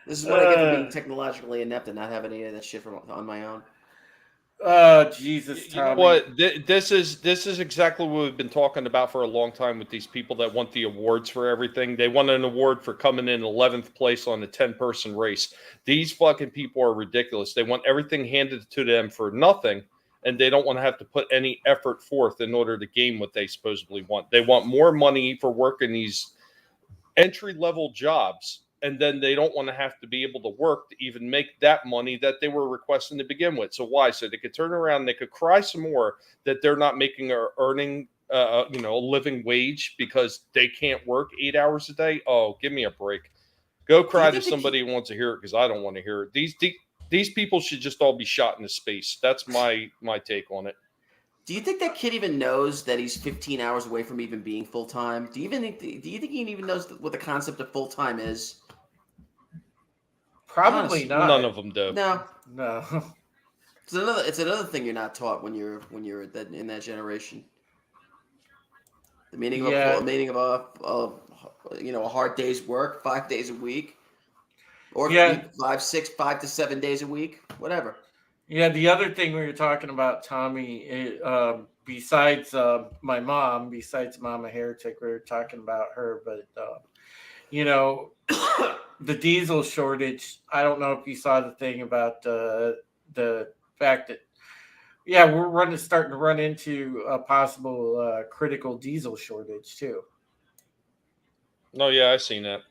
This is what I get for being technologically inept and not having any of that shit on my own. Oh Jesus, You know Tommy. what? This is exactly what we've been talking about for a long time with these people that want the awards for everything. They want an award for coming in 11th place on a 10-person race. These fucking people are ridiculous. They want everything handed to them for nothing, and they don't want to have to put any effort forth in order to gain what they supposedly want. They want more money for working these entry-level jobs, and then they don't want to have to be able to work to even make that money that they were requesting to begin with. So why? So they could turn around and they could cry some more that they're not making or earning a living wage because they can't work 8 hours a day. Oh, give me a break. Go cry to somebody who wants to hear it, because I don't want to hear it. These people should just all be shot into space. That's my take on it. Do you think that kid even knows that he's 15 hours away from even being full time? Do you think he even knows what the concept of full time is? Probably not. None of them do. No. No. It's another thing you're not taught when you're in that generation. The meaning of a hard day's work, 5 days a week, or 5 to 7 days a week, whatever. Yeah, the other thing we were talking about, Tommy, besides my mom, besides Mama Heretic, we were talking about her, but the diesel shortage. I don't know if you saw the thing about the fact that we're starting to run into a possible critical diesel shortage too. Oh yeah, I've seen that.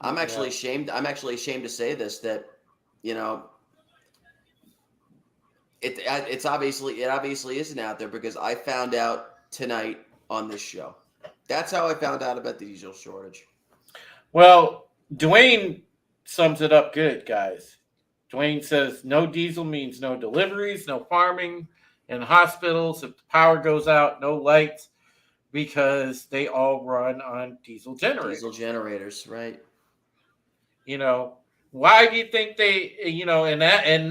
I'm actually ashamed to say this, that it obviously isn't out there, because I found out tonight on this show. That's how I found out about the diesel shortage. Well, Dwayne sums it up good, guys. Dwayne says no diesel means no deliveries, no farming in hospitals. If the power goes out, no lights, because they all run on diesel generators. Diesel generators, right? You know, why do you think they, and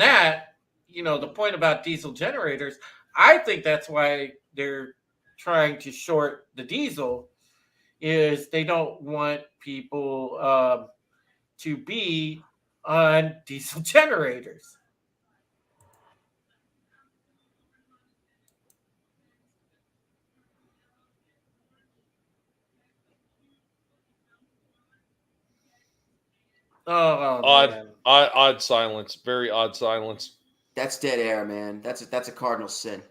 that, the point about diesel generators, I think that's why they're trying to short the diesel, is they don't want people to be on diesel generators. Oh man. Odd silence. Very odd silence. That's dead air, man. That's a cardinal sin.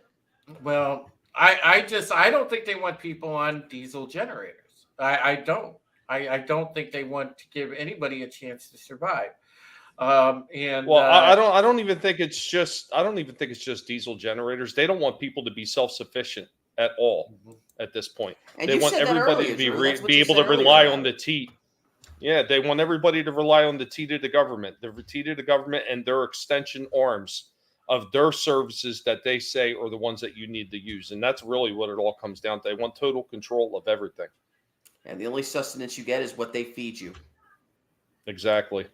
Well, I don't think they want people on diesel generators. I don't. I don't think they want to give anybody a chance to survive. I don't even think it's just diesel generators. They don't want people to be self-sufficient at all at this point. And they you want said that everybody earlier, to Drew. be able to rely on the teat. Yeah, they want everybody to rely on the teat of the government, and their extension arms of their services that they say are the ones that you need to use. And that's really what it all comes down to. They want total control of everything. And the only sustenance you get is what they feed you. Exactly.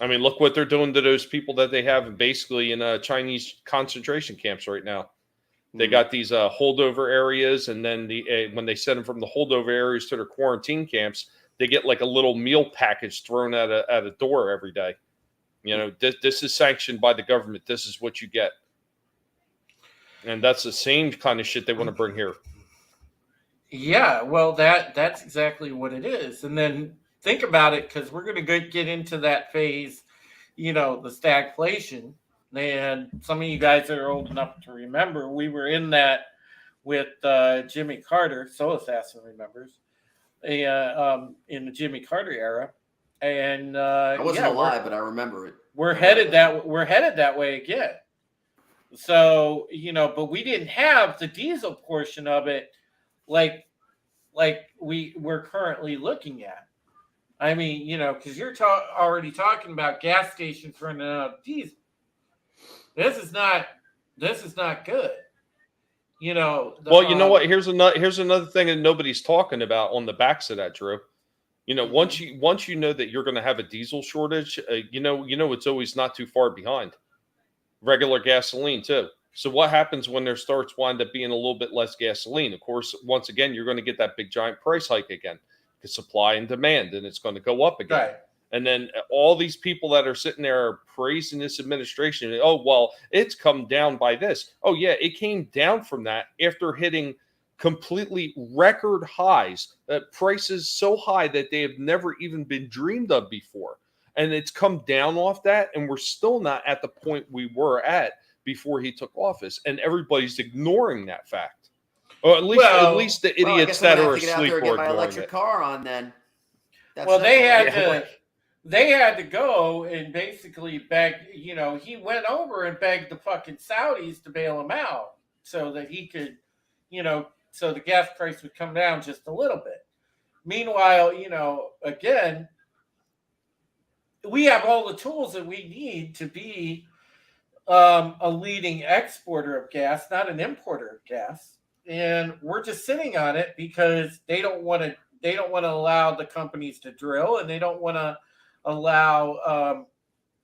I mean, look what they're doing to those people that they have basically in Chinese concentration camps right now. They got these holdover areas, and then when they send them from the holdover areas to their quarantine camps, they get like a little meal package thrown at a door every day. This is sanctioned by the government. This is what you get. And that's the same kind of shit they want to bring here. Yeah, well, that's exactly what it is. And then think about it, because we're going to get into that phase, the stagflation. And some of you guys that are old enough to remember, we were in that with Jimmy Carter. Soul Assassin remembers, in the Jimmy Carter era. And I wasn't alive, but I remember it. We're headed that way again. So but we didn't have the diesel portion of it like we're currently looking at. I mean, because you're already talking about gas stations running out of diesel. This is not good. You know what? Here's another thing that nobody's talking about on the backs of that, Drew. Once you know that you're going to have a diesel shortage, it's always not too far behind regular gasoline too. So what happens when there starts wind up being a little bit less gasoline? Of course, once again, you're going to get that big giant price hike again, because supply and demand, and it's going to go up again. Right. And then all these people that are sitting there are praising this administration. Oh, well, it's come down by this. Oh, yeah, it came down from that after hitting completely record highs, prices so high that they have never even been dreamed of before. And it's come down off that, and we're still not at the point we were at before he took office. And every's ignoring that fact. Or at least the idiots that are asleep are ignoring my electric car on then. They had to go and basically beg, he went over and begged the fucking Saudis to bail him out so that he could, so the gas price would come down just a little bit. Meanwhile, again, we have all the tools that we need to be a leading exporter of gas, not an importer of gas. And we're just sitting on it because they don't want to allow the companies to drill, and they don't want to allow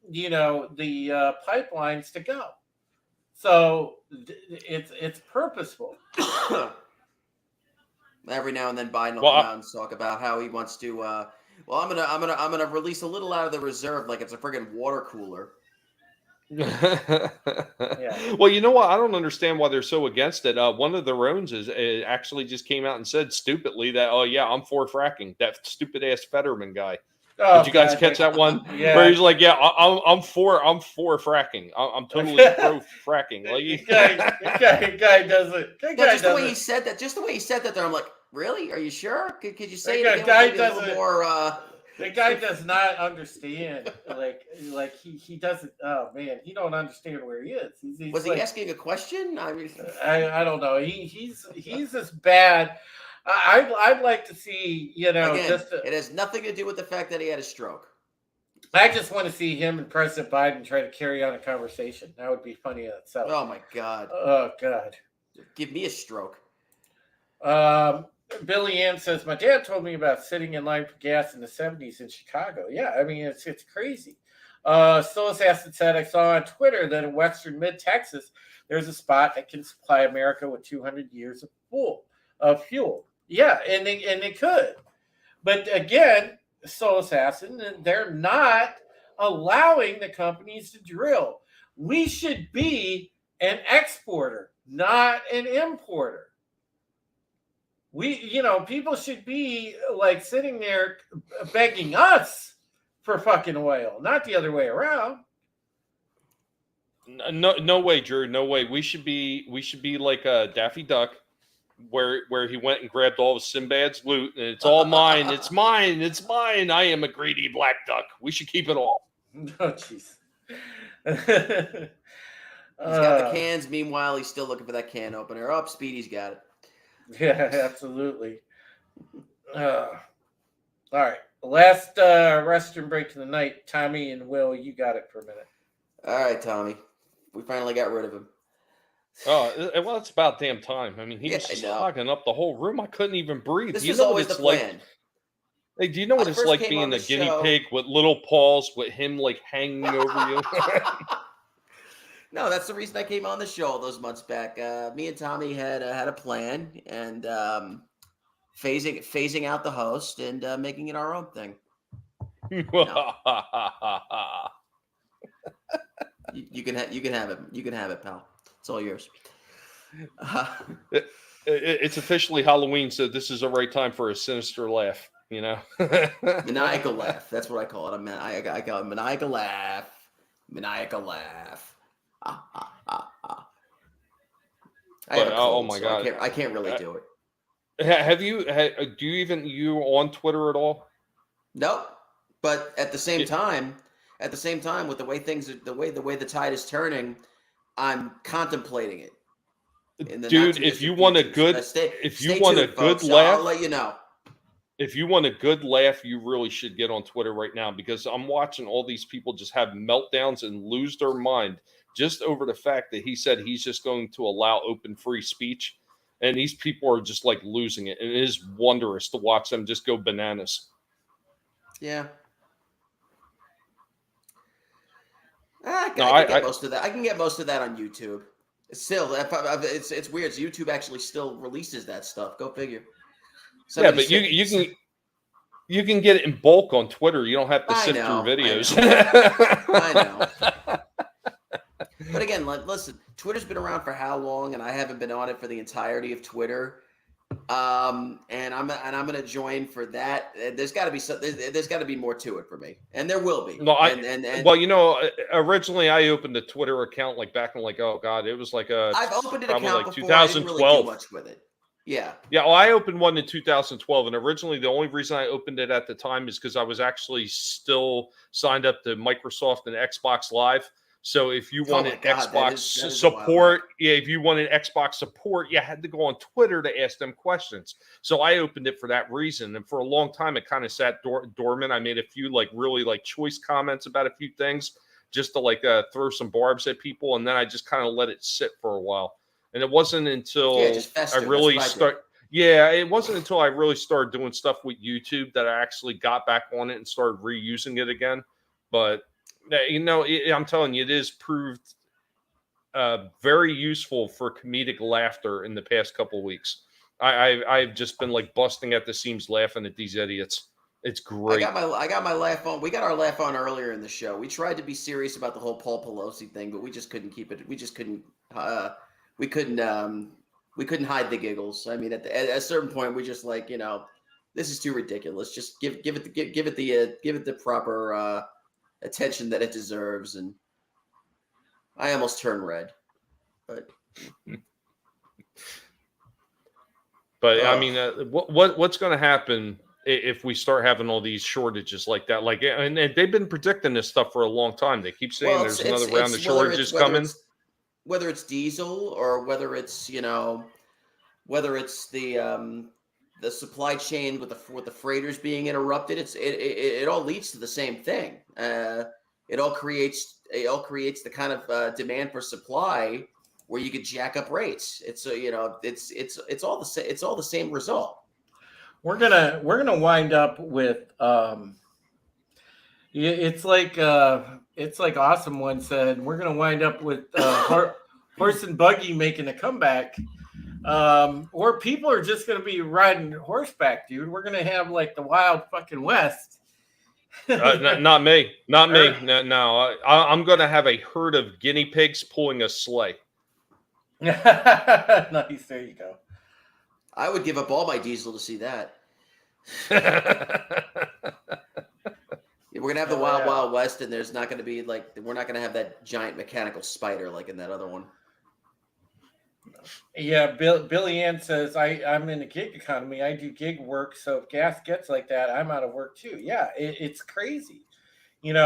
the pipelines to go. So it's purposeful. Every now and then Biden will come out and talk about how he wants to I'm gonna release a little out of the reserve like it's a friggin' water cooler. Yeah. Well, you know what? I don't understand why they're so against it. One of their own actually just came out and said stupidly that, oh yeah, I'm for fracking. That stupid ass Fetterman guy. Did you guys catch that one? Yeah. Where he's like, yeah, I'm for fracking. I'm totally pro fracking. Like, guy does it. Just the way he said that there, I'm like, really? Are you sure? Could you say it again? A little more? The guy does not understand. Like he doesn't. Oh man, he don't understand where he is. Was he asking a question? I mean, I don't know. He's as bad. I'd like to see, Again, it has nothing to do with the fact that he had a stroke. I just want to see him and President Biden try to carry on a conversation. That would be funny in itself. Oh my God. Oh God. Give me a stroke. Billy Ann says, my dad told me about sitting in line for gas in the 70s in Chicago. Yeah, I mean, it's crazy. Silas Acid said, I saw on Twitter that in western mid-Texas, there's a spot that can supply America with 200 years of fuel. Yeah, and they could. But again, Soul Assassin, they're not allowing the companies to drill. We should be an exporter, not an importer. People should be like sitting there begging us for fucking oil, not the other way around. No way, Drew. No way. We should be like Daffy Duck, where he went and grabbed all of Sinbad's loot, and it's all mine. It's mine. It's mine. I am a greedy black duck. We should keep it all. Oh, jeez. He's got the cans. Meanwhile, he's still looking for that can opener. Oh, Speedy's got it. Yeah, absolutely. All right. Last restroom break of the night. Tommy and Will, you got it for a minute. All right, Tommy. We finally got rid of him. Oh, well, it's about damn time. I mean, he was just hogging up the whole room. I couldn't even breathe. This do you was know always what it's the like? plan. Hey, do you know what it's like being a guinea pig with little paws with him like hanging over you? No, that's the reason I came on the show all those months back. Me and Tommy had a plan, and phasing out the host and making it our own thing. No. you can have it. You can have it, pal. It's all yours. It's officially Halloween, so this is the right time for a sinister laugh. Maniacal laugh. That's what I call it. I call it maniacal laugh. Maniacal laugh. Oh my God! I can't really do it. Have you? Do you on Twitter at all? Nope. But at the same time, with the way the tide is turning, I'm contemplating it. Dude, if you want a good, laugh, I'll let you know. If you want a good laugh, you really should get on Twitter right now, because I'm watching all these people just have meltdowns and lose their mind just over the fact that he said he's just going to allow open free speech. And these people are just like losing it. And it is wondrous to watch them just go bananas. Yeah. I can get most of that. I can get most of that on YouTube. Still, it's weird. So YouTube actually still releases that stuff. Go figure. Yeah, but you can get it in bulk on Twitter. You don't have to sift through videos. I know. But again, listen, Twitter's been around for how long, and I haven't been on it for the entirety of Twitter. And I'm gonna join for that. There's got to be more to it for me, and there will be. No, originally I opened a Twitter account back in oh god, it was I've opened an account before. 2012. I didn't really do much with it. Yeah. Yeah. Well, I opened one in 2012, and originally the only reason I opened it at the time is because I was actually still signed up to Microsoft and Xbox Live. So if you wanted Xbox support, if you wanted Xbox support, you had to go on Twitter to ask them questions. So I opened it for that reason. And for a long time, it kind of sat dormant. I made a few really choice comments about a few things just to throw some barbs at people. And then I just kind of let it sit for a while. And it wasn't until I really it wasn't until I really started doing stuff with YouTube that I actually got back on it and started reusing it again. But I'm telling you, it is proved very useful for comedic laughter in the past couple of weeks. I've just been busting at the seams laughing at these idiots. It's great. I got my laugh on. We got our laugh on earlier in the show. We tried to be serious about the whole Paul Pelosi thing, but we just couldn't keep it. We just couldn't. We couldn't hide the giggles. I mean, at a certain point, we just this is too ridiculous. Just give it the proper attention that it deserves. And I almost turned red, but I mean, what's going to happen if we start having all these shortages like that? And they've been predicting this stuff for a long time. They keep saying there's another round of shortages coming. Whether it's diesel or whether it's the the supply chain with the freighters being interrupted, it all leads to the same thing. It all creates the kind of demand for supply where you could jack up rates. It's it's all the same result. We're gonna wind up with it's like Awesome One said, we're gonna wind up with horse and buggy making a comeback. Or people are just gonna be riding horseback, dude. We're gonna have like the Wild fucking West. Not me. No. I'm going to have a herd of guinea pigs pulling a sleigh. Nice. There you go. I would give up all my diesel to see that. We're gonna have the Wild West, and there's not going to be we're not going to have that giant mechanical spider like in that other one. Yeah, Billy Ann says, I'm in the gig economy. I do gig work, so if gas gets like that, I'm out of work too. Yeah, it's crazy. Billy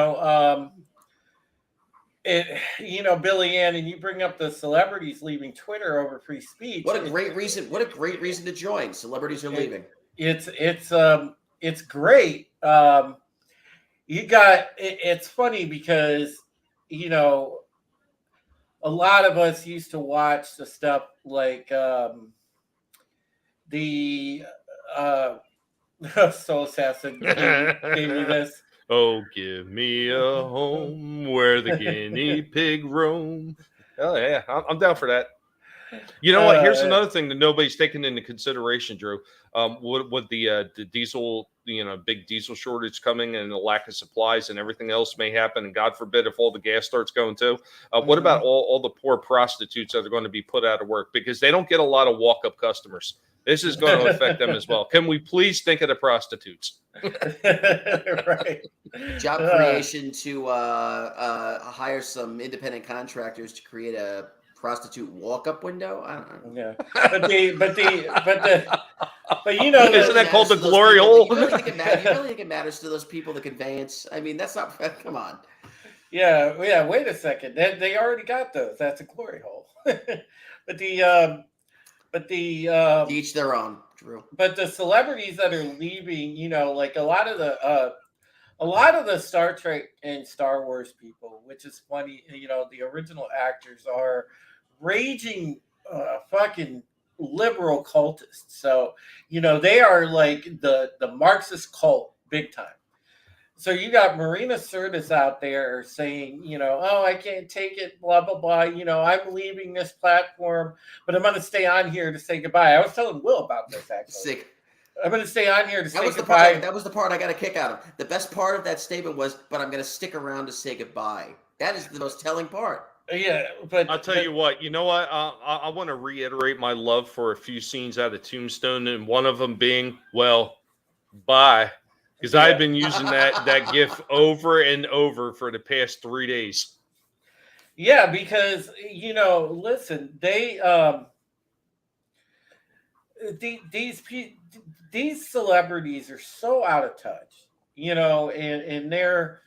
Ann, and you bring up the celebrities leaving Twitter over free speech. What a great reason to join. Celebrities are leaving. It's great. It's funny because, a lot of us used to watch the stuff like the Soul Assassin gave me this. Oh, give me a home where the guinea pig roam. Oh, yeah, I'm down for that. You know what? Here's another thing that nobody's taken into consideration, Drew. With the diesel, big diesel shortage coming and the lack of supplies and everything else may happen, and God forbid if all the gas starts going too. What about all the poor prostitutes that are going to be put out of work because they don't get a lot of walk-up customers? This is going to affect them as well. Can we please think of the prostitutes? Right. Job creation to hire some independent contractors to create a prostitute walk-up window. I don't know. Yeah, but isn't that called the glory hole? You really think it matters to those people, the conveyance? I mean, that's not. Come on. Yeah. Wait a second. They already got those. That's a glory hole. But each their own, Drew. But the celebrities that are leaving, like a lot of the Star Trek and Star Wars people, which is funny, the original actors are raging fucking liberal cultists. So, they are like the Marxist cult big time. So you got Marina Sirtis out there saying, oh, I can't take it, blah, blah, blah. I'm leaving this platform, but I'm going to stay on here to say goodbye. I was telling Will about this, actually. I'm going to stay on here to say goodbye. That was the part I got a kick out of. The best part of that statement was, but I'm going to stick around to say goodbye. That is the most telling part. Yeah, but I'll tell you what. You know what? I want to reiterate my love for a few scenes out of Tombstone, and one of them being, well, bye. Because I've been using that GIF over and over for the past 3 days. Yeah, because listen, they these celebrities are so out of touch, and they're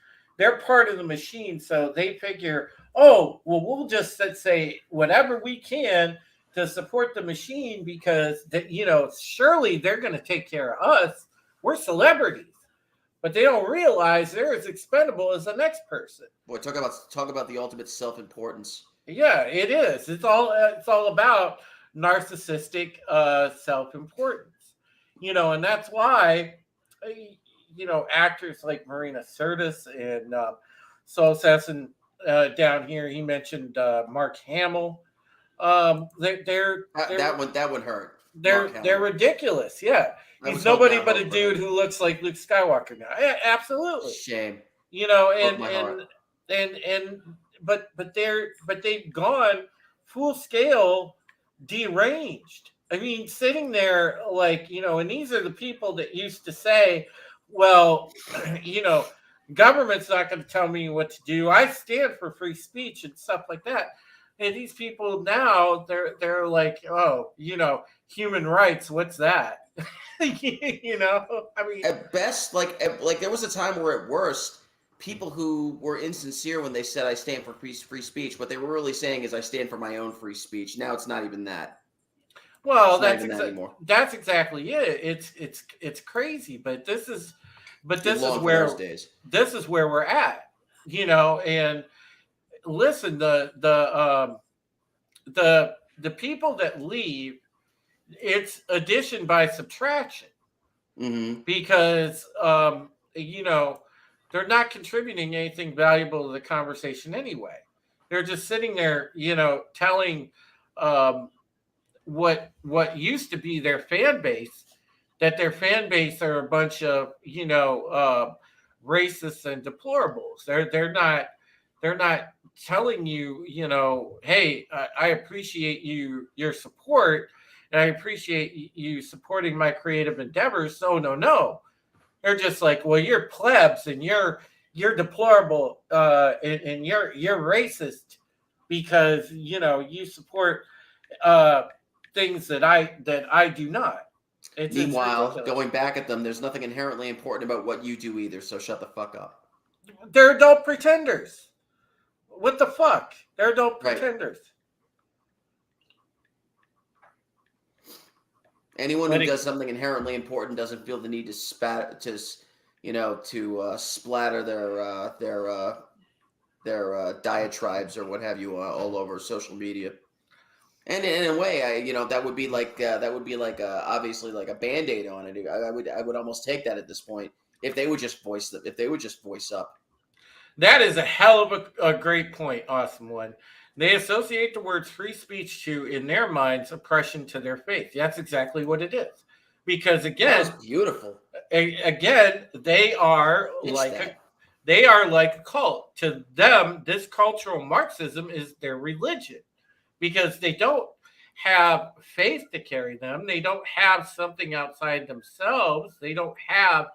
part of the machine, so they figure, oh, well, we'll just say whatever we can to support the machine because surely they're going to take care of us. We're celebrities. But they don't realize they're as expendable as the next person. Boy, talk about the ultimate self-importance. Yeah, it is. It's all about narcissistic self-importance. And that's why actors like Marina Sirtis and Soul Assassin down here. He mentioned Mark Hamill. That one hurt. They're ridiculous. Yeah. He's nobody but a dude who looks like Luke Skywalker now. Yeah, absolutely. Shame. But they've gone full scale deranged. I mean, sitting there and these are the people that used to say, well, government's not going to tell me what to do. I stand for free speech and stuff like that. And these people now, they're like, oh, human rights, what's that? I mean, at best, like there was a time where at worst, people who were insincere when they said I stand for free speech, what they were really saying is I stand for my own free speech. Now it's not even that. Well, It's not even that anymore. that's exactly it. It's crazy, but this is Long for those days. this is where we're at, and listen, the people that leave, it's addition by subtraction, because they're not contributing anything valuable to the conversation anyway. They're just sitting there, telling what used to be their fan base, that their fan base are a bunch of racists and deplorables. They're not telling you, hey, I appreciate your support, and I appreciate you supporting my creative endeavors. So no, they're just like, well, you're plebs and you're deplorable, and you're racist because you support things that I do not. Meanwhile, going back at them, there's nothing inherently important about what you do either. So shut the fuck up. They're adult pretenders. What the fuck? They're adult pretenders. Anyone who does something inherently important doesn't feel the need to splatter their diatribes or what have you all over social media. And in a way, that would be like obviously like a Band-Aid on it. I would almost take that at this point if they would just voice up. That is a hell of a great point, awesome one. They associate the words free speech to, in their minds, oppression to their faith. That's exactly what it is. Because again, that was beautiful. Again, they are like a cult. To them, this cultural Marxism is their religion, because they don't have faith to carry them. They don't have something outside themselves. They don't have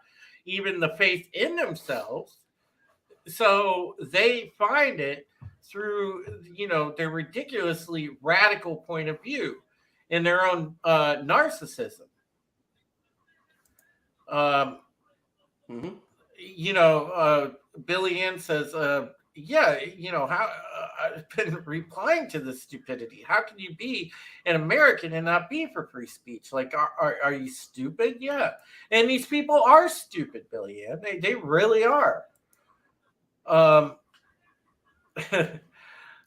even the faith in themselves. So they find it through, their ridiculously radical point of view in their own narcissism. Billy Ann says, how I've been replying to this stupidity. How can you be an American and not be for free speech? Like, are you stupid? Yeah. And these people are stupid, Billy Ann. They really are.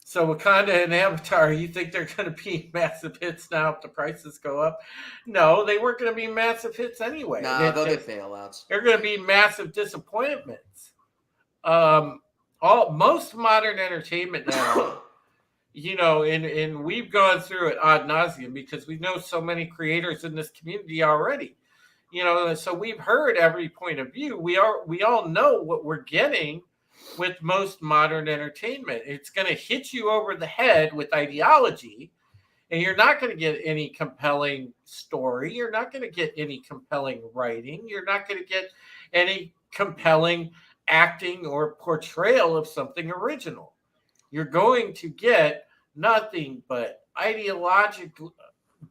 So Wakanda and Avatar, you think they're going to be massive hits now if the prices go up? No, they weren't going to be massive hits anyway. Nah, they'll get bailouts. They're going to be massive disappointments. Most modern entertainment now, and we've gone through it ad nauseum because we know so many creators in this community already. So we've heard every point of view. We all know what we're getting with most modern entertainment. It's going to hit you over the head with ideology, and you're not going to get any compelling story. You're not going to get any compelling writing. You're not going to get any compelling acting or portrayal of something original. You're going to get nothing but ideological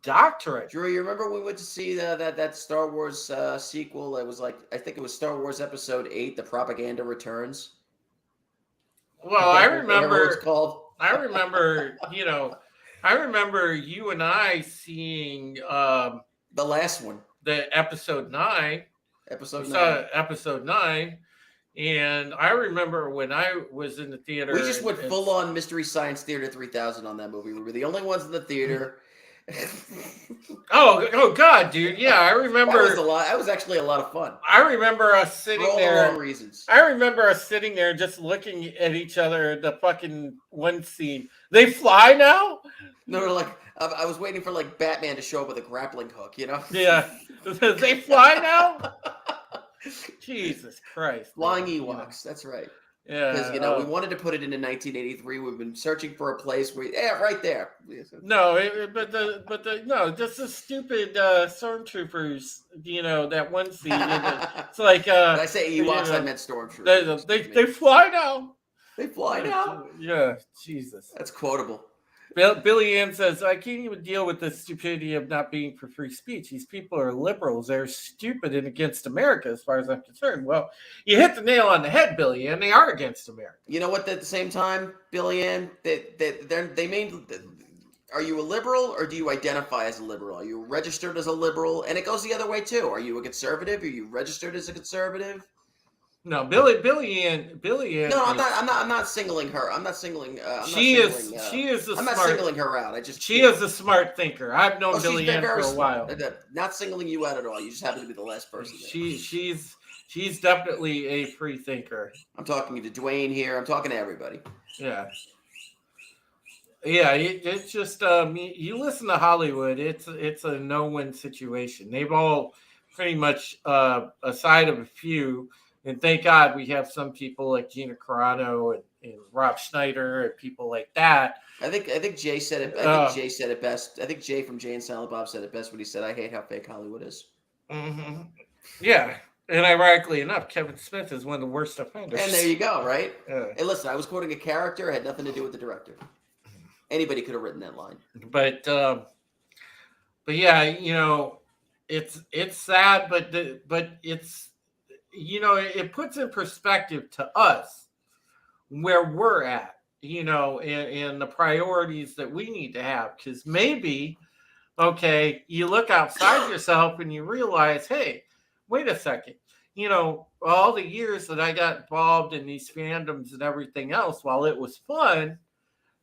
doctrine. Drew, you remember when we went to see that Star Wars sequel? It was I think it was Star Wars Episode 8, The Propaganda Returns. Well, I remember it's called. I remember you and I seeing the last one, the episode 9. Episode 9, and I remember when I was in the theater. We just went full on Mystery Science Theater 3000 on that movie. We were the only ones in the theater. oh God, dude! Yeah, I remember. That was actually a lot of fun. I remember us sitting there. For all the wrong reasons. I remember us sitting there just looking at each other. The fucking one scene. They fly now? No, I was waiting for Batman to show up with a grappling hook. Yeah. They fly now? Jesus Christ! Flying Ewoks. That's right. Yeah, because we wanted to put it into 1983. We've been searching for a place where, right there. No, just the stupid stormtroopers. That one scene. It's like when I say Ewoks, I meant stormtroopers. They fly now. They fly now. Yeah, Jesus. That's quotable. Billy Ann says, I can't even deal with the stupidity of not being for free speech. These people are liberals. They're stupid and against America, as far as I'm concerned. Well, you hit the nail on the head, Billy Ann. They are against America. You know what? At the same time, Billy Ann, they made Are you a liberal or do you identify as a liberal? Are you registered as a liberal? And it goes the other way too. Are you a conservative? Are you registered as a conservative? No, Billy Ann No, is I'm not singling her. I'm not singling. she is a I'm not smart singling her out. I just. she is a smart thinker. I've known Oh, she's Billy Ann for very a smart. while. Not singling you out at all. You just happen to be the last person there. She's definitely a free thinker. I'm talking to Dwayne here. I'm talking to everybody. Yeah. Yeah, it's just you listen to Hollywood, it's a no-win situation. They've all pretty much aside of a few, and thank God we have some people like Gina Carano and Rob Schneider and people like that. I think Jay said it. I think Jay said it best. I think Jay from Jay and Silent Bob said it best when he said, "I hate how fake Hollywood is." Mm-hmm. Yeah, and ironically enough, Kevin Smith is one of the worst offenders. And there you go, right? Yeah. Hey, listen, I was quoting a character. It had nothing to do with the director. Anybody could have written that line. But yeah, you know, it's sad, but it's, you know, it puts in perspective to us where we're at, you know, and the priorities that we need to have. Because maybe, okay, you look outside yourself and you realize, hey, wait a second, you know, all the years that I got involved in these fandoms and everything else, while it was fun,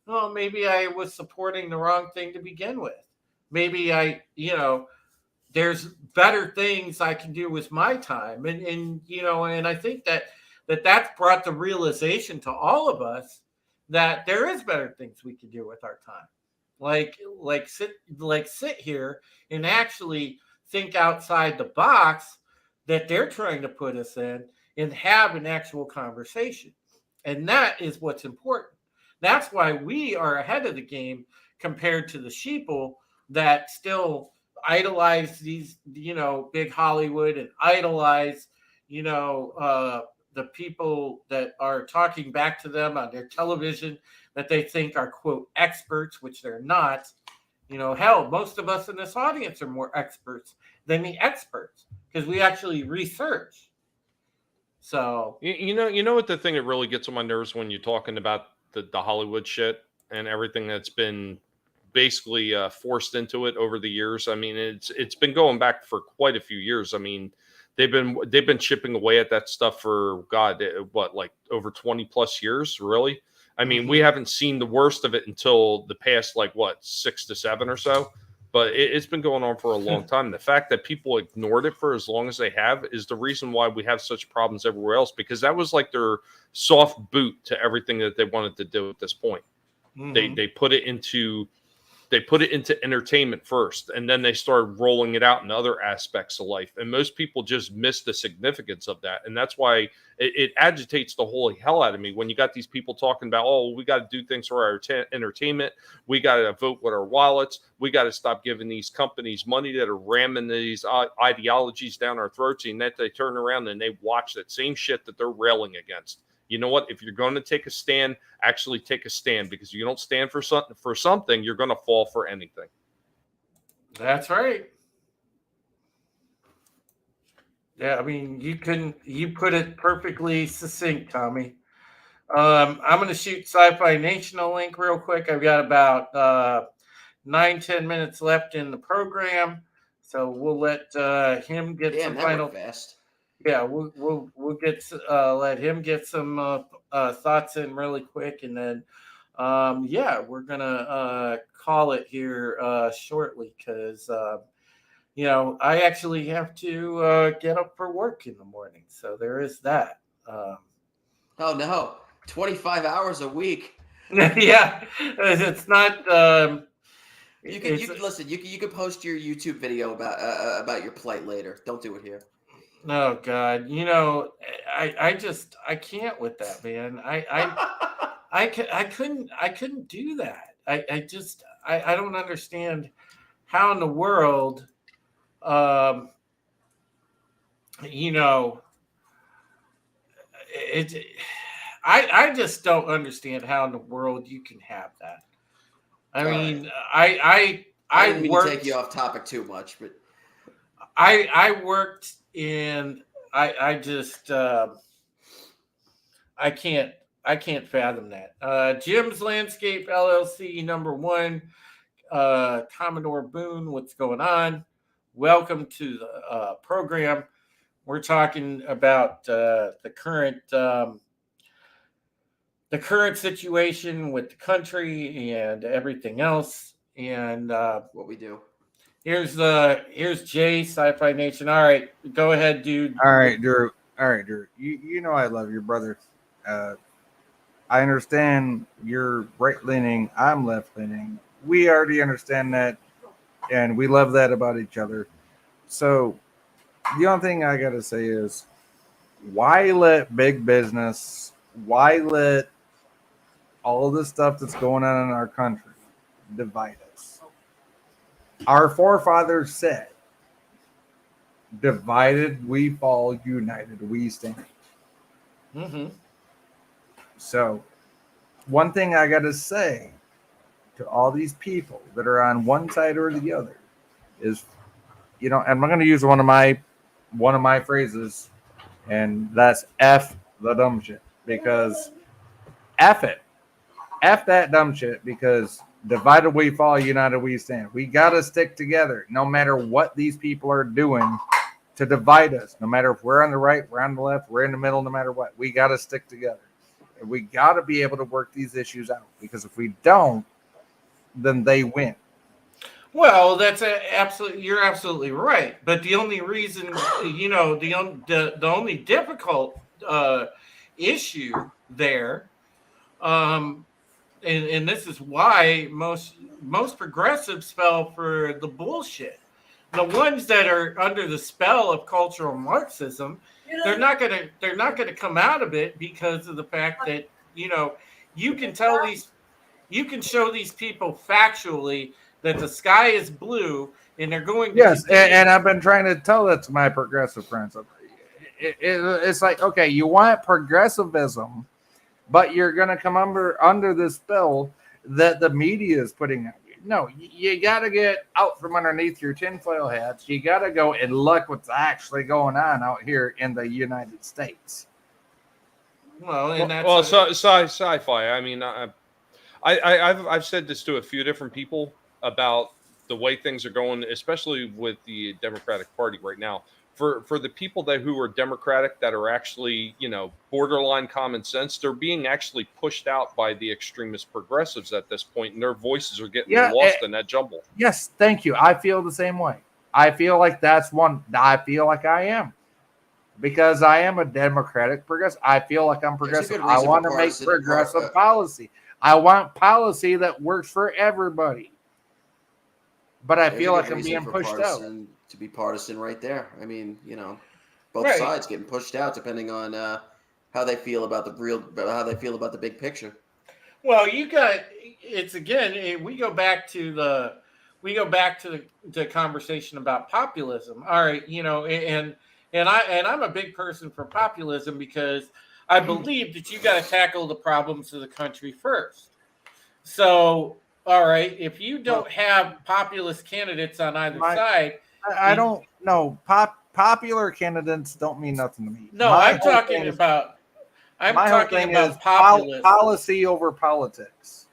well, maybe I was supporting the wrong thing to begin with. Maybe you know, there's better things I can do with my time. And you know, and I think that's brought the realization to all of us that there is better things we can do with our time. Like sit here and actually think outside the box that they're trying to put us in and have an actual conversation. And that is what's important. That's why we are ahead of the game compared to the sheeple that still idolize these, you know, big Hollywood and idolize, you know, the people that are talking back to them on their television that they think are, quote, experts, which they're not. You know, hell, most of us in this audience are more experts than the experts because we actually research. So you know what the thing that really gets on my nerves when you're talking about the Hollywood shit and everything that's been basically forced into it over the years. I mean, it's been going back for quite a few years. I mean, they've been chipping away at that stuff for what, like over 20 plus years, really. I mean, we haven't seen the worst of it until the past, like, what, 6 to 7 or so. But it's been going on for a long time. The fact that people ignored it for as long as they have is the reason why we have such problems everywhere else, because that was like their soft boot to everything that they wanted to do at this point. They put it into entertainment first, and then they started rolling it out in other aspects of life. And most people just miss the significance of that. And that's why it agitates the holy hell out of me when you got these people talking about, oh, we got to do things for our entertainment. We got to vote with our wallets. We got to stop giving these companies money that are ramming these ideologies down our throats. And that they turn around and they watch that same shit that they're railing against. You know what? If you're going to take a stand, actually take a stand, because if you don't stand for something, you're going to fall for anything. That's right. Yeah, I mean, you put it perfectly succinct, Tommy. I'm going to shoot Sci-Fi Nation a link real quick. I've got about 9-10 minutes left in the program, so we'll let him get some final. Fast. Yeah, we'll get let him get some thoughts in really quick, and then we're gonna call it here shortly because you know, I actually have to get up for work in the morning, so there is that. Oh no, 25 hours a week. Yeah, it's not. You can listen. You can post your YouTube video about your plight later. Don't do it here. Oh God, you know, I can't with that, man. I couldn't do that. I don't understand how in the world, you know, I just don't understand how in the world you can have that. I mean, right. I didn't mean worked, to take you off topic too much, but I worked in, I just, I can't fathom that. Jim's Landscape LLC #1. Commodore Boone, what's going on? Welcome to the program. We're talking about the current situation with the country and everything else. And What we do. here's Jay, Sci-Fi Nation. All right, go ahead, dude. All right, Drew. You know I love your brother. I understand you're right leaning. I'm left leaning. We already understand that, and we love that about each other. So the only thing I gotta say is, why let big business? Why let all this stuff that's going on in our country divide us? Our forefathers said, "Divided we fall, united we stand." Mm-hmm. So, one thing I got to say to all these people that are on one side or the other is, and I'm going to use one of my phrases, and that's F the dumb shit, because F it. F that dumb shit, because divided we fall, united we stand. We got to stick together no matter what these people are doing to divide us. No matter if we're on the right, we're on the left, we're in the middle, no matter what. We got to stick together. And we got to be able to work these issues out, because if we don't, then they win. Well, you're absolutely right. But the only reason, the only difficult issue there, and this is why most progressives fell for the bullshit. The ones that are under the spell of cultural Marxism, they're not gonna come out of it, because of the fact that you can show these people factually that the sky is blue, and they're going. Yes, and I've been trying to tell that to my progressive friends. It's like, okay, you want progressivism, but you're going to come under this spell that the media is putting out. No, you got to get out from underneath your tinfoil hats. You got to go and look what's actually going on out here in the United States. Sci-fi. I mean, I've said this to a few different people about the way things are going, especially with the Democratic Party right now. For the people who are Democratic, that are actually, borderline common sense, they're being actually pushed out by the extremist progressives at this point, and their voices are getting lost in that jumble. Yes, thank you. I feel the same way. I feel like I feel like I am. Because I am a Democratic progressive. I feel like I'm progressive. I want to make progressive policy. I want policy that works for everybody. But I feel like I'm being pushed out. To be partisan right there. I mean, both sides getting pushed out depending on how they feel about the big picture. Well, it's again, we go back to the conversation about populism. All right, and I'm a big person for populism, because I believe that you got to tackle the problems of the country first. So, all right, if you don't have populist candidates on either side, I don't know. Popular candidates don't mean nothing to me. No, I'm talking about policy over politics.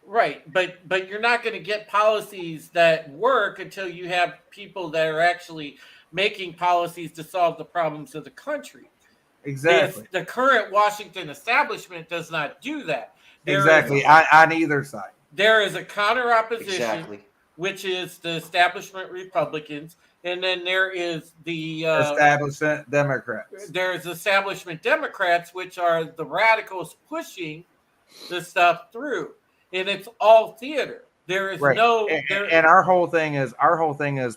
Right, but you're not going to get policies that work until you have people that are actually making policies to solve the problems of the country. Exactly. The current Washington establishment does not do that. On either side. There is a counter opposition, which is the establishment Republicans, and then there is the establishment Democrats. There's establishment Democrats, which are the radicals pushing the stuff through, and it's all theater. There is and our whole thing is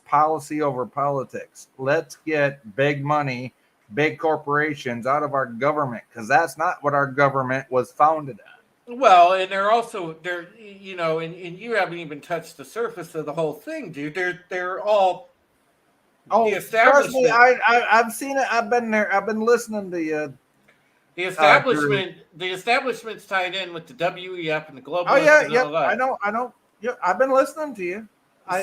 policy over politics. Let's get big money, big corporations out of our government, because that's not what our government was founded on. Well, and and you haven't even touched the surface of the whole thing, dude. They're all the establishment. Trust me, I've seen it. I've been there. I've been listening to you. The establishment's tied in with the WEF and the global. Oh yeah, I know. Yeah, I've been listening to you. I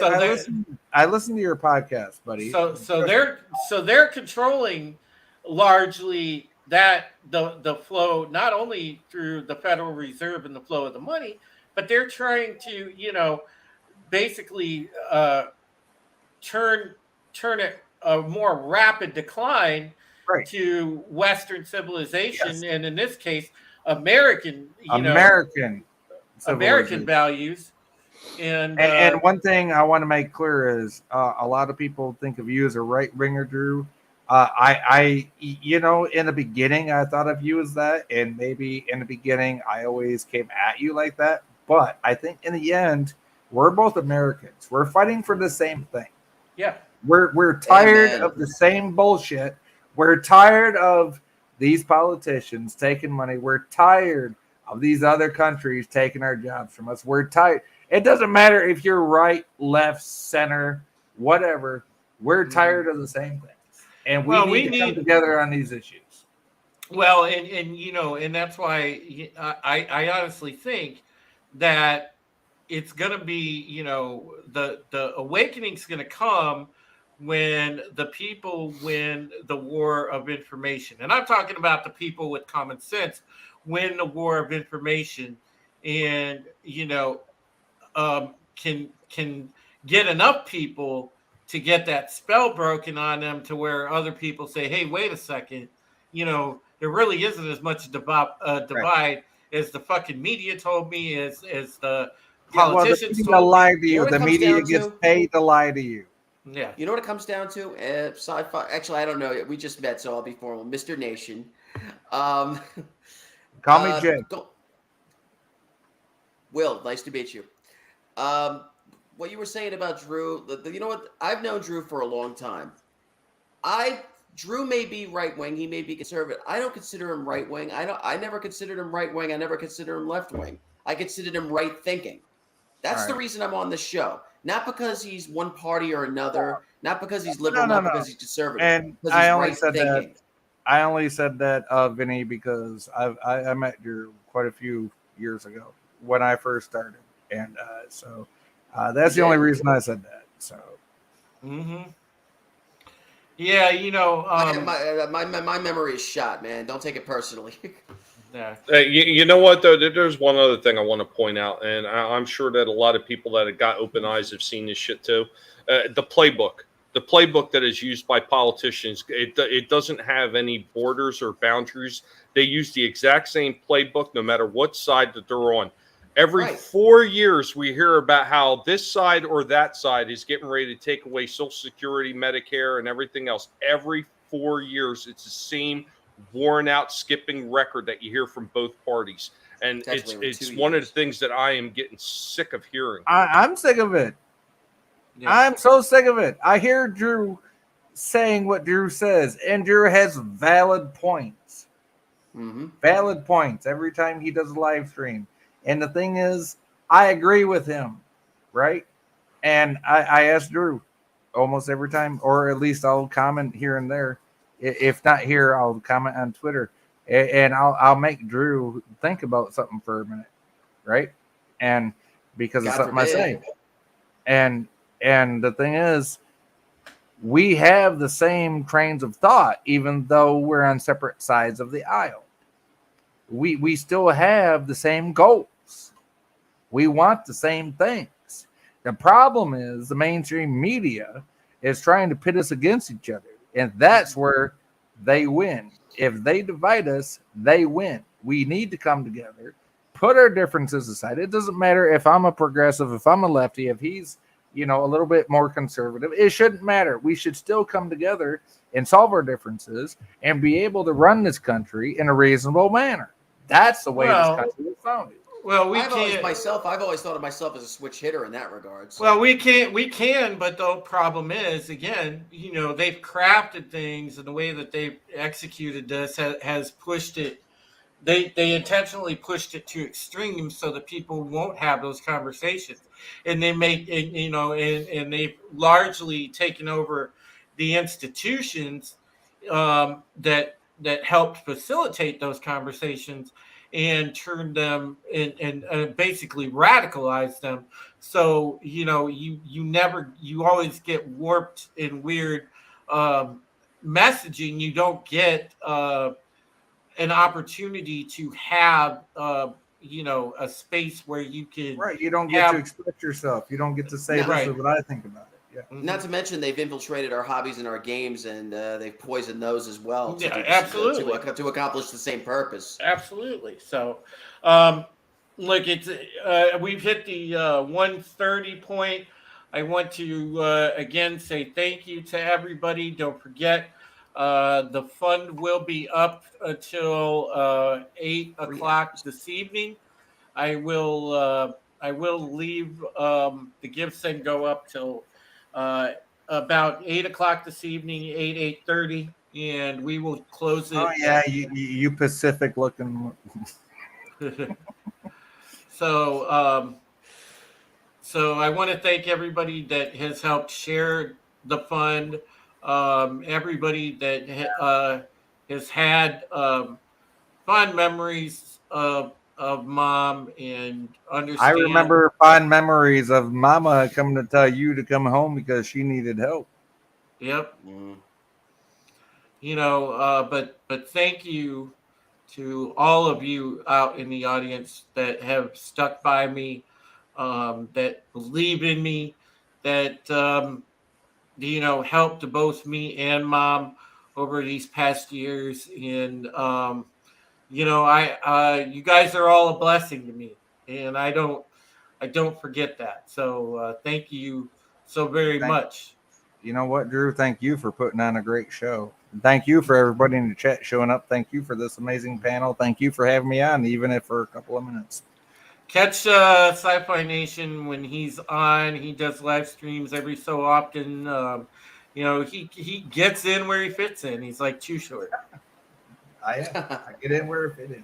listen to your podcast, buddy. So they're controlling largely the flow, not only through the Federal Reserve and the flow of the money, but they're trying to basically turn it a more rapid decline Right. to Western civilization, Yes. and in this case, American, American American civilization. values. And And one thing I want to make clear is a lot of people think of you as a right winger, Drew. In the beginning, I thought of you as that, and maybe in the beginning, I always came at you like that. But I think in the end, we're both Americans. We're fighting for the same thing. yeah, We're tired Amen. of the same bullshit. We're tired of these politicians taking money. We're tired of these other countries taking our jobs from us. We're tired. It doesn't matter if you're right, left, center, whatever. We're tired of the same things. And we Well, need to come together on these issues. well, and and that's why I honestly think that it's going to be, the awakening's going to come when the people win the war of information. And I'm talking about the people with common sense win the war of information, and can get enough people to get that spell broken on them to where other people say, hey, wait a second, there really isn't as much divide as the fucking media told me, as the politicians the media told me. lie to You know you. what it The comes media down gets to? paid to lie to you. Yeah. You know what it comes down to? Sci-fi. Actually, I don't know. We just met, so I'll be formal. Mr. Nation. Call me Jay. Will, nice to meet you. What you were saying about Drew, you know what? I've known Drew for a long time. Drew may be right wing, he may be conservative. I don't consider him right wing. I never considered him right wing. I never considered him left wing. I considered him right thinking. That's the reason I'm on this show. Not because he's one party or another, not because he's liberal, not because he's conservative. And because I he's only right said thinking. that. I only said that, Vinny, because I met Drew quite a few years ago when I first started, and so that's the only reason I said that. So. Mm-hmm. Yeah, my memory is shot, man. Don't take it personally. yeah. You know what, though? There's one other thing I want to point out, and I'm sure that a lot of people that have got open eyes have seen this shit too. The playbook that is used by politicians, it doesn't have any borders or boundaries. They use the exact same playbook no matter what side that they're on. Every 4 years, we hear about how this side or that side is getting ready to take away Social Security, Medicare, and everything else. Every 4 years, it's the same worn-out skipping record that you hear from both parties. And it's one of the things that I am getting sick of hearing. I'm sick of it. Yeah. I'm so sick of it. I hear Drew saying what Drew says, and Drew has valid points. Mm-hmm. Valid points every time he does a live stream. And the thing is, I agree with him, right? And I ask Drew almost every time, or at least I'll comment here and there. If not here, I'll comment on Twitter, and I'll make Drew think about something for a minute, right? And because of something I say. And the thing is, we have the same trains of thought, even though we're on separate sides of the aisle. We still have the same goals. We want the same things. The problem is the mainstream media is trying to pit us against each other, and that's where they win. If they divide us, they win. We need to come together, put our differences aside. It doesn't matter if I'm a progressive, if I'm a lefty, if he's a little bit more conservative. It shouldn't matter. We should still come together and solve our differences and be able to run this country in a reasonable manner. That's the way this country was founded. Well, I've always thought of myself as a switch hitter in that regard. So. Well, we can, but the problem is, again, they've crafted things, and the way that they've executed this has pushed it. They intentionally pushed it to extremes so that people won't have those conversations, and and they've largely taken over the institutions that helped facilitate those conversations and turned them and basically radicalized them. So you always get warped and weird messaging. You don't get an opportunity to have a space where you can Right. You don't get have to express yourself. You don't get to say No. this Right. is what I think about it. Yeah. Not to mention they've infiltrated our hobbies and our games, and they've poisoned those as well. Yeah, To absolutely. to accomplish the same purpose. Absolutely. So, look, it's we've hit the 1:30 point. I want to again say thank you to everybody. Don't forget, the fund will be up until 8 o'clock this evening. I will leave the gifts and go up till about 8 o'clock this evening, 8:30, and we will close it. Oh yeah, you Pacific looking. So, so I want to thank everybody that has helped share the fund. Everybody that has had fond memories of mom and I understand. remember fond memories of Mama coming to tell you to come home because she needed help. Yep. Mm. But thank you to all of you out in the audience that have stuck by me, that believe in me, that helped both me and mom over these past years. And you guys are all a blessing to me, and I don't forget that. So thank you so very much. You know what, Drew? Thank you for putting on a great show. Thank you for everybody in the chat showing up. Thank you for this amazing panel. Thank you for having me on, even if for a couple of minutes. Catch Sci-Fi Nation when he's on. He does live streams every so often. He gets in where he fits in. He's like Too Short. I get in where it fit in.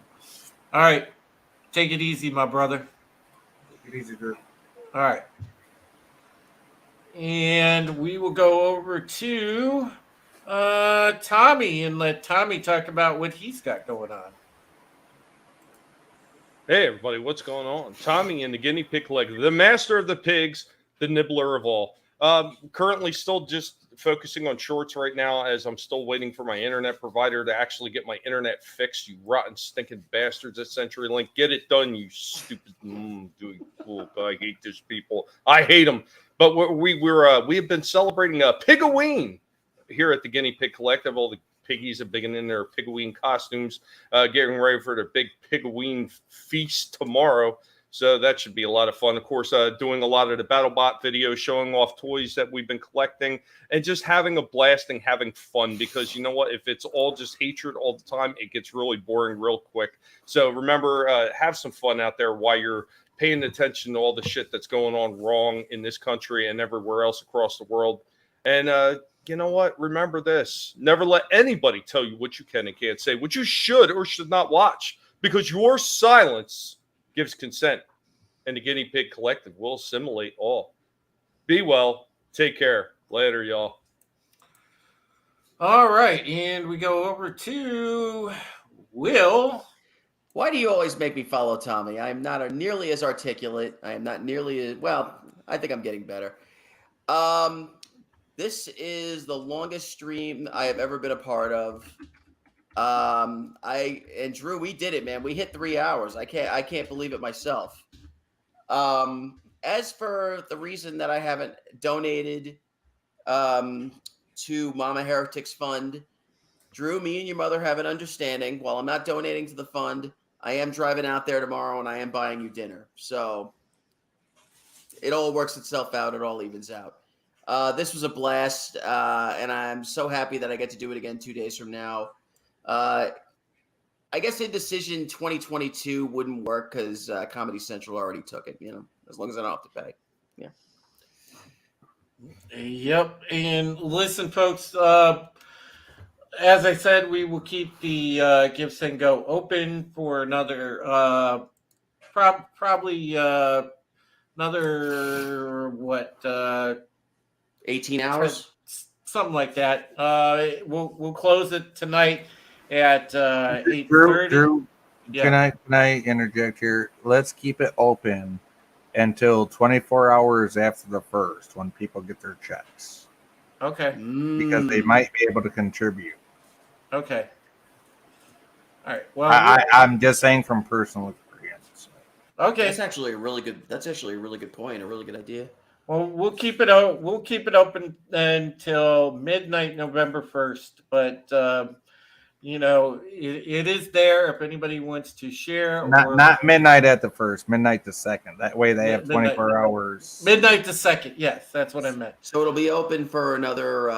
All right. Take it easy, my brother. Take it easy, Drew. All right. And we will go over to Tommy and let Tommy talk about what he's got going on. Hey, everybody, what's going on? Tommy and the guinea pig collector, the master of the pigs, the nibbler of all. Currently still just focusing on shorts right now as I'm still waiting for my internet provider to actually get my internet fixed, you rotten, stinking bastards at CenturyLink. Get it done, you stupid doing fool. I hate these people. I hate them. But we have been celebrating Pigoween here at the Guinea Pig Collective. All the piggies have been in their Pigoween costumes, getting ready for the big Pigoween feast tomorrow. So that should be a lot of fun. Of course, doing a lot of the BattleBot videos, showing off toys that we've been collecting, and just having a blast and having fun. Because you know what? If it's all just hatred all the time, it gets really boring real quick. So remember, have some fun out there while you're paying attention to all the shit that's going on wrong in this country and everywhere else across the world. And you know what? Remember this. Never let anybody tell you what you can and can't say, what you should or should not watch, because your silence gives consent, and the Guinea Pig Collective will assimilate all. Be well. Take care. Later, y'all. All right, and we go over to Will. Why do you always make me follow Tommy? I am not nearly as articulate. I am not nearly as well. I think I'm getting better. This is the longest stream I have ever been a part of. And Drew, we did it, man. We hit 3 hours. I can't believe it myself. As for the reason that I haven't donated to Mama Heretic's fund, Drew, me and your mother have an understanding. While I'm not donating to the fund, I am driving out there tomorrow and I am buying you dinner. So it all works itself out. It all evens out. This was a blast, and I'm so happy that I get to do it again 2 days from now. I guess Indecision 2022 wouldn't work because Comedy Central already took it, as long as I don't have to pay. Yeah. Yep. And listen, folks, as I said, we will keep the Gifts and Go open for another, probably another, 18 hours? Something like that. We'll close it tonight at 8:30. Drew, Yeah. can I interject here? Let's keep it open until 24 hours after the first, when people get their checks, Okay. because they might be able to contribute. Okay. All right. Well, I'm just saying from personal experience. Okay. That's actually a really good point. A really good idea. Well, we'll keep it out. We'll keep it open until midnight, November 1st. But it is there if anybody wants to share. Not midnight at the first, midnight the second. That way they have 24 hours. Midnight the second. Yes, that's what I meant. So it'll be open for another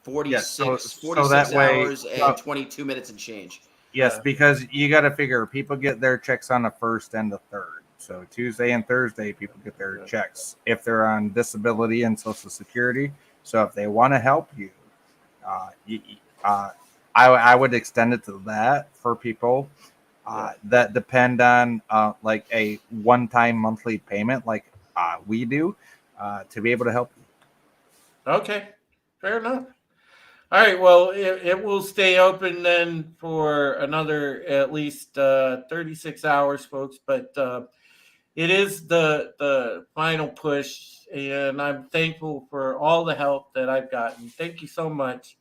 46 hours and 22 minutes and change. Yes, because you got to figure people get their checks on the first and the third. So Tuesday and Thursday, people get their checks if they're on disability and Social Security. So if they want to help you, I would extend it to that for people that depend on like a one-time monthly payment, like we do, to be able to help you. Okay, fair enough. All right, well, it will stay open then for another at least 36 hours, folks. But it is the final push, and I'm thankful for all the help that I've gotten. Thank you so much.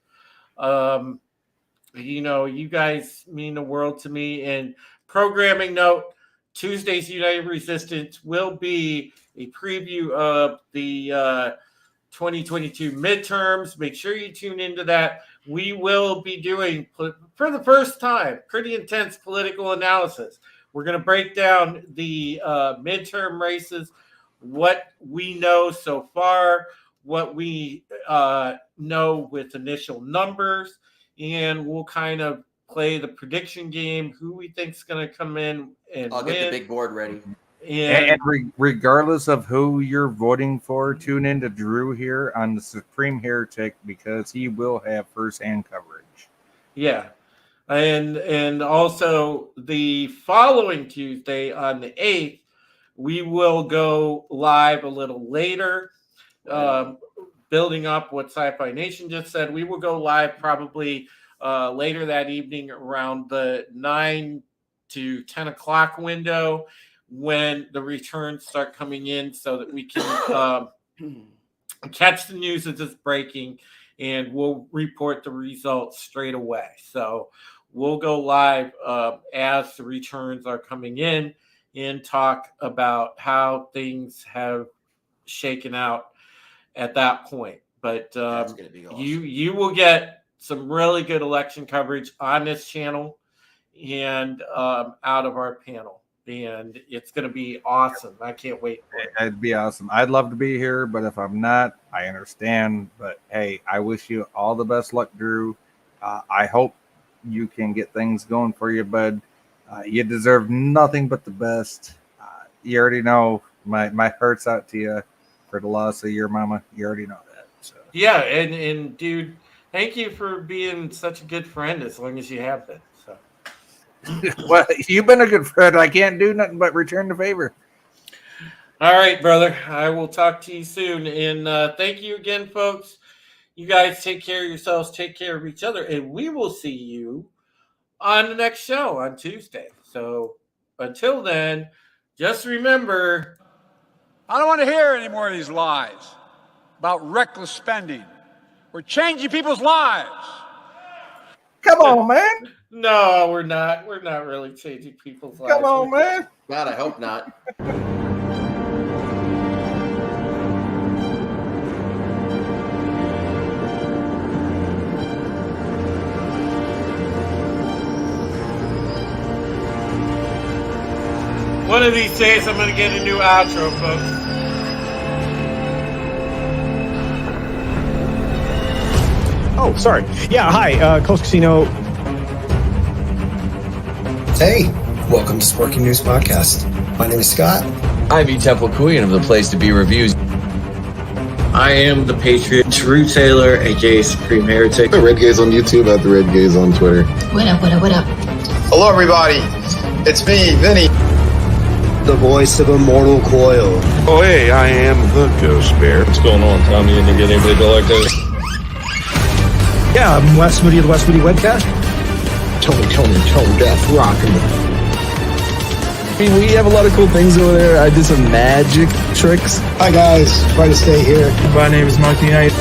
You guys mean the world to me. And programming note, Tuesday's United Resistance will be a preview of the 2022 midterms. Make sure you tune into that. We will be doing, for the first time, pretty intense political analysis. We're going to break down the midterm races, what we know so far, what we know with initial numbers, and we'll kind of play the prediction game, who we think is going to come in and I'll win. get the big board ready. And regardless of who you're voting for, tune into Drew here on the Supreme Heretic because he will have first-hand coverage. Yeah. And also the following Tuesday on the 8th, we will go live a little later, building up what Sci-Fi Nation just said. We will go live probably later that evening around the 9 to 10 o'clock window when the returns start coming in so that we can catch the news as it's breaking, and we'll report the results straight away. So we'll go live as the returns are coming in and talk about how things have shaken out at that point. But That's gonna be awesome. you will get some really good election coverage on this channel and out of our panel. And it's going to be awesome. I can't wait for it. It'd be awesome. I'd love to be here, but if I'm not, I understand. But hey, I wish you all the best luck, Drew. I hope you can get things going for you, bud. You deserve nothing but the best. You already know my heart's out to you for the loss of your mama. You already know that. So. Yeah, and dude, thank you for being such a good friend as long as you have been. So. Well, you've been a good friend. I can't do nothing but return the favor. All right, brother. I will talk to you soon. And thank you again, folks. You guys take care of yourselves, take care of each other, and we will see you on the next show on Tuesday. So until then, just remember, I don't want to hear any more of these lies about reckless spending. We're changing people's lives. Come on, man. No, we're not. We're not really changing people's lives. Come on, man. God, I hope not. One of these days, I'm going to get a new outro, folks. Oh, sorry. Yeah, hi, Coast Casino. Hey, welcome to Sporking News Podcast. My name is Scott. I'm E. Temple Queen of the Place to Be Reviews. I am the Patriot, Drew Taylor, aka Supreme Heretic. The Red Gaze on YouTube, at the Red Gaze on Twitter. What up, what up, what up? Hello, everybody. It's me, Vinny. The voice of Immortal Coil. Oh, hey, I am the Ghost Bear. What's going on, Tommy? You didn't get anybody to like this? Yeah, I'm Wes Moody of the Wes Moody Webcast. Tone Death rocking. I mean, we have a lot of cool things over there. I did some magic tricks. Hi, guys. Try to stay here. My name is Monkey Knight.